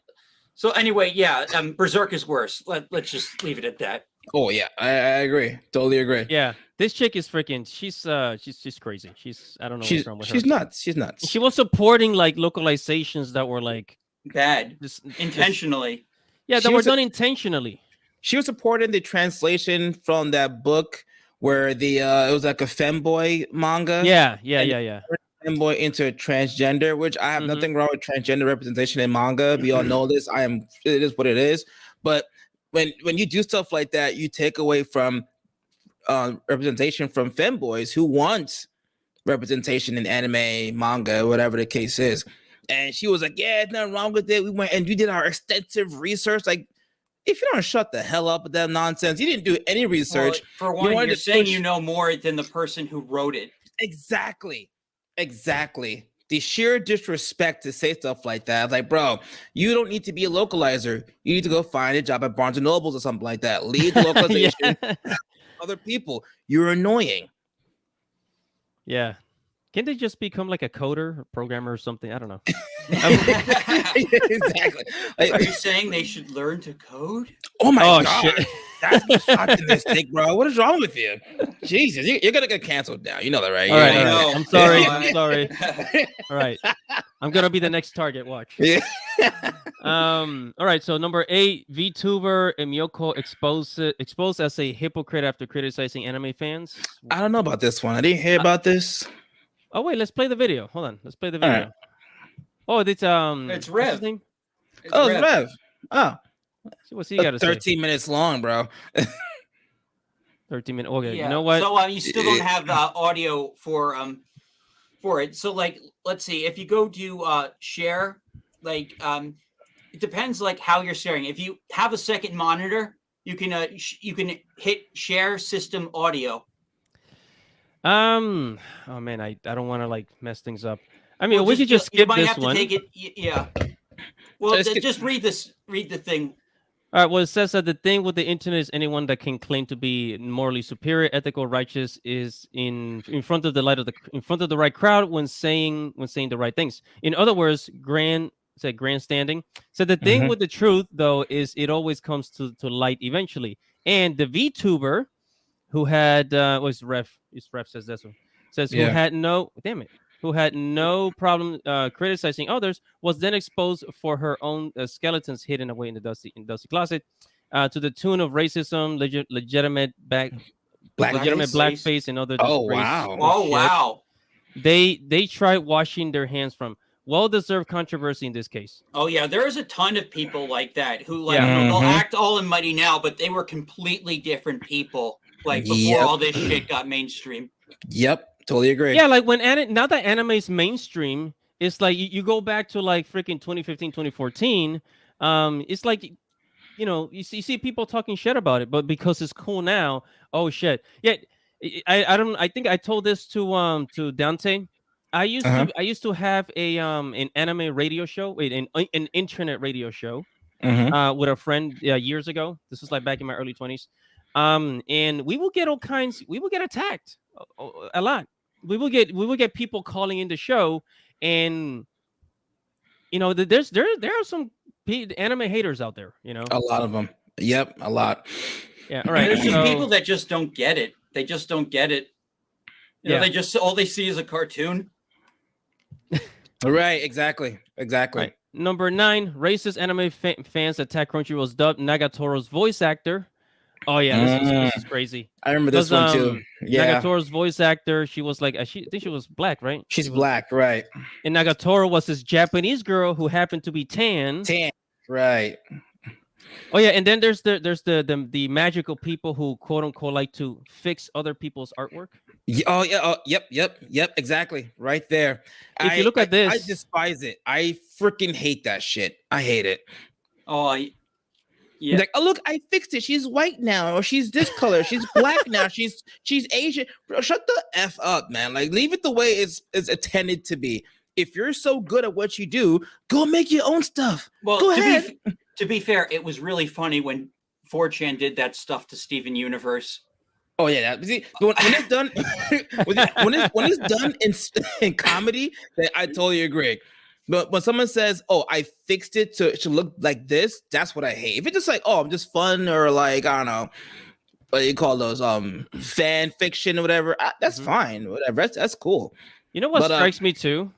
So anyway, yeah, Berserk is worse. Let's just leave it at that. Oh yeah, I agree. Totally agree. Yeah, this chick is freaking. She's crazy. I don't know She's what's wrong with she's her. nuts. She's nuts. She was supporting like localizations that were like Bad. just Intentionally. yeah, She that were was done intentionally. She was supporting the translation from that book where the it was like a femboy manga. Yeah. Femboy into a transgender, which I have Mhm. nothing wrong with transgender representation in manga. We all know this. It is what it is. But when you do stuff like that, you take away from representation from femboys who want representation in anime, manga, whatever the case is. And she was like, "Yeah, nothing wrong with it. We went and we did our extensive research." Like, if you don't shut the hell up with that nonsense, you didn't do any research. Well, for one, wanted you're to saying push- you know more than the person who wrote it. Exactly. The sheer disrespect to say stuff like that. Like, bro, you don't need to be a localizer. You need to go find a job at Barnes and Nobles or something like that. Leave the localization yeah. other people. You're annoying. Yeah. Can they just become like a coder or programmer or something? I don't know. Exactly. Like, Are you saying they should learn to code? oh my Oh, god, shit. that's misogynistic, bro. What is wrong with you? Jesus, you're gonna get canceled now. You know that, right? All right, I all know. right. I'm sorry. Yeah, I'm sorry. All right. I'm gonna be the next target. Watch. Yeah. All right. So number 8, VTuber Miyoko exposed as a hypocrite after criticizing anime fans. I don't know about this one. I didn't hear about this. Oh wait, let's play the video. Hold on. Let's play the All video. right. Oh, it's It's what's his Rev. name? It's Oh, it's Rev. Rev. Oh, See, what's he got to say? 13 minutes long, bro. 13 minutes. Okay. Yeah. You know what? So you still don't have audio for it. So like, let's see. If you go to share, like it depends like how you're sharing. If you have a second monitor, you can hit share system audio. Oh man, I don't want to like mess things up. I mean, Well, we could just you skip might this have to one. take it. Yeah. Well, Let's skip- just read this. Read the thing. All right. Well, it says that the thing with the internet is anyone that can claim to be morally superior, ethical, righteous is in front of the right crowd when saying the right things. In other words, grandstanding. So the thing Mhm. with the truth though is it always comes to light eventually. And the VTuber who had was ref says this one says Yeah. who had no problem criticizing others was then exposed for her own skeletons hidden away in the dusty closet to the tune of racism, legitimate blackface and other Oh, disgrace wow. Oh shit. wow. They tried washing their hands from well-deserved controversy in this case. Oh yeah, there is a ton of people like that who like Yeah. they'll Mhm. act all and mighty now, but they were completely different people. Like before Yep. all this shit got mainstream. Yep, totally agree. Yeah, like when now that anime is mainstream, it's like you go back to like freaking 2015, 2014. It's like you know you see people talking shit about it, but because it's cool now, oh shit. Yeah, I think I told this to Dante. I used to have an anime radio show, an internet radio show Mhm. with a friend years ago. This was like back in my early 20s. And we will get all kinds. We will get attacked a lot. We will get people calling in the show, and you know, there are some anime haters out there. You know, A lot of them. Yep, a lot. Yeah. All right. There's just So, people that just don't get it. They just don't get it. You know, Yeah. they just all they see is a cartoon. Right, exactly. right. Number 9, racist anime fans attack Crunchyroll's dub Nagatoro's voice actor. Oh yeah, this is crazy. I remember this one too. Yeah, Nagatoro's voice actor, she was like, I think she was black, right? she's She was, black, right? and Nagatoro was this Japanese girl who happened to be tan. Tan, right? Oh yeah, and then there's the magical people who quote unquote like to fix other people's artwork. Oh yeah. Oh, yep. Exactly. Right there. If you look at this, I despise it. I freaking hate that shit. I hate it. Oh, yeah. Like, oh look, I fixed it. She's white now, or she's this color. She's black now. She's Asian. Bro, shut the f up, man. Like, leave it the way it's intended to be. If you're so good at what you do, go make your own stuff. Well, go ahead. To be fair, it was really funny when 4chan did that stuff to Steven Universe. Oh yeah, see, when it's done, when it's done in comedy, then I totally agree. But when someone says, "Oh, I fixed it to look like this," that's what I hate. If it's just like, "Oh, I'm just fun," or like, I don't know, what do you call those, fan fiction or whatever, that's fine. Whatever, that's cool. You know what strikes me too?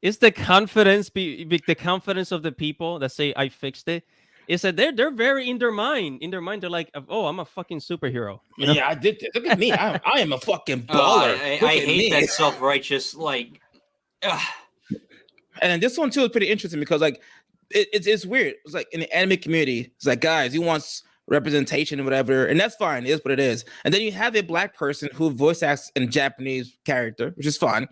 Is the confidence the confidence of the people that say I fixed it. Is that they're very in their mind. In their mind, they're like, "Oh, I'm a fucking superhero." You know? Yeah, I did this. Look at me. I am a fucking baller. I hate that self-righteous like. And this one too is pretty interesting because like it's weird. It's like in the anime community, it's like, guys, he wants representation or whatever, and that's fine. It is what it is. And then you have a black person who voice acts in a Japanese character, which is fun.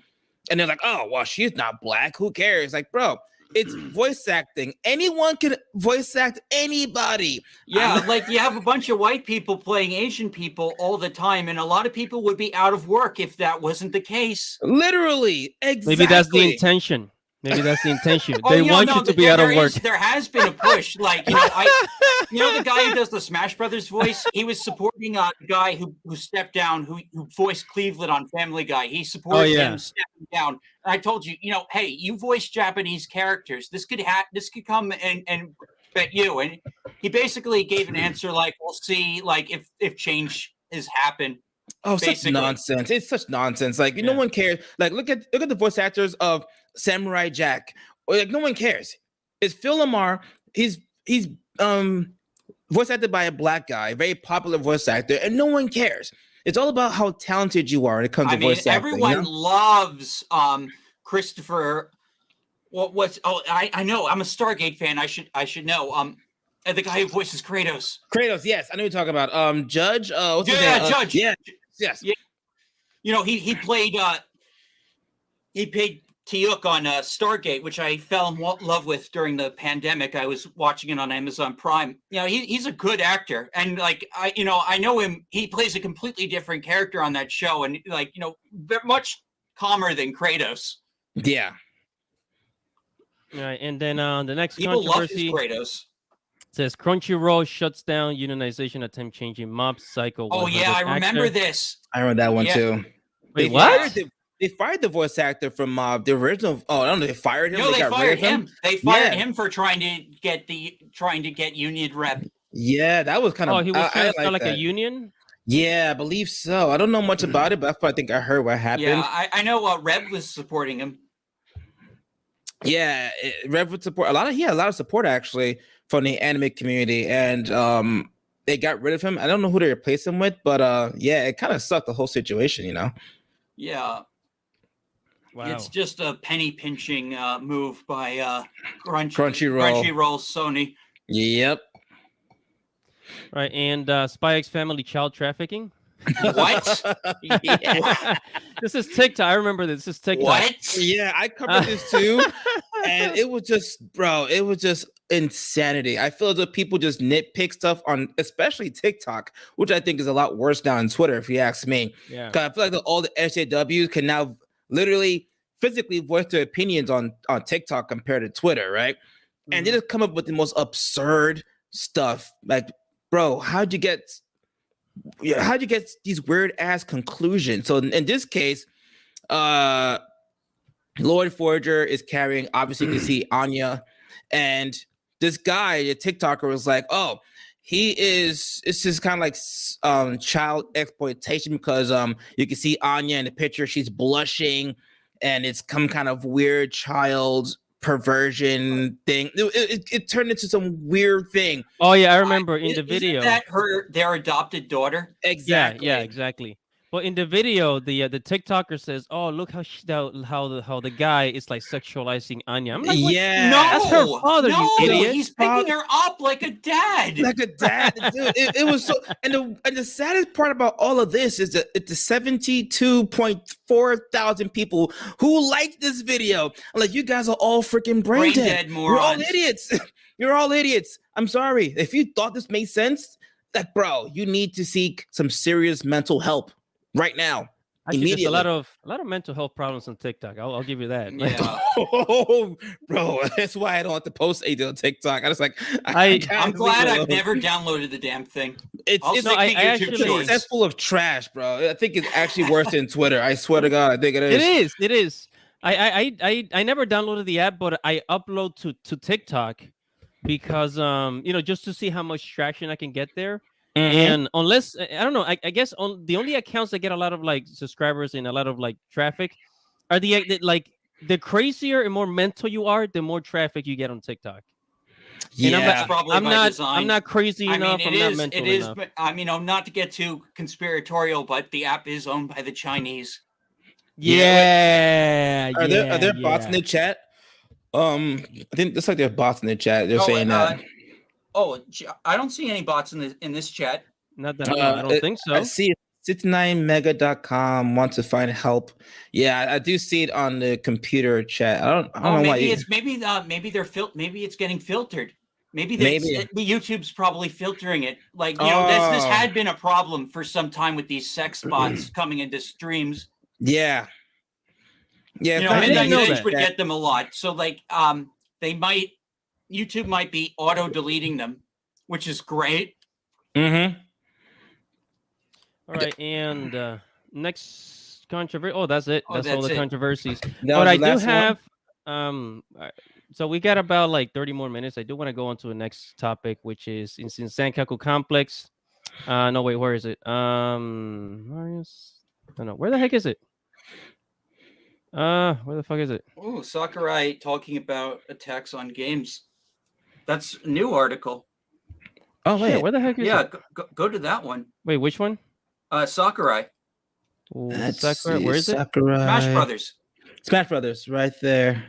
And they're like, "Oh, well, she's not black. Who cares?" Like, bro, it's voice acting. Anyone can voice act anybody. Yeah, like you have a bunch of white people playing Asian people all the time, and a lot of people would be out of work if that wasn't the case. Literally, exactly. Maybe that's the intention. They want you to be out of work. There has been a push, like the guy who does the Smash Brothers voice. He was supporting a guy who stepped down, who voiced Cleveland on Family Guy. He supported him stepping down. And I told you, hey, you voice Japanese characters. This could come and bet you. And he basically gave an answer like, "We'll see, like if change has happened." Oh, such nonsense! It's such nonsense. Like no one cares. Like look at the voice actors of Samurai Jack. Or like no one cares. It's Phil Lamar. He's voice acted by a black guy, very popular voice actor, and no one cares. It's all about how talented you are when it comes to voice acting. Everyone loves Christopher. I know. I'm a Stargate fan. I should know. The guy who voices Kratos. Kratos, yes, I know you're talking about. Judge. Judge. Yes. Yeah. He played Teuk on Stargate, which I fell in love with during the pandemic. I was watching it on Amazon Prime. He's a good actor, and like I know him. He plays a completely different character on that show, and very much calmer than Kratos. Yeah. All right, and then the next people controversy love his Kratos. Says Crunchyroll shuts down unionization attempt changing Mob Psycho. Oh yeah, I remember this. I remember that one too. Wait, what? They fired the voice actor from Mob, the original. Oh, I don't know. They fired him. No, they fired him. They fired him for trying to get union rep. Yeah, that was kind of. Oh, he was trying to start like a union. Yeah, I believe so. I don't know much about it, but I think I heard what happened. Yeah, I know. Reb was supporting him. Yeah, Reb would support a lot of support actually from the anime community, and they got rid of him. I don't know who they replaced him with, but yeah, it kind of sucked the whole situation, Yeah. Wow. It's just a penny pinching move by Crunchyroll, Sony. Yep. Right, and Spy X Family child trafficking. What? Yeah. This is TikTok. I remember this. This is TikTok. What? Yeah, I covered this too, and it was just insanity. I feel as though people just nitpick stuff on, especially TikTok, which I think is a lot worse now on Twitter, if you ask me. Yeah. Because I feel like all the SJWs can now literally physically voice their opinions on TikTok compared to Twitter, right? Mm-hmm. And they just come up with the most absurd stuff. Like, bro, how'd you get these weird ass conclusions? So in this case, Lloyd Forger is carrying, obviously you can see Anya, and this guy, a TikToker, was like, oh, he is. It's just kind of like child exploitation because you can see Anya in the picture. She's blushing, and it's some kind of weird child perversion thing. It turned into some weird thing. Oh yeah, I remember in the Isn't video. that their adopted daughter? Exactly. Yeah, exactly. But in the video, the TikToker says, "Oh, look how how the guy is like sexualizing Anya." I'm like, "What? Yeah. That's her No, father, you no, idiot!" he's picking her up like a dad. Like a dad, dude. It was so, and the saddest part about all of this is that it's the 72.4 thousand people who liked this video. I'm like, you guys are all freaking brain dead. You're all morons. idiots. You're all idiots. I'm sorry. If you thought this made sense, like, bro, you need to seek some serious mental help right now. Actually, there's Immediately. a lot of mental health problems on TikTok. I'll give you that. Yeah. Oh, bro, that's why I don't have to post anything on TikTok. I just like I'm I'm glad I've never downloaded the damn thing. It's I'll it's stick I to YouTube actually- Shorts. That's full of trash, bro. I think it's actually worse than Twitter. I swear to God, I think it is. It is. It is. I never downloaded the app, but I upload to TikTok because just to see how much traction I can get there. Mhm. And unless I don't know, I guess the only accounts that get a lot of like subscribers and a lot of like traffic are like the crazier and more mental you are, the more traffic you get on TikTok. And I'm Yeah, like, probably by design. I'm not crazy I enough. mean, I'm not mental it is. enough. I mean, not to get too conspiratorial, but the app is owned by the Chinese. Yeah, are there bots in the chat? I think it's like there are bots in the chat. They're saying that. I don't see any bots in this chat. Not that I don't think so. I see 69mega.com wants to find help. Yeah, I do see it on the computer chat. I don't know why. Maybe it's getting filtered. Maybe Maybe. YouTube's probably filtering it. Like this had been a problem for some time with these sex bots coming into streams. Yeah. Yeah, Midnight know Rage that. would get them a lot. So like YouTube might be auto deleting them, which is great. Mm-hmm. All right, and next controversy. Oh, that's it. That's all that's the it. controversies. That But was I the do last one? have so we got about like 30 more minutes. I do want to go on to the next topic, which is in Sankaku Complex. No, wait, where is it? Marius. No, where the heck is it? Where the fuck is it? Oh, Sakurai talking about attacks on games. That's a new article. Oh wait, Shit, where the heck is it? Go to that one. Wait, which one? Sakurai, Ooh, let's Sakura, see, where is it? Sakurai. Smash Brothers. Smash Brothers, right there.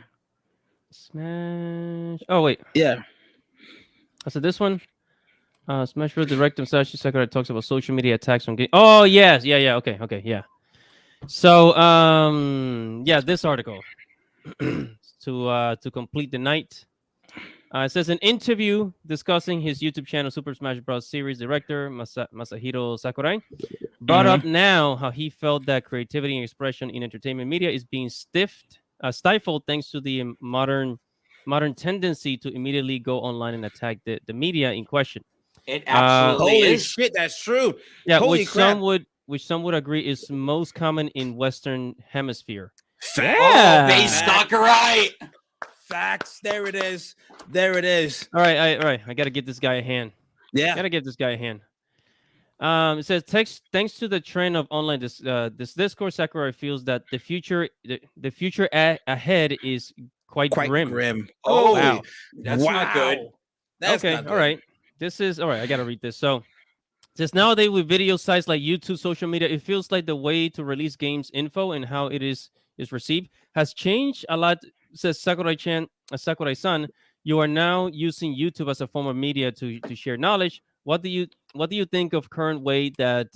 Smash. Oh wait, Yeah. I said this one. Smash Bros. Director Sashi Sakurai talks about social media attacks on game. Oh yes, yeah. Okay, yeah. So yeah, this article to complete the night. It says an interview discussing his YouTube channel Super Smash Bros. Series director Masahiro Sakurai brought up now how he felt that creativity and expression in entertainment media is being stifled thanks to the modern tendency to immediately go online and attack the media in question. It absolutely Holy is. shit, that's true. Yeah, Holy which crap. some would agree is most common in Western Hemisphere. Facts. Yeah. Oh, base Sakurai. Facts. There it is. There it is. All right. I gotta give this guy a hand. Yeah. Gotta give this guy a hand. It says thanks to the trend of online this discourse, Sakurai feels that the future ahead is quite grim. Oh, wow. That's not good. That's okay, not good. all right. This is all right. I gotta read this. So, since nowadays with video sites like YouTube, social media, it feels like the way to release games info and how it is received has changed a lot. Says Sakurai-san, you are now using YouTube as a form of media to share knowledge. What do you think of current way that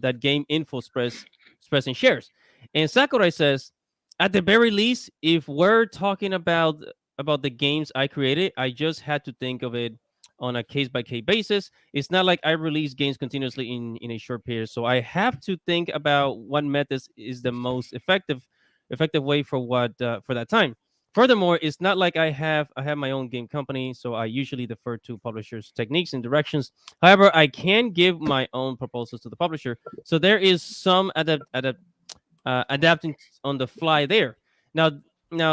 that game info spreads and shares? And Sakurai says, at the very least, if we're talking about the games I created, I just had to think of it on a case-by-case basis. It's not like I release games continuously in a short period, so I have to think about what method is the most effective way for that time. Furthermore, it's not like I have my own game company, so I usually defer to publishers' techniques and directions. However, I can give my own proposals to the publisher, so there is some adapting on the fly there. Now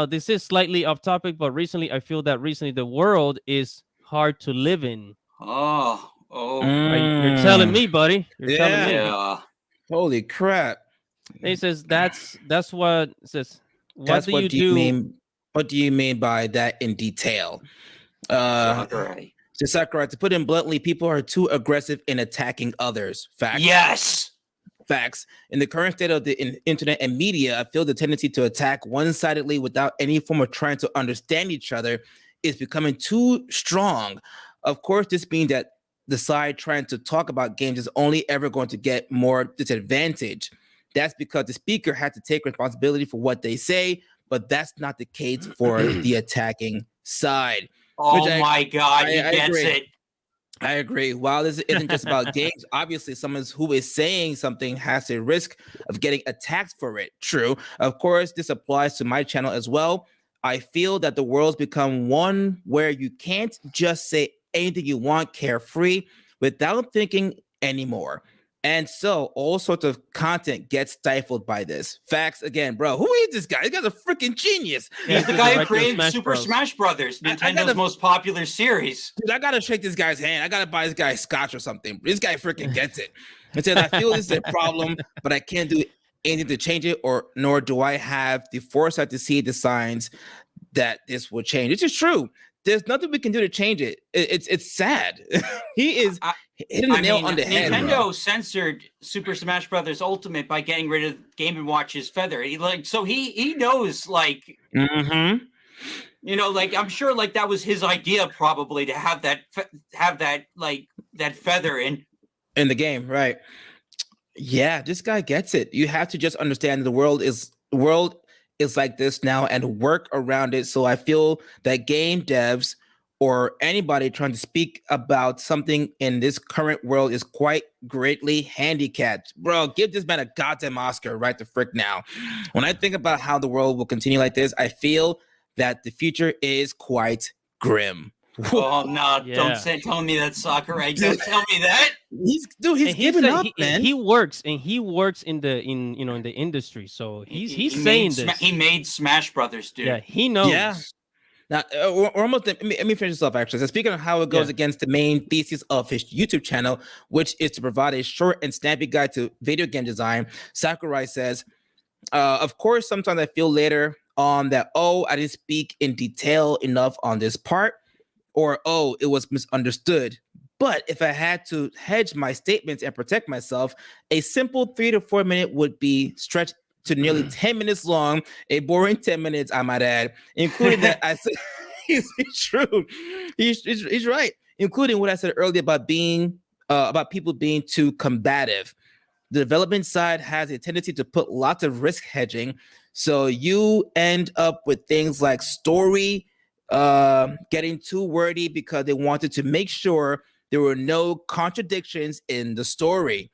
this is slightly off topic, but I feel that recently the world is hard to live in. Oh, Oh, You're telling me, buddy. You're telling me. yeah. Holy crap. And he says that's what it says. What That's do what you do you do? mean? What do you mean by that in detail? Sakurai. To Sakurai, to put it bluntly, people are too aggressive in attacking others. Facts. Yes. Facts. In the current state of the internet and media, I feel the tendency to attack one-sidedly without any form of trying to understand each other is becoming too strong. Of course, this means that the side trying to talk about games is only ever going to get more disadvantage. That's because the speaker had to take responsibility for what they say, but that's not the case for the attacking side. Oh my God, he I gets agree. it. I agree. While this isn't just about games, obviously someone who is saying something has a risk of getting attacked for it. True. Of course, this applies to my channel as well. I feel that the world's become one where you can't just say anything you want carefree without thinking anymore. And so all sorts of content gets stifled by this. Facts again, bro. Who is this guy? This guy's a freaking genius. Yeah, He's the the guy who director of created Smash Super Bros. Smash Brothers, I Nintendo's gotta- most popular series. Dude, I gotta shake this guy's hand. I gotta buy this guy scotch or something. This guy freaking gets it. It says, I feel this is a problem, but I can't do anything to change it, or nor do I have the foresight to see the signs that this will change. It's just true. There's nothing we can do to change it. It's sad. He is hitting the nail on the head. Nintendo Bro. censored Super Smash Brothers Ultimate by getting rid of Game & Watch's feather. He knows, like, Mm-hmm. you know, like, I'm sure, like, that was his idea probably to have that feather In the game, right? Yeah, this guy gets it. You have to just understand the world is like this now and work around it. So I feel that game devs or anybody trying to speak about something in this current world is quite greatly handicapped. Bro, give this man a goddamn Oscar right the frick now. When I think about how the world will continue like this, I feel that the future is quite grim. Oh no! Yeah. Tell me that, Sakurai. Don't tell me that. He's And giving said up, man. He works in the industry, so he's saying this. He made Smash Brothers, dude. Yeah, he knows. Yeah. Now, we're almost. Let me finish this off. Actually, so speaking of how it goes against the main thesis of his YouTube channel, which is to provide a short and snappy guide to video game design, Sakurai says, "Of course, sometimes I feel later on that I didn't speak in detail enough on this part, or it was misunderstood. But if I had to hedge my statements and protect myself, a simple 3 to 4 minute would be stretched to nearly 10 minutes long, a boring 10 minutes, I might add, including that I said, he's true. He's right, including what I said earlier about people being too combative. The development side has a tendency to put lots of risk hedging. So you end up with things like story getting too wordy because they wanted to make sure there were no contradictions in the story.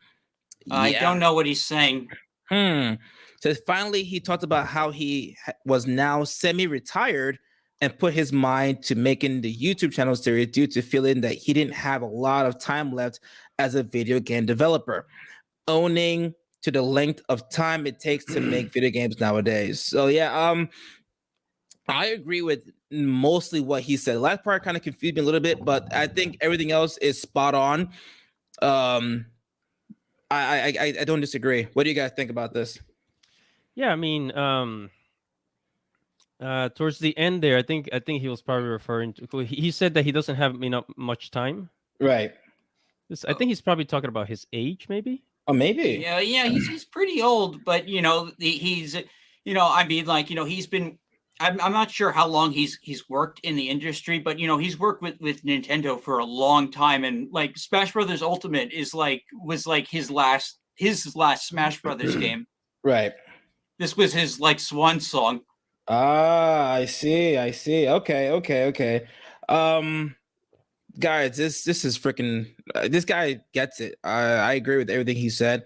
I don't know what he's saying. So finally, he talked about how he was now semi-retired and put his mind to making the YouTube channel series due to feeling that he didn't have a lot of time left as a video game developer, owning to the length of time it takes to make video games nowadays. So yeah, I agree with mostly what he said. The last part kind of confused me a little bit, but I think everything else is spot on. I don't disagree. What do you guys think about this? Yeah, I mean, towards the end there, I think he was probably referring to. He said that he doesn't have much time. Right. I think he's probably talking about his age, maybe. Oh, maybe. Yeah, he's pretty old, but he's I mean, like, he's been. I'm not sure how long he's worked in the industry, but he's worked with Nintendo for a long time, and like Smash Brothers Ultimate was like his last Smash Brothers game. Right. This was his like swan song. Ah, I see. Okay. Guys, this is freaking. This guy gets it. I agree with everything he said.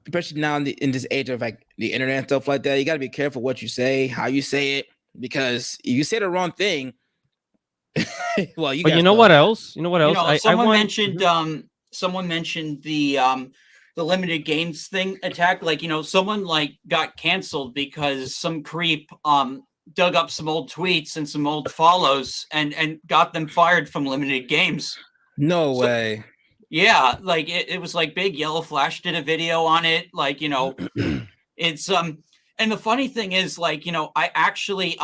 Especially now in this age of like the internet and stuff like that, you got to be careful what you say, how you say it, because if you say the wrong thing, well, But you know what else? Someone mentioned the limited games thing attack. Like, someone like got canceled because some creep dug up some old tweets and some old follows and got them fired from limited games. No So- way. Yeah, like it was like big. Yellow Flash did a video on it. Like, it's and the funny thing is, like, I actually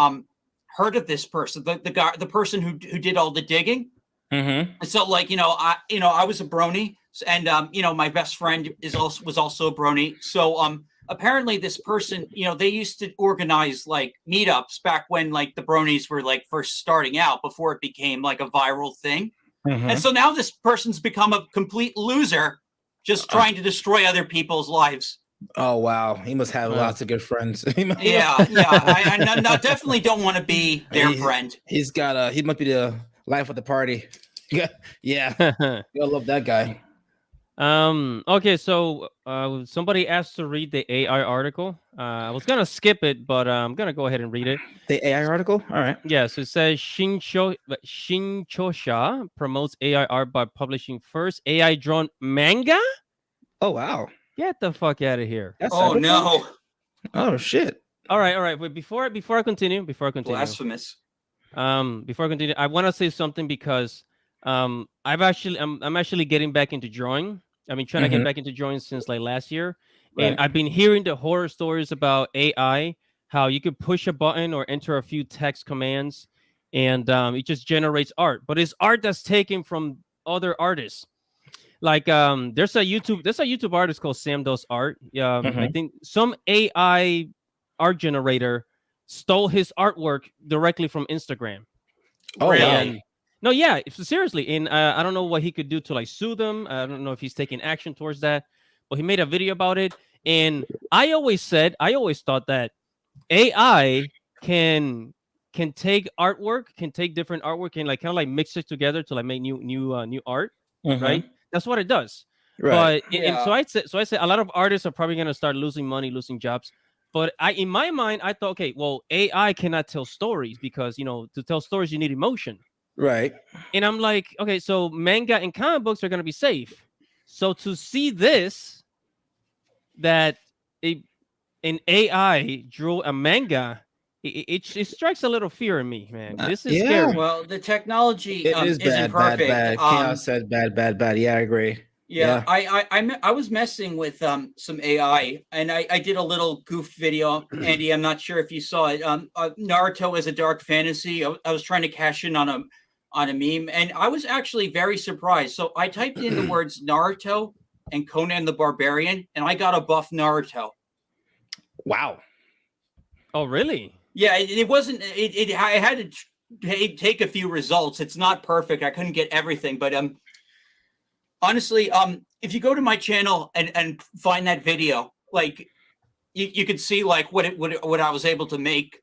heard of this person, the person who did all the digging. Mm-hmm. And so, like, I was a brony, and my best friend was also a brony. So apparently this person, they used to organize like meetups back when like the bronies were like first starting out before it became like a viral thing. Mm-hmm. And so now this person's become a complete loser, just trying to destroy other people's lives. Oh wow, he must have lots of good friends. Yeah. I definitely don't want to be their friend. He's got he must be the life of the party. Yeah, I love that guy. Okay, so somebody asked to read the AI article. I was gonna skip it, but I'm gonna go ahead and read it. The AI article. All right. Yes, it says Shinchosha promotes AI art by publishing first AI drawn manga. Oh wow. Get the fuck out of here! That's Oh cyberpunk? no, Oh shit. All right. But before I continue, blasphemous. before I continue, I want to say something because I'm actually getting back into drawing. I've been trying to get back into drawing since like last year, and Right. I've been hearing the horror stories about AI, how you could push a button or enter a few text commands, and it just generates art. But it's art that's taken from other artists. Like there's a YouTube artist called Sam Does Art. I think some AI art generator stole his artwork directly from Instagram. Oh Really? wow. And no, yeah, seriously. And I don't know what he could do to like sue them. I don't know if he's taking action towards that, but he made a video about it. And I always thought that AI can take artwork, can take different artwork and like kind of like mix it together to like make new art, right? That's what it does. Right. But and so Yeah. I said a lot of artists are probably gonna start losing money, losing jobs. But in my mind, I thought, okay, well, AI cannot tell stories because to tell stories you need emotion. Right. And I'm like, okay, so manga and comic books are gonna be safe. So to see this, that an AI drew a manga, it strikes a little fear in me, man. This is yeah. scary. Well, the technology It is isn't bad, perfect. bad. Chaos said bad. Yeah, I agree. Yeah, I was messing with some AI, and I did a little goof video. Andy, I'm not sure if you saw it. Naruto is a dark fantasy. I was trying to cash in on a meme, and I was actually very surprised. So I typed in the words Naruto and Conan the Barbarian, and I got a buff Naruto. Wow. Oh, really? Yeah, it wasn't. I had to take a few results. It's not perfect. I couldn't get everything, but honestly, if you go to my channel and find that video, like you could see like what I was able to make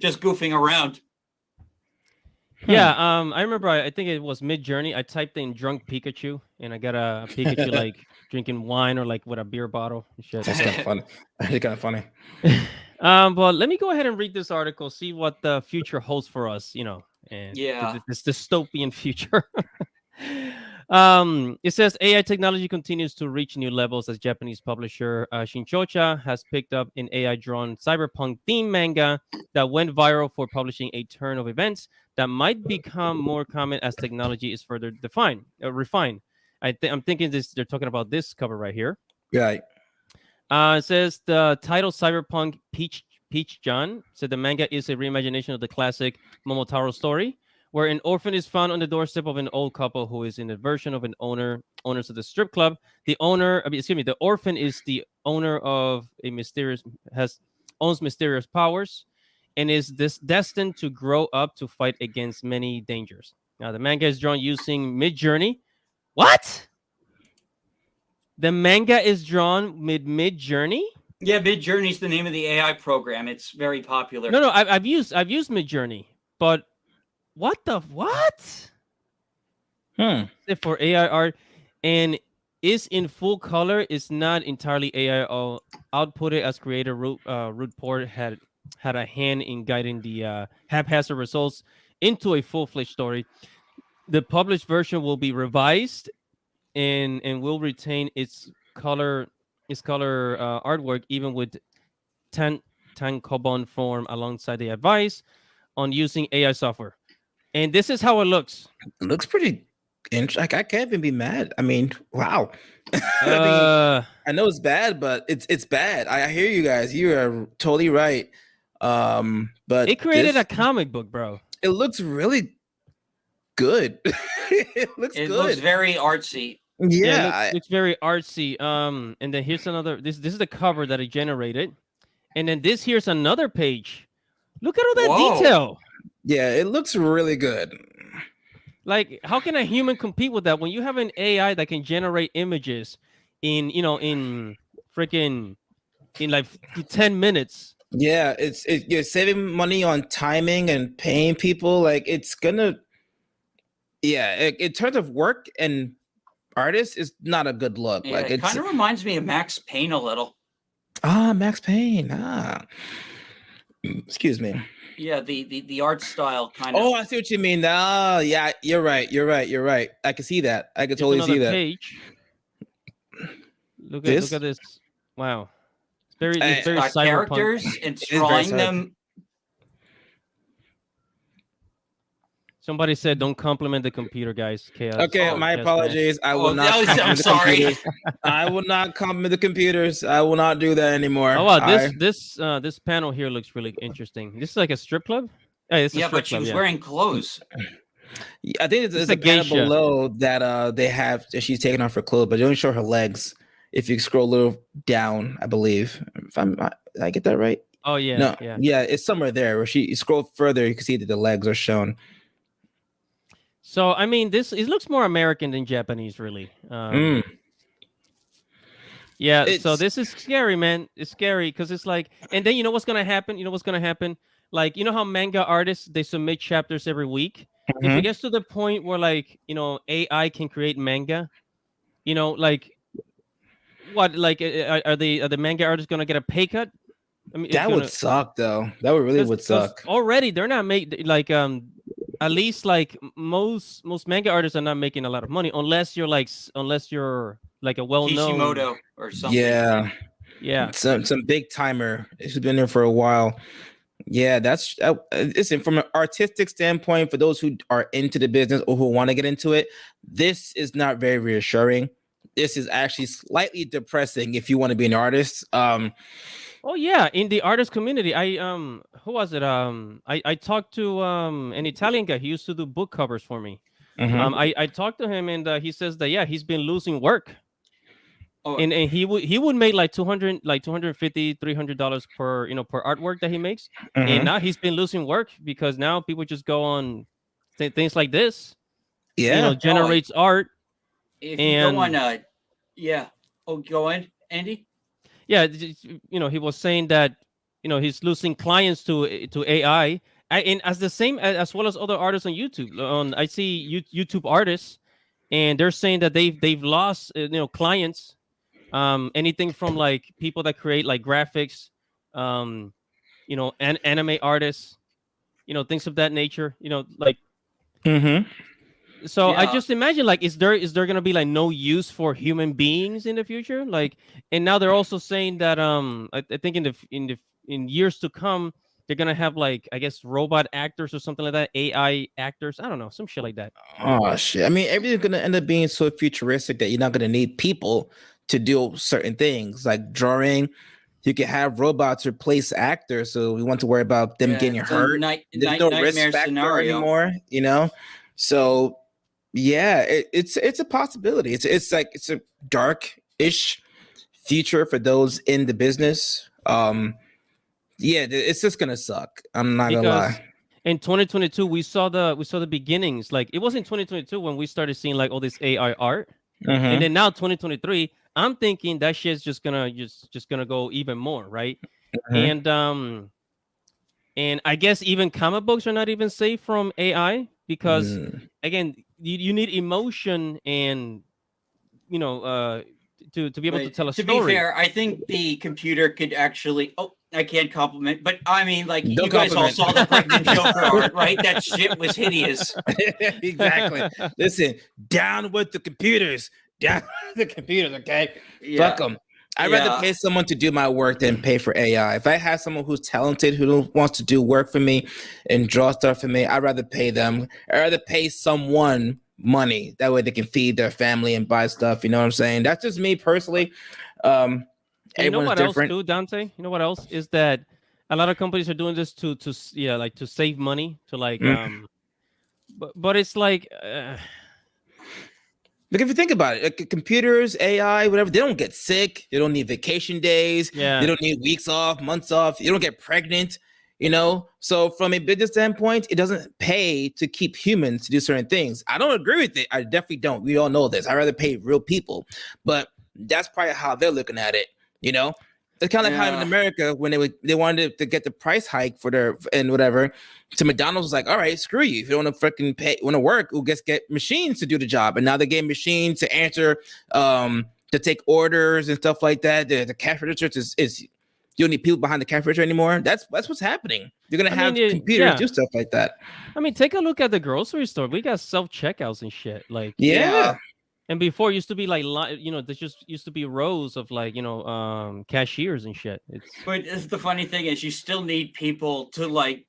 just goofing around. Yeah, I remember. I think it was Mid Journey. I typed in "drunk Pikachu" and I got a Pikachu like drinking wine or like with a beer bottle and shit. That's kind of funny. That's kind of funny. But let me go ahead and read this article, see what the future holds for us. And Yeah. this dystopian future. It says AI technology continues to reach new levels as Japanese publisher Shinchocha has picked up an AI-drawn cyberpunk theme manga that went viral for publishing a turn of events that might become more common as technology is further refined. I'm thinking they're talking about this cover right here. Right. It says the title Cyberpunk Peach John said the manga is a reimagination of the classic Momotaro story, where an orphan is found on the doorstep of an old couple who is in a version of an owners of the strip club. The orphan is the owner of owns mysterious powers, and is destined to grow up to fight against many dangers. Now the manga is drawn using Mid Journey. What? The manga is drawn Mid Journey. Yeah, Mid Journey's the name of the AI program. It's very popular. No, I've used Mid Journey, but what? For AI art, and is in full color. It's not entirely AI. Outputted as creator Root Port had a hand in guiding the haphazard results into a full-fledged story. The published version will be revised and will retain its color artwork even with tankobon form alongside the advice on using AI software. And this is how it looks. It looks pretty like I can't even be mad. I mean, wow. I mean, Uh, I know it's bad, but it's bad. I hear you guys. You are totally right. But it created a comic book, bro. it looks really good. It looks It good. looks very artsy. Yeah, it looks very artsy. And then here's another. This is the cover that it generated, and then here's another page. Look at all that Whoa. detail. yeah, it looks really good. Like, how can a human compete with that when you have an AI that can generate images in freaking in like 10 minutes? Yeah, you're saving money on timing and paying people. Like it's gonna, yeah. In terms of work and artists, is not a good look. Yeah, Like it it's kind of reminds me of Max Payne a little. Max Payne. Excuse me. Yeah, the art style kind of. Oh, I see what you mean. Oh, yeah, you're right. You're right. I can see that. I can Here's totally see another that. page. Look This? at this. Wow. It's It's very got cyberpunk. characters and is very drawing cyber- them. Somebody said don't compliment the computer, guys. Chaos. Okay, Oh, my Chaos apologies. I will Oh, not. that was- I'm compliment the sorry. computers. I will not compliment the computers. I will not do that anymore. Oh wow, I- this panel here looks really interesting. This is like a strip club. Hey, it's a Yeah, strip but she club, was yeah. wearing clothes. I think It's there's a a panel geisha. below that they have that she's taking off her clothes, but they don't show her legs. If you scroll a little down, I believe. If did I get that right? Oh yeah, No, yeah. it's somewhere there where you scroll further, you can see that the legs are shown. So I mean, it looks more American than Japanese, really. Yeah. So It's- this is scary, man. It's scary because it's like, and then you know what's gonna happen. You know what's gonna happen. Like, you know how manga artists, they submit chapters every week. If Mhm. it gets to the point where, like, AI can create manga, like what, like are the manga artists gonna get a pay cut? I mean, That would suck, though. That would really would 'cause suck. already they're not make like at least like most manga artists are not making a lot of money unless you're like a well-known. Kishimoto or something. Yeah. Some big timer. It's been there for a while. Yeah, that's listen, from an artistic standpoint, for those who are into the business or who want to get into it, this is not very reassuring. This is actually slightly depressing if you want to be an artist. Oh yeah, in the artist community, who was it? I talked to an Italian guy. He used to do book covers for me. Mhm. I talked to him, and he says that, yeah, he's been losing work. Oh, And he would make like $250, $300 per artwork that he makes. Mhm. And now he's been losing work because now people just go on things like this. Yeah. Generates art. if you go and- on, yeah. Oh, go on, Andy. Yeah, he was saying that he's losing clients to AI. And as the same as well as other artists on YouTube. I see YouTube artists, and they're saying that they've lost clients. Anything from like people that create like graphics, and anime artists, things of that nature. Like, Mm-hmm. so I Yeah. just imagine, like, is there gonna be like no use for human beings in the future? Like, and now they're also saying that I think in years to come they're gonna have, like, I guess, robot actors or something like that, AI actors. I don't know, some shit like that. Oh shit! I mean, everything's gonna end up being so futuristic that you're not gonna need people to do certain things like drawing. You can have robots replace actors, so we want to worry about them Yeah, getting it's a hurt. There's no risk nightmare factor scenario. anymore, So yeah, it's a possibility. It's a dark-ish future for those in the business. Yeah, it's just gonna suck. I'm not gonna Because lie. in 2022 we saw the beginnings. Like, it was in 2022 when we started seeing like all this AI art. Mhm. And then now 2023, I'm thinking that shit's just gonna go even more, right? Mhm. And I guess even comic books are not even safe from AI because, again, you need emotion and to be able to But tell a to story. be fair, I think the computer could actually. Oh, I can't compliment, but I mean, like, Don't you guys all compliment. saw the pregnant Joker art, right? That shit was hideous. Exactly. Listen, down with the computers. Down with the computers, okay? Yeah. Fuck them. I'd rather Yeah. pay someone to do my work than pay for AI. If I have someone who's talented, who wants to do work for me and draw stuff for me, I'd rather pay them. I'd rather pay someone money. That way they can feed their family and buy stuff. You know what I'm saying? That's just me personally. Um, And you know Everyone's what else different. too, Dante? You know what else is that a lot of companies are doing this to like to save money to like Mm. but it's like Like if you think about it, like computers, AI, whatever, they don't get sick. They don't need vacation days. They yeah. don't need weeks off, months off. They don't get pregnant. You know, so from a business standpoint, it doesn't pay to keep humans to do certain things. I don't agree with it. I definitely don't. We all know this. I'd rather pay real people, but that's probably how they're looking at it. You know, it's kind of like how in Yeah. America when they wanted to get the price hike for their and whatever. So McDonald's was like, all right, screw you. If you don't want to freaking pay, want to work, we'll just get machines to do the job. And now they get machines to answer, to take orders and stuff like that. The cash register is you don't need people behind the cash register anymore. That's what's happening. You're gonna I have mean, computers yeah. do stuff like that. I mean, take a look at the grocery store. We got self checkouts and shit. Like, Yeah, Yeah. and before it used to be like, there's just used to be rows of like, cashiers and shit. It's But the funny thing is, you still need people to like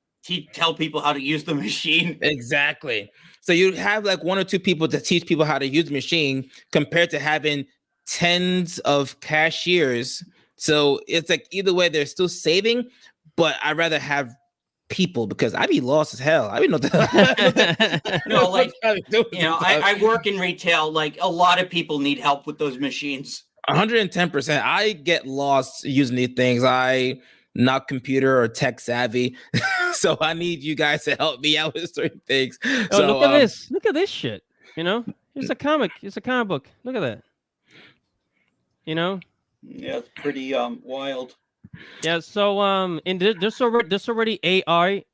tell people how to use the machine. exactly. So you have like one or two people to teach people how to use the machine compared to having tens of cashiers. So it's like either way, they're still saving, but I'd rather have people because I'd be lost as hell. I don't know No, like what to do you know, sometimes. I work in retail. Like a lot of people need help with those machines. 110%. I get lost using these things. I not computer or tech savvy, so I need you guys to help me out with certain things. oh, look So at this. Look at this shit. You know, it's a comic. It's a comic book. Look at that. You know. Yeah, it's pretty wild. Yeah. So in there's already AI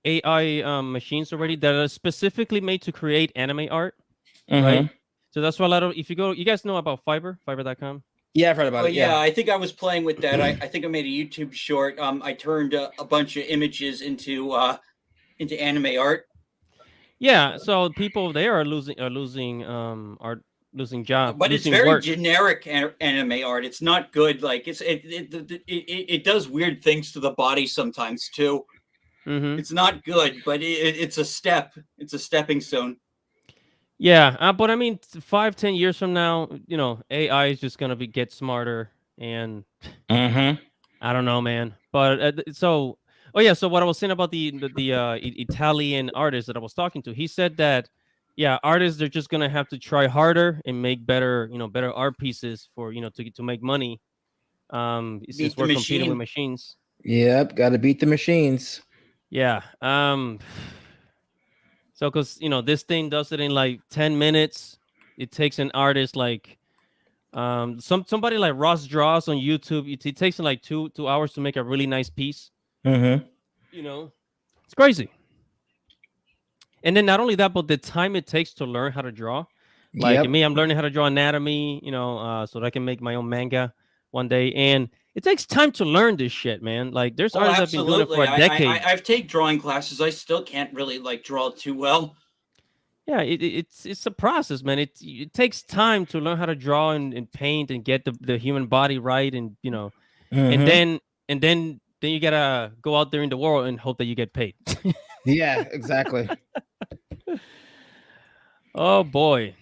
machines already that are specifically made to create anime art, right? mhm. So that's why a lot of if you go, you guys know about Fiverr.com. Yeah, I've heard about Oh it. yeah, Yeah. I think I was playing with that. I think I made a YouTube short. I turned a bunch of images into anime art. Yeah. So people there are losing job, But it's losing very work. generic anime art. It's not good. Like it does weird things to the body sometimes too. Mm-hmm. It's not good, but it's a step. It's a stepping stone. Yeah, but I mean, 5-10 years from now, AI is just gonna get smarter, and Mhm. I don't know, man. But oh yeah, so what I was saying about the Italian artist that I was talking to, he said that yeah, artists they're just gonna have to try harder and make better, better art pieces for to make money. Since Beat the we're competing with machine. machines. Yep. Got to beat the machines. Yeah. So because this thing does it in like 10 minutes. It takes an artist like somebody like Ross Draws on YouTube. It takes him like 2 hours to make a really nice piece. Mhm. It's crazy. And then not only that, but the time it takes to learn how to draw. Like Yep. me, I'm learning how to draw anatomy, so that I can make my own manga one day. And it takes time to learn this shit, man. Like there's Oh, artists that have been doing it for absolutely. a decade. I've taken drawing classes. I still can't really like draw too well. Yeah, it's a process, man. It takes time to learn how to draw and paint and get the human body right, and and Mhm. then you gotta go out there in the world and hope that you get paid. Yeah. Exactly. Oh boy.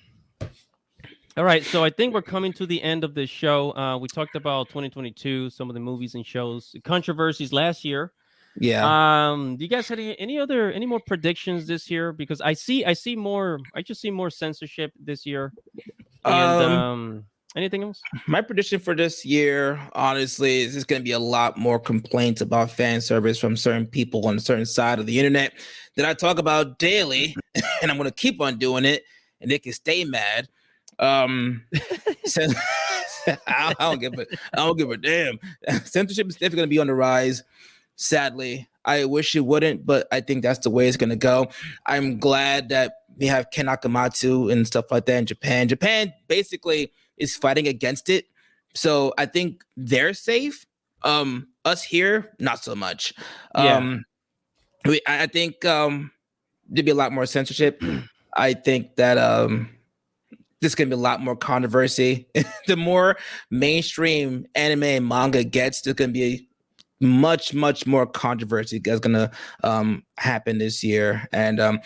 All right, so I think we're coming to the end of this show. We talked about 2022, some of the movies and shows, controversies last year. Yeah. Do you guys had any more predictions this year? Because I just see more censorship this year. And Um. anything else? My prediction for this year, honestly, is just going to be a lot more complaints about fan service from certain people on a certain side of the internet that I talk about daily, and I'm going to keep on doing it, and they can stay mad. So, I don't give a damn. Censorship is definitely going to be on the rise. Sadly, I wish it wouldn't, but I think that's the way it's going to go. I'm glad that we have Ken Akamatsu and stuff like that in Japan. Japan basically is fighting against it, so I think they're safe. Us here, not so much. Yeah. I think there'd be a lot more censorship. I think that there's gonna be a lot more controversy. The more mainstream anime and manga gets, there's gonna be much more controversy that's gonna happen this year. And I'm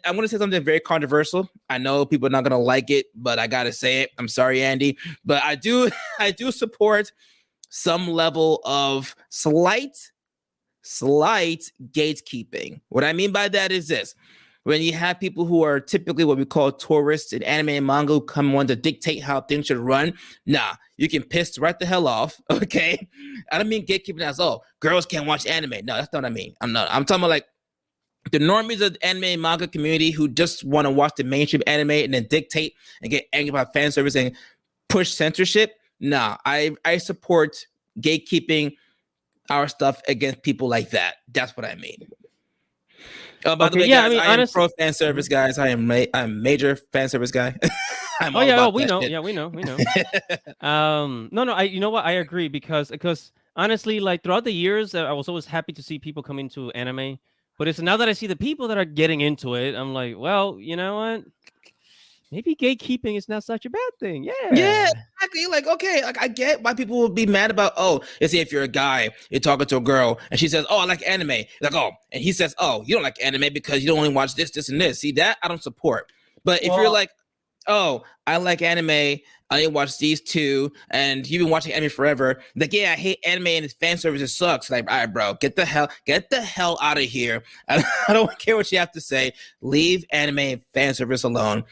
gonna say something very controversial. I know people are not gonna like it, but I gotta say it. I'm sorry, Andy, but I do I do support some level of slight gatekeeping. What I mean by that is this: when you have people who are typically what we call tourists in anime and manga who come on to dictate how things should run, nah, you can piss right the hell off. Okay, I don't mean gatekeeping as girls can't watch anime. No, that's not what I mean. I'm talking about like the normies of the anime and manga community who just want to watch the mainstream anime and then dictate and get angry about fan service and push censorship. Nah, I support gatekeeping our stuff against people like that. That's what I mean. By the way, yeah, guys, I mean, I am honestly, pro fan service, guys. I'm a major fan service guy. I'm oh all yeah, about we that know, shit. yeah, we know. No, you know what? I agree because honestly, like throughout the years, I was always happy to see people come into anime. But it's now that I see the people that are getting into it, I'm like, well, you know what? Maybe gatekeeping is not such a bad thing. Yeah, Yeah. exactly. Like, okay, like I get why people would be mad about, let's say if you're a guy, you're talking to a girl and she says, oh, I like anime. Like, and he says, oh, you don't like anime because you don't only watch this, and this. See, that I don't support. But if you're like, oh, I like anime, I only watch these two, and you've been watching anime forever. Like, yeah, I hate anime and its fan services sucks. Like, all right, bro, get the hell out of here. I don't care what you have to say. Leave anime and fan service alone.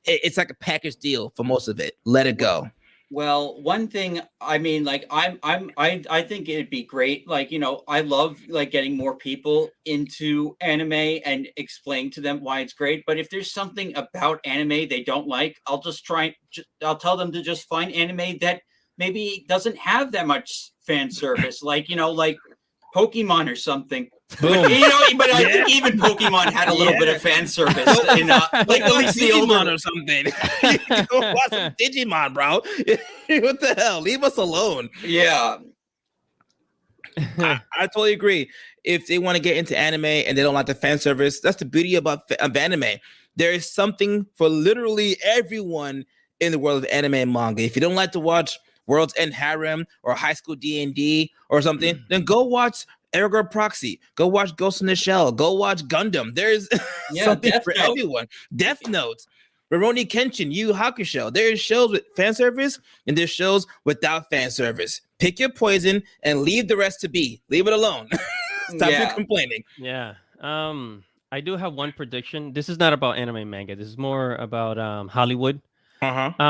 It's like a package deal for most of it. Let it go. Well, one thing, I mean, like I think it'd be great. Like, I love like getting more people into anime and explaining to them why it's great. But if there's something about anime they don't like, I'll tell them to just find anime that maybe doesn't have that much fan service, like, like Pokemon or something. Boom. But I think even Pokemon had a little bit of fan service in like at least the Digimon older or something. Go watch some Digimon, bro. What the hell? Leave us alone. Yeah. I totally agree. If they want to get into anime and they don't like the fan service, that's the beauty of anime. There is something for literally everyone in the world of anime and manga. If you don't like to watch World's End Harem or High School D&D or something, then go watch Ergo Proxy. Go watch Ghost in the Shell. Go watch Gundam. There's something for everyone. Death Note, Rurouni Kenshin, Yu Hakusho. There's shows with fan service and there's shows without fan service. Pick your poison and leave the rest to be. Leave it alone. Stop your complaining. Yeah. I do have one prediction. This is not about anime and manga. This is more about Hollywood.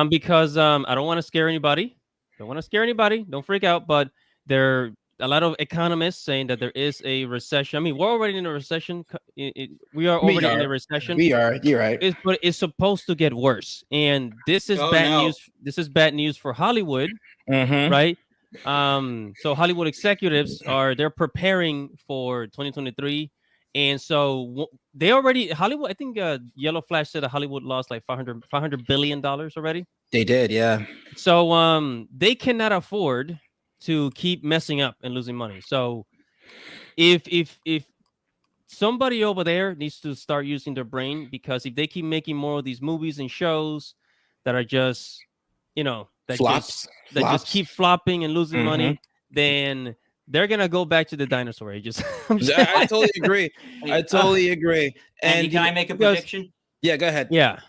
Because I don't want to scare anybody. Don't freak out. But there are a lot of economists saying that there is a recession. I mean, we're already in a recession. We are already in a recession. We are. You're right. But it's supposed to get worse. And this is news. This is bad news for Hollywood, right? So Hollywood executives they're preparing for 2023. And so they already Hollywood. I think Yellow Flash said that Hollywood lost like $500 billion already. They did, yeah. So they cannot afford to keep messing up and losing money. So if somebody over there needs to start using their brain, because if they keep making more of these movies and shows that are just flops. Just keep flopping and losing money, then they're gonna go back to the dinosaur ages. I totally agree. And can I make a prediction? Yeah, go ahead. Yeah.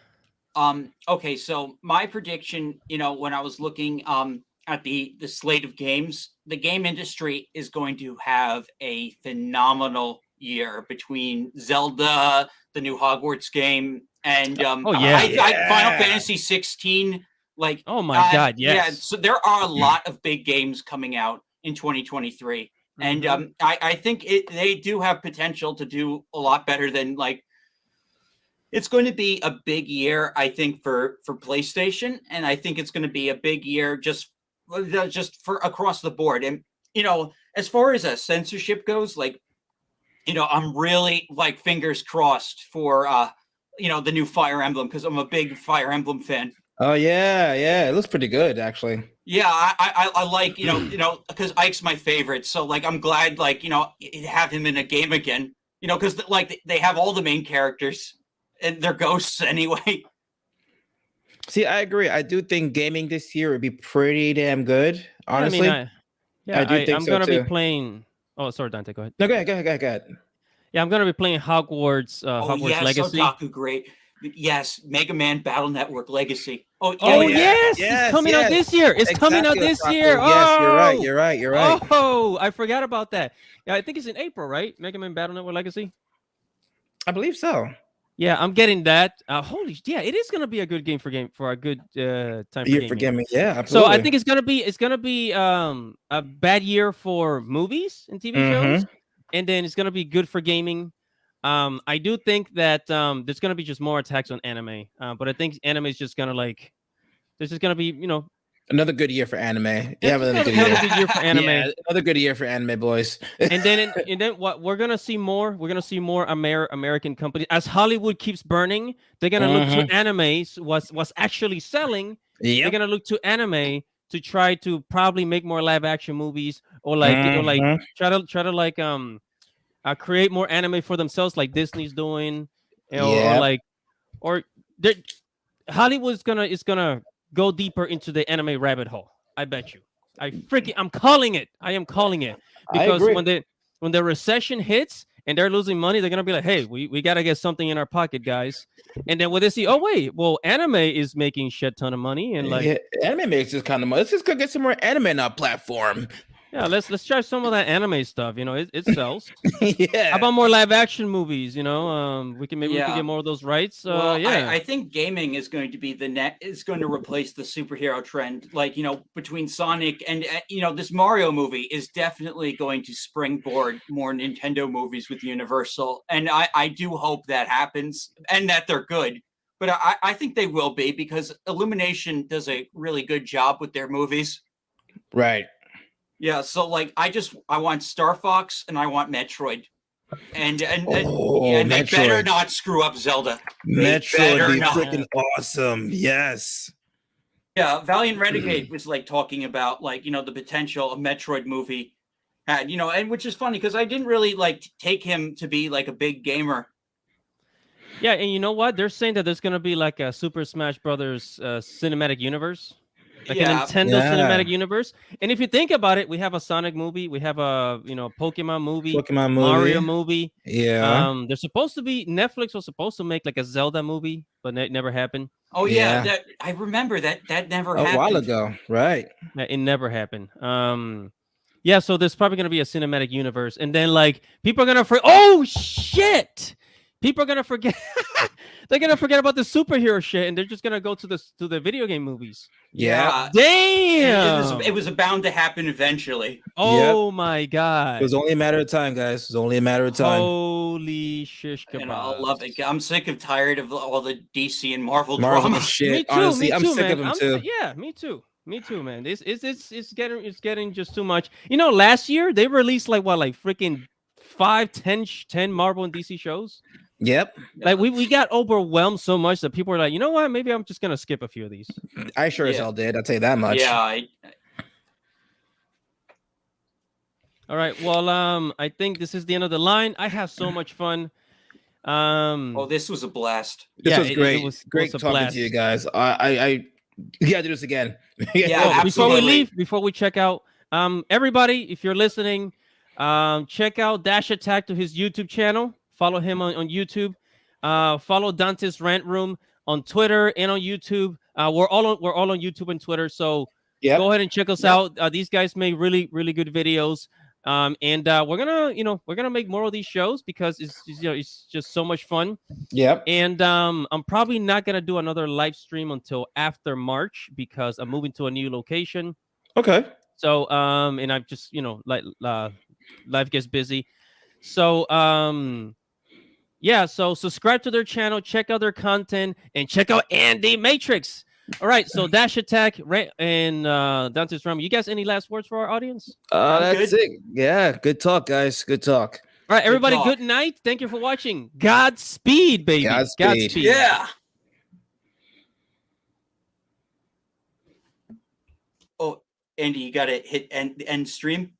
Okay, so my prediction, when I was looking at the slate of games, the game industry is going to have a phenomenal year between Zelda, the new Hogwarts game, and Final Fantasy 16. Like, oh my god, yes. Yeah, so there are a lot of big games coming out in 2023. And I think they do have potential to do a lot better than it's going to be a big year, I think, for PlayStation, and I think it's going to be a big year just for across the board. And as far as censorship goes, I'm really fingers crossed for the new Fire Emblem, because I'm a big Fire Emblem fan. Oh yeah, it looks pretty good actually. Yeah, I like because Ike's my favorite, so I'm glad have him in a game again. Because they have all the main characters and they're ghosts anyway. See, I agree. I do think gaming this year would be pretty damn good. Yeah, I mean, Honestly, I do think I'm so gonna be too. playing. Oh, sorry, Dante. Go ahead. No, go ahead, go ahead, go ahead, go ahead. Yeah, I'm gonna be playing Oh Hogwarts yes, Legacy. Otaku, great. Yes, Mega Man Battle Network Legacy. Oh yeah, Oh Oh yeah. yeah, yes, it's yes, coming out yes. this year. It's coming out Exactly, this year. Otaku. Yes, you're right. Oh, You're right. You're right. oh, I forgot about that. Yeah, I think it's in April, right? Mega Man Battle Network Legacy. I believe so. Yeah, I'm getting that. Yeah, it is gonna be a good game for a good time for You gaming. forgive me. Yeah, So I absolutely. think it's gonna be a bad year for movies and TV Mm-hmm. shows, and then it's gonna be good for gaming. I do think that there's gonna be just more attacks on anime, but I think anime is just gonna like there's just gonna be Another good year for anime. You it's have just another gonna good be another year. good year for anime. Yeah, another good year for anime, boys. And then what we're gonna see more American companies as Hollywood keeps burning. They're gonna look to Mhm. animes what's actually selling. They're Yep. gonna look to anime to try to probably make more live action movies or like Mhm. try to like create more anime for themselves like Disney's doing or Yep. like or they're- Hollywood's gonna is gonna go deeper into the anime rabbit hole. I bet you. I'm calling it. I am calling it I because agree. when the recession hits and they're losing money, they're gonna be like, hey, we gotta get something in our pocket, guys. And then when they see, oh wait, well, anime is making shit ton of money, and like, Yeah, anime makes this kind of money. Let's just go get some more anime on our platform. yeah, let's try some of that anime stuff. It sells. How Yeah. about more live action movies? We can Yeah. get more of those rights. Well, Yeah. I think gaming is going to be is going to replace the superhero trend. Like, between Sonic and, this Mario movie is definitely going to springboard more Nintendo movies with Universal. And I do hope that happens and that they're good. But I think they will be because Illumination does a really good job with their movies. Right. Yeah. So, like, I want Star Fox and I want Metroid. Oh, And they better Metroid. not screw up Zelda. They Metroid would better be not. freaking awesome. Yes. Yeah, Valiant Renegade was like talking about like the potential a Metroid movie had and which is funny because I didn't really like take him to be like a big gamer. Yeah, and you know what? They're saying that there's gonna be like a Super Smash Brothers cinematic universe, like a Yeah, Nintendo Yeah. cinematic universe. And if you think about it, we have a Sonic movie, we have a Pokemon movie, Pokemon Mario movie. movie. Yeah. They're supposed to be Netflix was supposed to make like a Zelda movie, but it never happened. oh yeah, Yeah. that I remember that never A while happened. ago. Right. It never happened. Yeah, so there's probably gonna be a cinematic universe, and then like people are gonna oh shit, people are gonna forget. They're gonna forget about the superhero shit, and they're just gonna go to the video game movies. Yeah. Yeah, Damn! it was bound to happen eventually. Oh my It god! was only a matter of time, guys. It was only a matter of time. Holy shish And I love it. kebabs! I'm sick of tired of all the DC and Marvel Marvel drama. shit. Me too. Honestly, Me I'm too, sick man. of them too. Yeah, me too. Me too, man. It's getting just too much. Last year they released like freaking 10 Marvel and DC shows. Yep. Like we got overwhelmed so much that people were like, you know what? Maybe I'm just gonna skip a few of these. I sure as Yeah. hell did. I'll tell you that much. Yeah, All right. Well, I think this is the end of the line. I have so much fun. oh, this was a blast. This was great. It was Great a talking to you blast. guys. You gotta do this again. Yeah, Oh, before we absolutely. leave, before we check out, everybody, if you're listening, check out Dash Attack to his YouTube channel. Follow him on YouTube. Follow Dante's Rant Room on Twitter and on YouTube. We're all on YouTube and Twitter. So Yep. go ahead and check us out. These guys make really, really good videos. And we're gonna make more of these shows because it's just so much fun. Yep. And I'm probably not gonna do another live stream until after March because I'm moving to a new location. Okay. So and I've just life gets busy. So yeah, so subscribe to their channel, check out their content, and check out Andy Matrix. All right, so Dash Attack and Dante's Rum. You guys any last words for our audience? That's good. it. Yeah. Good talk, guys. Good talk. All right, everybody, talk. good night. Thank you for watching. Godspeed, baby. Godspeed. Yeah. Oh, Andy, you got to hit end stream.